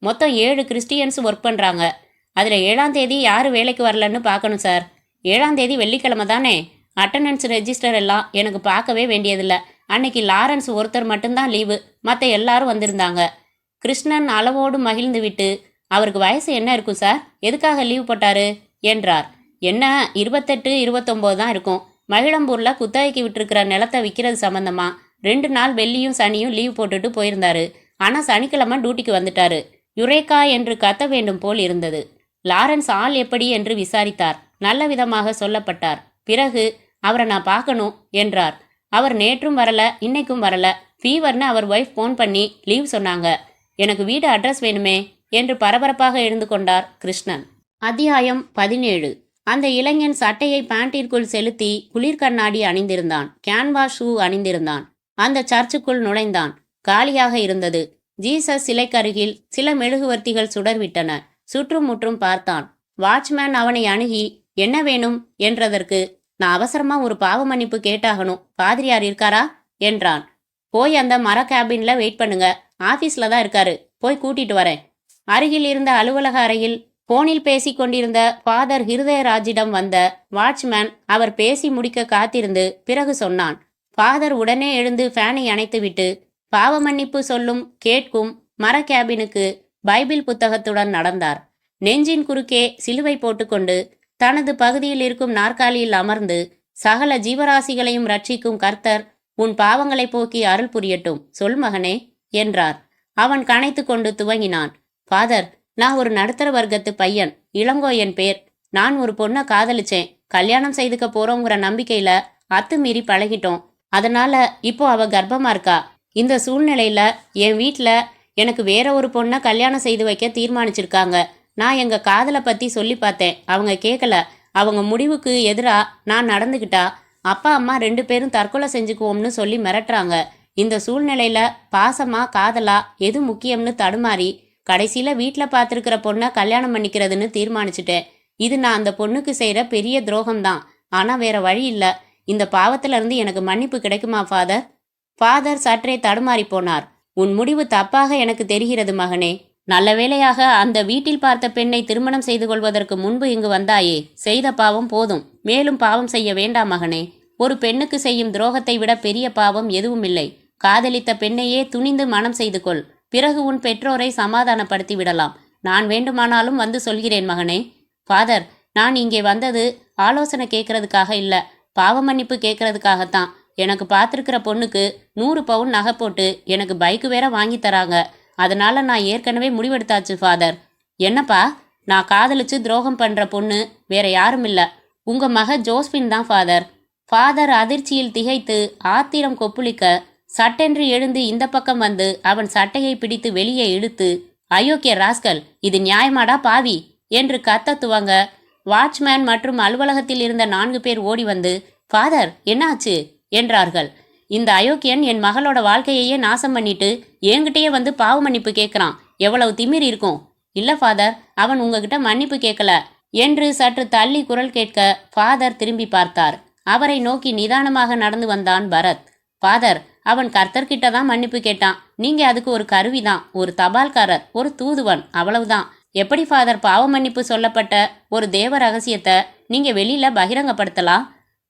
மொத்தம் 7 கிறிஸ்டியன்ஸ் ஒர்க் பண்ணுறாங்க. அதில் 7ஆம் தேதி யார் வேலைக்கு வரலன்னு பார்க்கணும் சார். 7ஆம் தேதி வெள்ளிக்கிழமை தானே? அட்டண்டன்ஸ் ரெஜிஸ்டர் எல்லாம் எனக்கு பார்க்கவே வேண்டியதில்லை. அன்னைக்கு லாரன்ஸ் ஒருத்தர் மட்டும்தான் லீவு, மற்ற எல்லாரும் வந்திருந்தாங்க. கிருஷ்ணன் அளவோடு மகிழ்ந்து விட்டு, அவருக்கு வயசு என்ன இருக்கும் சார், எதுக்காக லீவ் போட்டாரு என்றார். என்ன 28 29 தான் இருக்கும். மகிழம்பூரில் குத்தகைக்கு விட்டுருக்கிற நிலத்தை விற்கிறது சம்பந்தமா 2 நாள் வெள்ளியும் சனியும் லீவ் போட்டுட்டு போயிருந்தாரு. ஆனால் சனிக்கிழமை டியூட்டிக்கு வந்துட்டாரு. யுரேகா என்று கத்த வேண்டும் போல் இருந்தது. லாரன்ஸ் ஆள் எப்படி என்று விசாரித்தார். நல்ல விதமாக சொல்லப்பட்டார். பிறகு அவரை நான் பார்க்கணும் என்றார். அவர் நேற்றும் வரல, இன்னைக்கும் வரல. ஃபீவர்னு அவர் ஒய்ஃப் ஃபோன் பண்ணி லீவ் சொன்னாங்க. எனக்கு வீடு அட்ரஸ் வேணுமே என்று பரபரப்பாக எழுந்து கொண்டார் கிருஷ்ணன். அத்தியாயம் 17. அந்த இளைஞன் சட்டையை பேண்டிற்குள் செலுத்தி குளிர் கண்ணாடி அணிந்திருந்தான். Canvas shoe அணிந்திருந்தான். அந்த சர்ச்சுக்குள் நுழைந்தான். காலியாக இருந்தது. ஜீசஸ் சிலைக்கருகில் சில மெழுகுவர்த்திகள் சுடர்விட்டன. சுற்றும் முற்றும் பார்த்தான். வாட்ச்மேன் அவனை அணுகி என்ன வேணும் என்றதற்கு, நான் அவசரமா ஒரு பாவ மன்னிப்பு கேட்டாகணும், பாதிரியார் இருக்காரா என்றான். போய் அந்த மர கேபின்ல வெயிட் பண்ணுங்க, ஆபீஸ்ல தான் இருக்காரு, போய் கூட்டிட்டு வரேன். அருகில் இருந்த அலுவலக அறையில் போனில் பேசிக் கொண்டிருந்த ஃபாதர் ஹிருதயராஜிடம் வந்த வாட்ச்மேன் அவர் பேசி முடிக்க காத்திருந்து பிறகு சொன்னான். ஃபாதர் உடனே எழுந்து ஃபேனை அணைத்துவிட்டு பாவ மன்னிப்பு சொல்லும் கேட்கும் மர கேபினுக்கு பைபிள் புத்தகத்துடன் நடந்தார். நெஞ்சின் குறுக்கே சிலுவை போட்டுக்கொண்டு தனது பகுதியில் இருக்கும் நாற்காலியில் அமர்ந்து, சகல ஜீவராசிகளையும் ரட்சிக்கும் கர்த்தர் உன் பாவங்களை போக்கி அருள் புரியட்டும், சொல் மகனே என்றார். அவன் கனைத்து கொண்டு துவங்கினான். ஃபாதர், நான் ஒரு நடுத்தர வர்க்கத்து பையன், இளங்கோ என் பேர். நான் ஒரு பொண்ணை காதலிச்சேன். கல்யாணம் செய்துக்க போறோங்கிற நம்பிக்கையில அத்துமீறி பழகிட்டோம். அதனால இப்போ அவ கர்ப்பமா இருக்கா. இந்த சூழ்நிலையில என் வீட்டில் எனக்கு வேற ஒரு பொண்ணை கல்யாணம் செய்து வைக்க தீர்மானிச்சிருக்காங்க. நான் எங்க காதலை பத்தி சொல்லி பார்த்தேன், அவங்க கேட்கல. அவங்க முடிவுக்கு எதிராக நான் நடந்துக்கிட்டா அப்பா அம்மா 2 பேரும் தற்கொலை செஞ்சுக்குவோம்னு சொல்லி மிரட்டுறாங்க. இந்த சூழ்நிலையில பாசமா காதலா எது முக்கியம்னு தடுமாறி கடைசியில வீட்டில் பார்த்துருக்கிற பொண்ணை கல்யாணம் பண்ணிக்கிறதுன்னு தீர்மானிச்சுட்டேன். இது நான் அந்த பொண்ணுக்கு செய்கிற பெரிய துரோகம்தான். ஆனால் வேற வழி இல்லை. இந்த பாவத்துல இருந்து எனக்கு மன்னிப்பு கிடைக்குமா ஃபாதர்? ஃபாதர் சற்றே தடுமாறி போனார். உன் முடிவு தப்பாக எனக்கு தெரிகிறது மகனே. நல்ல வேளையாக அந்த வீட்டில் பார்த்த பெண்ணை திருமணம் செய்து கொள்வதற்கு முன்பு இங்கு வந்தாயே. செய்த பாவம் போதும், மேலும் பாவம் செய்ய வேண்டாம் மகனே. ஒரு பெண்ணுக்கு செய்யும் துரோகத்தை விட பெரிய பாவம் எதுவும் இல்லை. காதலித்த பெண்ணையே துணிந்து மனம் செய்து கொள். பிறகு உன் பெற்றோரை சமாதானப்படுத்தி விடலாம். நான் வேண்டுமானாலும் வந்து சொல்கிறேன் மகனே. ஃபாதர், நான் இங்கே வந்தது ஆலோசனை கேட்கறதுக்காக இல்லை, பாவ மன்னிப்பு கேட்கறதுக்காகத்தான். எனக்கு பார்த்துருக்கிற பொண்ணுக்கு 100 பவுன் நகை போட்டு எனக்கு பைக்கு வேற வாங்கி தராங்க. அதனால நான் ஏற்கனவே முடிவெடுத்தாச்சு ஃபாதர். என்னப்பா, நான் காதலிச்சு துரோகம் பண்ற பொண்ணு வேற யாரும் இல்லை, உங்க மக ஜோஸ்பின் தான் ஃபாதர். ஃபாதர் அதிர்ச்சியில் திகைத்து ஆத்திரம் கொப்புளிக்க சட்டென்று எழுந்து இந்த பக்கம் வந்து அவன் சட்டையை பிடித்து வெளியே இழுத்து, அயோக்கிய ராஸ்கல், இது நியாயமாடா பாவி என்று கத்த துவங்க வாட்ச்மேன் மற்றும் அலுவலகத்தில் இருந்த 4 பேர் ஓடி வந்து, ஃபாதர் என்னாச்சு என்றார்கள். இந்த அயோக்கியன் என் மகளோட வாழ்க்கையையே நாசம் பண்ணிட்டு என்கிட்டயே வந்து பாவ மன்னிப்பு கேட்குறான். எவ்வளவு திமிர் இருக்கும். இல்லை ஃபாதர், அவன் உங்ககிட்ட மன்னிப்பு கேட்கல என்று சற்று தள்ளி குரல் கேட்க ஃபாதர் திரும்பி பார்த்தார். அவரை நோக்கி நிதானமாக நடந்து வந்தான் பரத். ஃபாதர், அவன் கர்த்தர்கிட்ட தான் மன்னிப்பு கேட்டான். நீங்க அதுக்கு ஒரு கருவிதான், ஒரு தபால்காரர், ஒரு தூதுவன், அவ்வளவுதான். எப்படி ஃபாதர் பாவ மன்னிப்பு சொல்லப்பட்ட ஒரு தேவ ரகசியத்தை நீங்க வெளியில பகிரங்கப்படுத்தலாம்?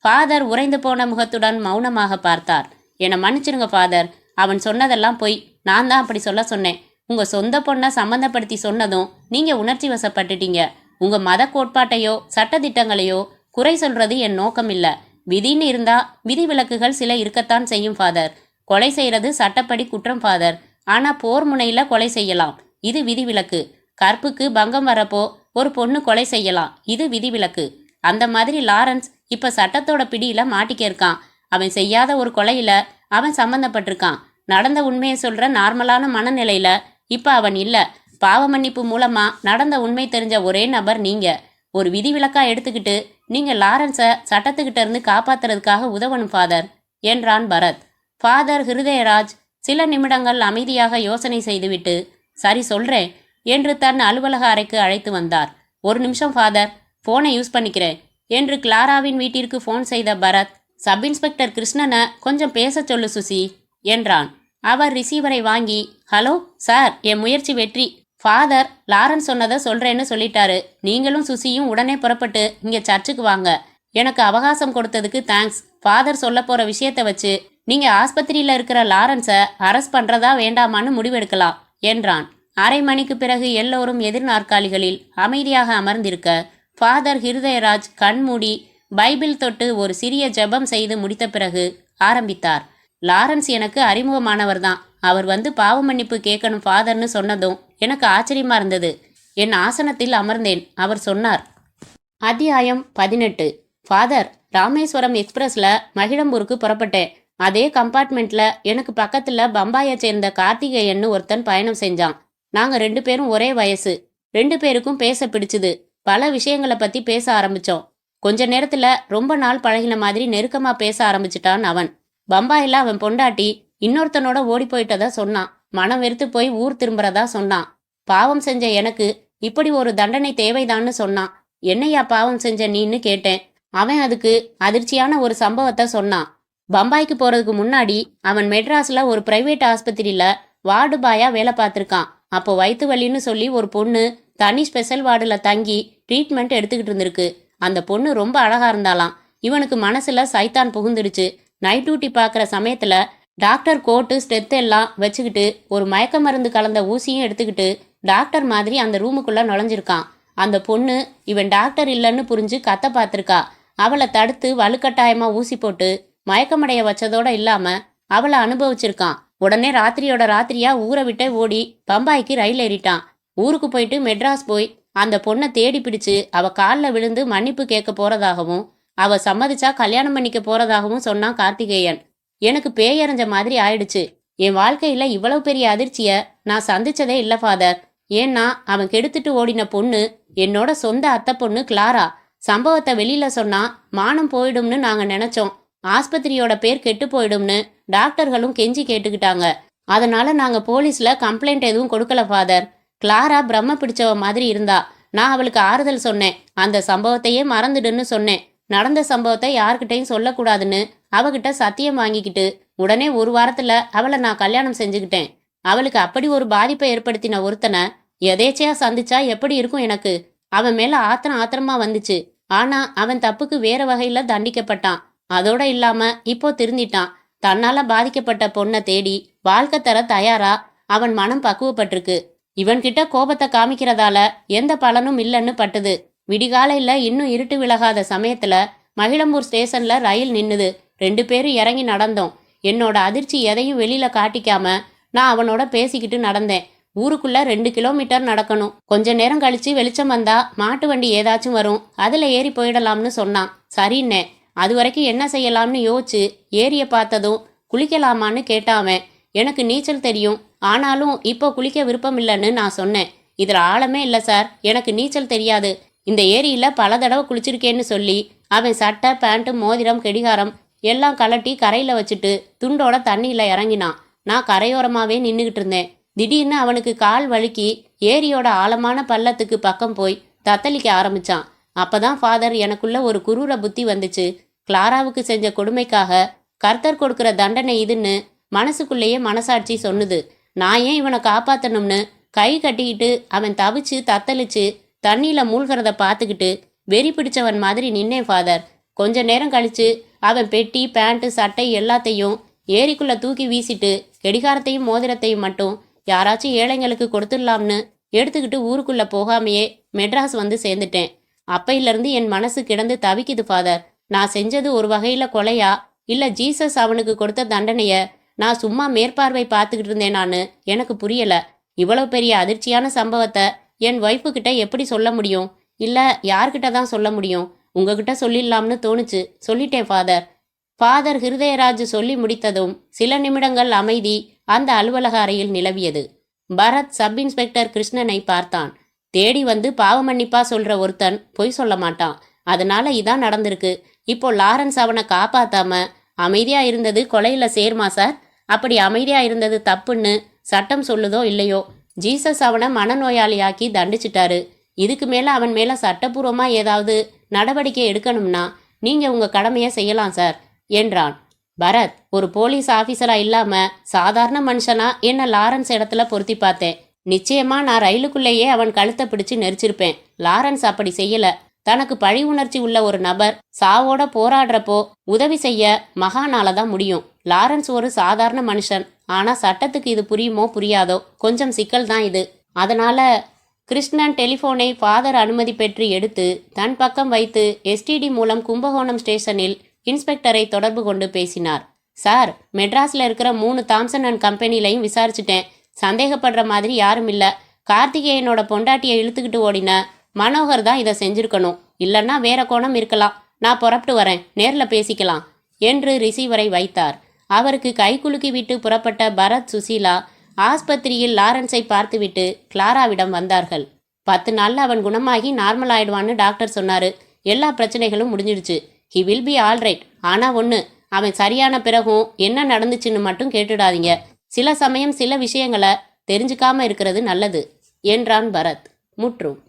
ஃபாதர் உறைந்து போன முகத்துடன் மௌனமாக பார்த்தார். என்னை மன்னிச்சிருங்க ஃபாதர், அவன் சொன்னதெல்லாம் பொய். நான் தான் அப்படி சொல்ல சொன்னேன். உங்க சொந்த பொண்ணை சம்பந்தப்படுத்தி சொன்னதும் நீங்க உணர்ச்சி வசப்பட்டுட்டீங்க. உங்க மத கோட்பாட்டையோ சட்டதிட்டங்களையோ குறை சொல்றது என் நோக்கம் இல்லை. விதின்னு இருந்தா விதி விலக்குகள் சில இருக்கத்தான் செய்யும் ஃபாதர். கொலை செய்யறது சட்டப்படி குற்றம் ஃபாதர். ஆனா போர் முனையில கொலை செய்யலாம், இது விதிவிலக்கு. கற்புக்கு பங்கம் வரப்போ ஒரு பொண்ணு கொலை செய்யலாம், இது விதிவிலக்கு. அந்த மாதிரி லாரன்ஸ் இப்ப சட்டத்தோட பிடியில மாட்டிக்க இருக்கான். அவன் செய்யாத ஒரு கொலையில அவன் சம்பந்தப்பட்டிருக்கான். நடந்த உண்மையை சொல்ற நார்மலான மனநிலையில இப்ப அவன் இல்ல. பாவ மன்னிப்பு மூலமா நடந்த உண்மை தெரிஞ்ச ஒரே நபர் நீங்க. ஒரு விதிவிலக்கா எடுத்துக்கிட்டு நீங்க லாரன்ஸை சட்டத்துக்கிட்ட இருந்து காப்பாத்துறதுக்காக உதவணும் ஃபாதர் என்றான் பரத். ஃபாதர் ஹிருதயராஜ் சில நிமிடங்கள் அமைதியாக யோசனை செய்துவிட்டு, சரி சொல்றேன் என்று தன் அலுவலக அறைக்கு அழைத்து வந்தார். ஒரு நிமிஷம் ஃபாதர், போனை யூஸ் பண்ணிக்கிறேன் என்று கிளாராவின் வீட்டிற்கு ஃபோன் செய்த பரத் சப் இன்ஸ்பெக்டர் கிருஷ்ணனை கொஞ்சம் பேச சொல்லு சுசி என்றான். அவர் ரிசீவரை வாங்கி, ஹலோ சார், என் முயற்சி வெற்றி. ஃபாதர் லாரன்ஸ் சொன்னதை சொல்றேன்னு சொல்லிட்டாரு. நீங்களும் சுசியும் உடனே புறப்பட்டு இங்க சர்ச்சுக்கு வாங்க. எனக்கு அவகாசம் கொடுத்ததுக்கு தேங்க்ஸ். ஃபாதர் சொல்ல போற விஷயத்த வச்சு நீங்க ஆஸ்பத்திரியில இருக்கிற லாரன்ஸை அரெஸ்ட் பண்றதா வேண்டாமான்னு முடிவெடுக்கலாம் என்றான். அரை மணிக்கு பிறகு எல்லோரும் எதிர் நாற்காலிகளில் அமைதியாக அமர்ந்திருக்க ஃபாதர் ஹிருதயராஜ் கண்மூடி பைபிள் தொட்டு ஒரு சிறிய ஜெபம் செய்து முடித்த பிறகு ஆரம்பித்தார். லாரன்ஸ் எனக்கு அறிமுகமானவர் தான். அவர் வந்து பாவ மன்னிப்பு கேட்கணும் ஃபாதர்னு சொன்னதும் எனக்கு ஆச்சரியமா இருந்தது. என் ஆசனத்தில் அமர்ந்தேன். அவர் சொன்னார். அத்தியாயம் 18. ஃபாதர், ராமேஸ்வரம் எக்ஸ்பிரஸ்ல மகிழம்பூருக்கு புறப்பட்டேன். அதே கம்பார்ட்மெண்ட்ல எனக்கு பக்கத்துல பம்பாயை சேர்ந்த கார்த்திகேயன்னு ஒருத்தன் பயணம் செஞ்சான். நாங்க 2 பேரும் ஒரே வயசு. 2 பேருக்கும் பேச பிடிச்சுது. பல விஷயங்களை பத்தி பேச ஆரம்பிச்சோம். கொஞ்ச நேரத்துல ரொம்ப நாள் பழகின மாதிரி நெருக்கமா பேச ஆரம்பிச்சிட்டான் அவன். பம்பாயில அவன் பொண்டாட்டி இன்னொருத்தனோட ஓடி போயிட்டதா சொன்னான். மனம் வெறுத்து போய் ஊர் திரும்புறதா சொன்னான். பாவம் செஞ்ச எனக்கு இப்படி ஒரு தண்டனை தேவைதான்னு சொன்னான். என்னையா பாவம் செஞ்ச நீன்னு கேட்டேன். அவன் அதுக்கு அதிர்ச்சியான ஒரு சம்பவத்தை சொன்னான். பம்பாய்க்கு போறதுக்கு முன்னாடி அவன் மெட்ராஸ்ல ஒரு பிரைவேட் ஆஸ்பத்திரியில வார்டு பாயா வேலை பார்த்திருக்கான். அப்போ வயிற்று வலின்னு சொல்லி ஒரு பொண்ணு தனி ஸ்பெஷல் வார்டுல தங்கி ட்ரீட்மெண்ட் எடுத்துக்கிட்டு இருந்திருக்கு. அந்த பொண்ணு ரொம்ப அழகா இருந்தாலாம். இவனுக்கு மனசுல சைத்தான் புகுந்துடுச்சு. நைட் டியூட்டி பார்க்குற சமயத்துல டாக்டர் கோட்டு ஸ்டெத் எல்லாம் வச்சுக்கிட்டு ஒரு மயக்க மருந்து கலந்த ஊசியும் எடுத்துக்கிட்டு டாக்டர் மாதிரி அந்த ரூமுக்குள்ள நுழைஞ்சிருக்கான். அந்த பொண்ணு இவன் டாக்டர் இல்லைன்னு புரிஞ்சு கத்த பார்த்துருக்கா. அவளை தடுத்து வலுக்கட்டாயமா ஊசி போட்டு மயக்கமடைய வச்சதோட இல்லாம அவளை அனுபவிச்சிருக்கான். உடனே ராத்திரியோட ராத்திரியா ஊரை விட்டே ஓடி பம்பாய்க்கு ரயில் ஏறிட்டான். ஊருக்கு போயிட்டு மெட்ராஸ் போய் அந்த பொண்ணை தேடி பிடிச்சு அவ காலில் விழுந்து மன்னிப்பு கேட்க போறதாகவும் அவ சம்மதிச்சா கல்யாணம் பண்ணிக்க போறதாகவும் சொன்னான் கார்த்திகேயன். எனக்கு பேயறிஞ்ச மாதிரி ஆயிடுச்சு. என் வாழ்க்கையில இவ்வளவு பெரிய அதிர்ச்சிய நான் சந்திச்சதே இல்ல ஃபாதர். ஏன்னா அவன் கெடுத்துட்டு ஓடின பொண்ணு என்னோட சொந்த அத்தை பொண்ணு கிளாரா. சம்பவத்தை வெளியில சொன்னா மானம் போயிடும்னு நாங்க நினைச்சோம். ஆஸ்பத்திரியோட பேர் கெட்டு போயிடும்னு டாக்டர்களும் கெஞ்சி கேட்டுக்கிட்டாங்க. அதனால நாங்க போலீஸ்ல கம்ப்ளைண்ட் எதுவும் கொடுக்கல ஃபாதர். கிளாரா பிரம்ம பிடிச்சவ மாதிரி இருந்தா. நான் அவளுக்கு ஆறுதல் சொன்னேன். அந்த சம்பவத்தையே மறந்துடுன்னு சொன்னேன். நடந்த சம்பவத்தை யார்கிட்டையும் சொல்லக்கூடாதுன்னு அவகிட்ட சத்தியம் வாங்கிக்கிட்டு உடனே ஒரு வாரத்துல அவளை நான் கல்யாணம் செஞ்சுக்கிட்டேன். அவளுக்கு அப்படி ஒரு பாதிப்பை ஏற்படுத்தின ஒருத்தனை எதேச்சையா சந்திச்சா எப்படி இருக்கும் எனக்கு? அவன் மேல ஆத்திரமா வந்துச்சு. ஆனா அவன் தப்புக்கு வேற வகையில தண்டிக்கப்பட்டான். அதோட இல்லாம இப்போ திருந்திட்டான். தன்னால பாதிக்கப்பட்ட பொண்ணை தேடி வாழ்க்கை தர தயாரா அவன் மனம் பக்குவப்பட்டிருக்கு. இவன்கிட்ட கோபத்தை காமிக்கிறதால எந்த பலனும் இல்லைன்னு பட்டுது. விடிகாலையில இன்னும் இருட்டு விலகாத சமயத்துல மகிழம்பூர் ஸ்டேஷன்ல ரயில் நின்னுது. 2 பேரும் இறங்கி நடந்தோம். என்னோட அதிர்ச்சி எதையும் வெளியில காட்டிக்காம நான் அவனோட பேசிக்கிட்டு நடந்தேன். ஊருக்குள்ள 2 கிலோமீட்டர் நடக்கணும். கொஞ்ச நேரம் கழிச்சு வெளிச்சம் வந்தா மாட்டு வண்டி ஏதாச்சும் வரும், அதுல ஏறி போயிடலாம்னு சொன்னான். சரின்னே. அது வரைக்கும் என்ன செய்யலாம்னு யோசிச்சு ஏரிய பார்த்ததும் குளிக்கலாமான்னு கேட்டான். எனக்கு நீச்சல் தெரியும், ஆனாலும் இப்போ குளிக்க விருப்பம் இல்லைன்னு நான் சொன்னேன். இதுல ஆழமே இல்லை சார், எனக்கு நீச்சல் தெரியாது. இந்த ஏரியில பல தடவை குளிச்சிருக்கேன்னு சொல்லி அவன் சட்டை பேண்ட்டு மோதிரம் கெடிகாரம் எல்லாம் கலட்டி கரையில வச்சுட்டு துண்டோட தண்ணியில இறங்கினான். நான் கரையோரமாவே நின்றுகிட்டு இருந்தேன். திடீர்னு அவனுக்கு கால் வழுக்கி ஏரியோட ஆழமான பள்ளத்துக்கு பக்கம் போய் தத்தளிக்க ஆரம்பிச்சான். அப்பதான் ஃபாதர் எனக்குள்ள ஒரு குரூர புத்தி வந்துச்சு. கிளாராவுக்கு செஞ்ச கொடுமைக்காக கர்த்தர் கொடுக்கிற தண்டனை இதுன்னு மனசுக்குள்ளேயே மனசாட்சி சொன்னுது. நான் ஏன் இவனை காப்பாத்தணும்னு கை கட்டிக்கிட்டு அவன் தவிச்சு தத்தளிச்சு தண்ணியில மூழ்கிறத பார்த்துக்கிட்டு வெறி பிடிச்சவன் மாதிரி நின்னேன் ஃபாதர். கொஞ்ச நேரம் கழிச்சு அவன் பெட்டி பேண்ட்டு சட்டை எல்லாத்தையும் ஏரிக்குள்ள தூக்கி வீசிட்டு கெடிகாரத்தையும் மோதிரத்தையும் மட்டும் யாராச்சும் ஏழைங்களுக்கு கொடுத்துடலாம்னு எடுத்துக்கிட்டு ஊருக்குள்ள போகாமையே மெட்ராஸ் வந்து சேர்ந்துட்டேன். அப்பையிலிருந்து என் மனசு கிடந்து தவிக்குது ஃபாதர். நான் செஞ்சது ஒரு வகையில கொலையா இல்ல ஜீசஸ் அவனுக்கு கொடுத்த தண்டனைய நான் சும்மா மேற்பார்வை பார்த்துக்கிட்டு இருந்தேன். நான் எனக்கு புரியல. இவ்வளவு பெரிய அதிர்ச்சியான சம்பவத்தை என் ஒய்ஃபு கிட்ட எப்படி சொல்ல முடியும்? இல்ல யார்கிட்ட தான் சொல்ல முடியும்? உங்ககிட்ட சொல்லிடலாம்னு தோணுச்சு. சொல்லிட்டேன் ஃபாதர். ஃபாதர் ஹிருதயராஜ் சொல்லி முடித்ததும் சில நிமிடங்கள் அமைதி அந்த அலுவலக அறையில் நிலவியது. பரத் சப் இன்ஸ்பெக்டர் கிருஷ்ணனை பார்த்தான். தேடி வந்து பாவ மன்னிப்பா சொல்ற ஒருத்தன் பொய் சொல்ல மாட்டான். அதனால இதான் நடந்திருக்கு. இப்போ லாரன்ஸ் அவனை காப்பாத்தாம அமைதியா இருந்தது கொலையில சேர்மா சார்? அப்படி அமைதியா இருந்தது தப்புன்னு சட்டம் சொல்லுதோ இல்லையோ, ஜீசஸ் அவனை மனநோயாளியாக்கி தண்டிச்சிட்டாரு. இதுக்கு மேல அவன் மேல சட்டப்பூர்வமா ஏதாவது நடவடிக்கை எடுக்கணும்னா நீங்க உங்க கடமையை செய்யலாம் சார். என்றான். பரத், ஒரு போலீஸ் ஆபீசரா இல்லாம சாதாரண மனுஷனா என்ன லாரன்ஸ் இடத்துல பொருத்தி பார்த்தேன். நிச்சயமா நான் ரயிலுக்குள்ளேயே அவன் கழுத்தை பிடிச்சு நெரிச்சிருப்பேன். லாரன்ஸ் அப்படி செய்யல. தனக்கு பழி உணர்ச்சி உள்ள ஒரு நபர் சாவோட போராடுறப்போ உதவி செய்ய மகானால தான் முடியும். லாரன்ஸ் ஒரு சாதாரண மனுஷன். ஆனா சட்டத்துக்கு இது புரியுமோ புரியாதோ, கொஞ்சம் சிக்கல் தான் இது. அதனால கிருஷ்ணன் டெலிஃபோனை ஃபாதர் அனுமதி பெற்று எடுத்து தன் பக்கம் வைத்து எஸ்டிடி மூலம் கும்பகோணம் ஸ்டேஷனில் இன்ஸ்பெக்டரை தொடர்பு கொண்டு பேசினார். சார், மெட்ராஸ்ல இருக்கிற 3 தாம்சன் அண்ட் கம்பெனிலையும் விசாரிச்சுட்டேன். சந்தேகப்படுற மாதிரி யாரும் இல்ல. கார்த்திகேயனோட பொண்டாட்டியை இழுத்துக்கிட்டு ஓடின மனோகர் தான் இதை செஞ்சிருக்கணும். இல்லைன்னா வேற கோணம் இருக்கலாம். நான் புறப்பட்டு வரேன், நேர்ல பேசிக்கலாம் என்று ரிசீவரை வைத்தார். அவருக்கு கைகுலுக்கி விட்டு புறப்பட்ட பரத், சுசீலா ஆஸ்பத்திரியில் லாரன்ஸை பார்த்துவிட்டு கிளாராவிடம் வந்தார்கள். 10 நாள்ல அவன் குணமாகி நார்மல் ஆயிடுவான்னு டாக்டர் சொன்னாரு. எல்லா பிரச்சனைகளும் முடிஞ்சிடுச்சு. He will be all right. ஆனா ஒன்று, அவன் சரியான பிறகும் என்ன நடந்துச்சுன்னு மட்டும் கேட்டுடாதீங்க. சில சமயம் சில விஷயங்களை தெரிஞ்சுக்காம இருக்கிறது நல்லது என்றான் பரத். முற்றும்.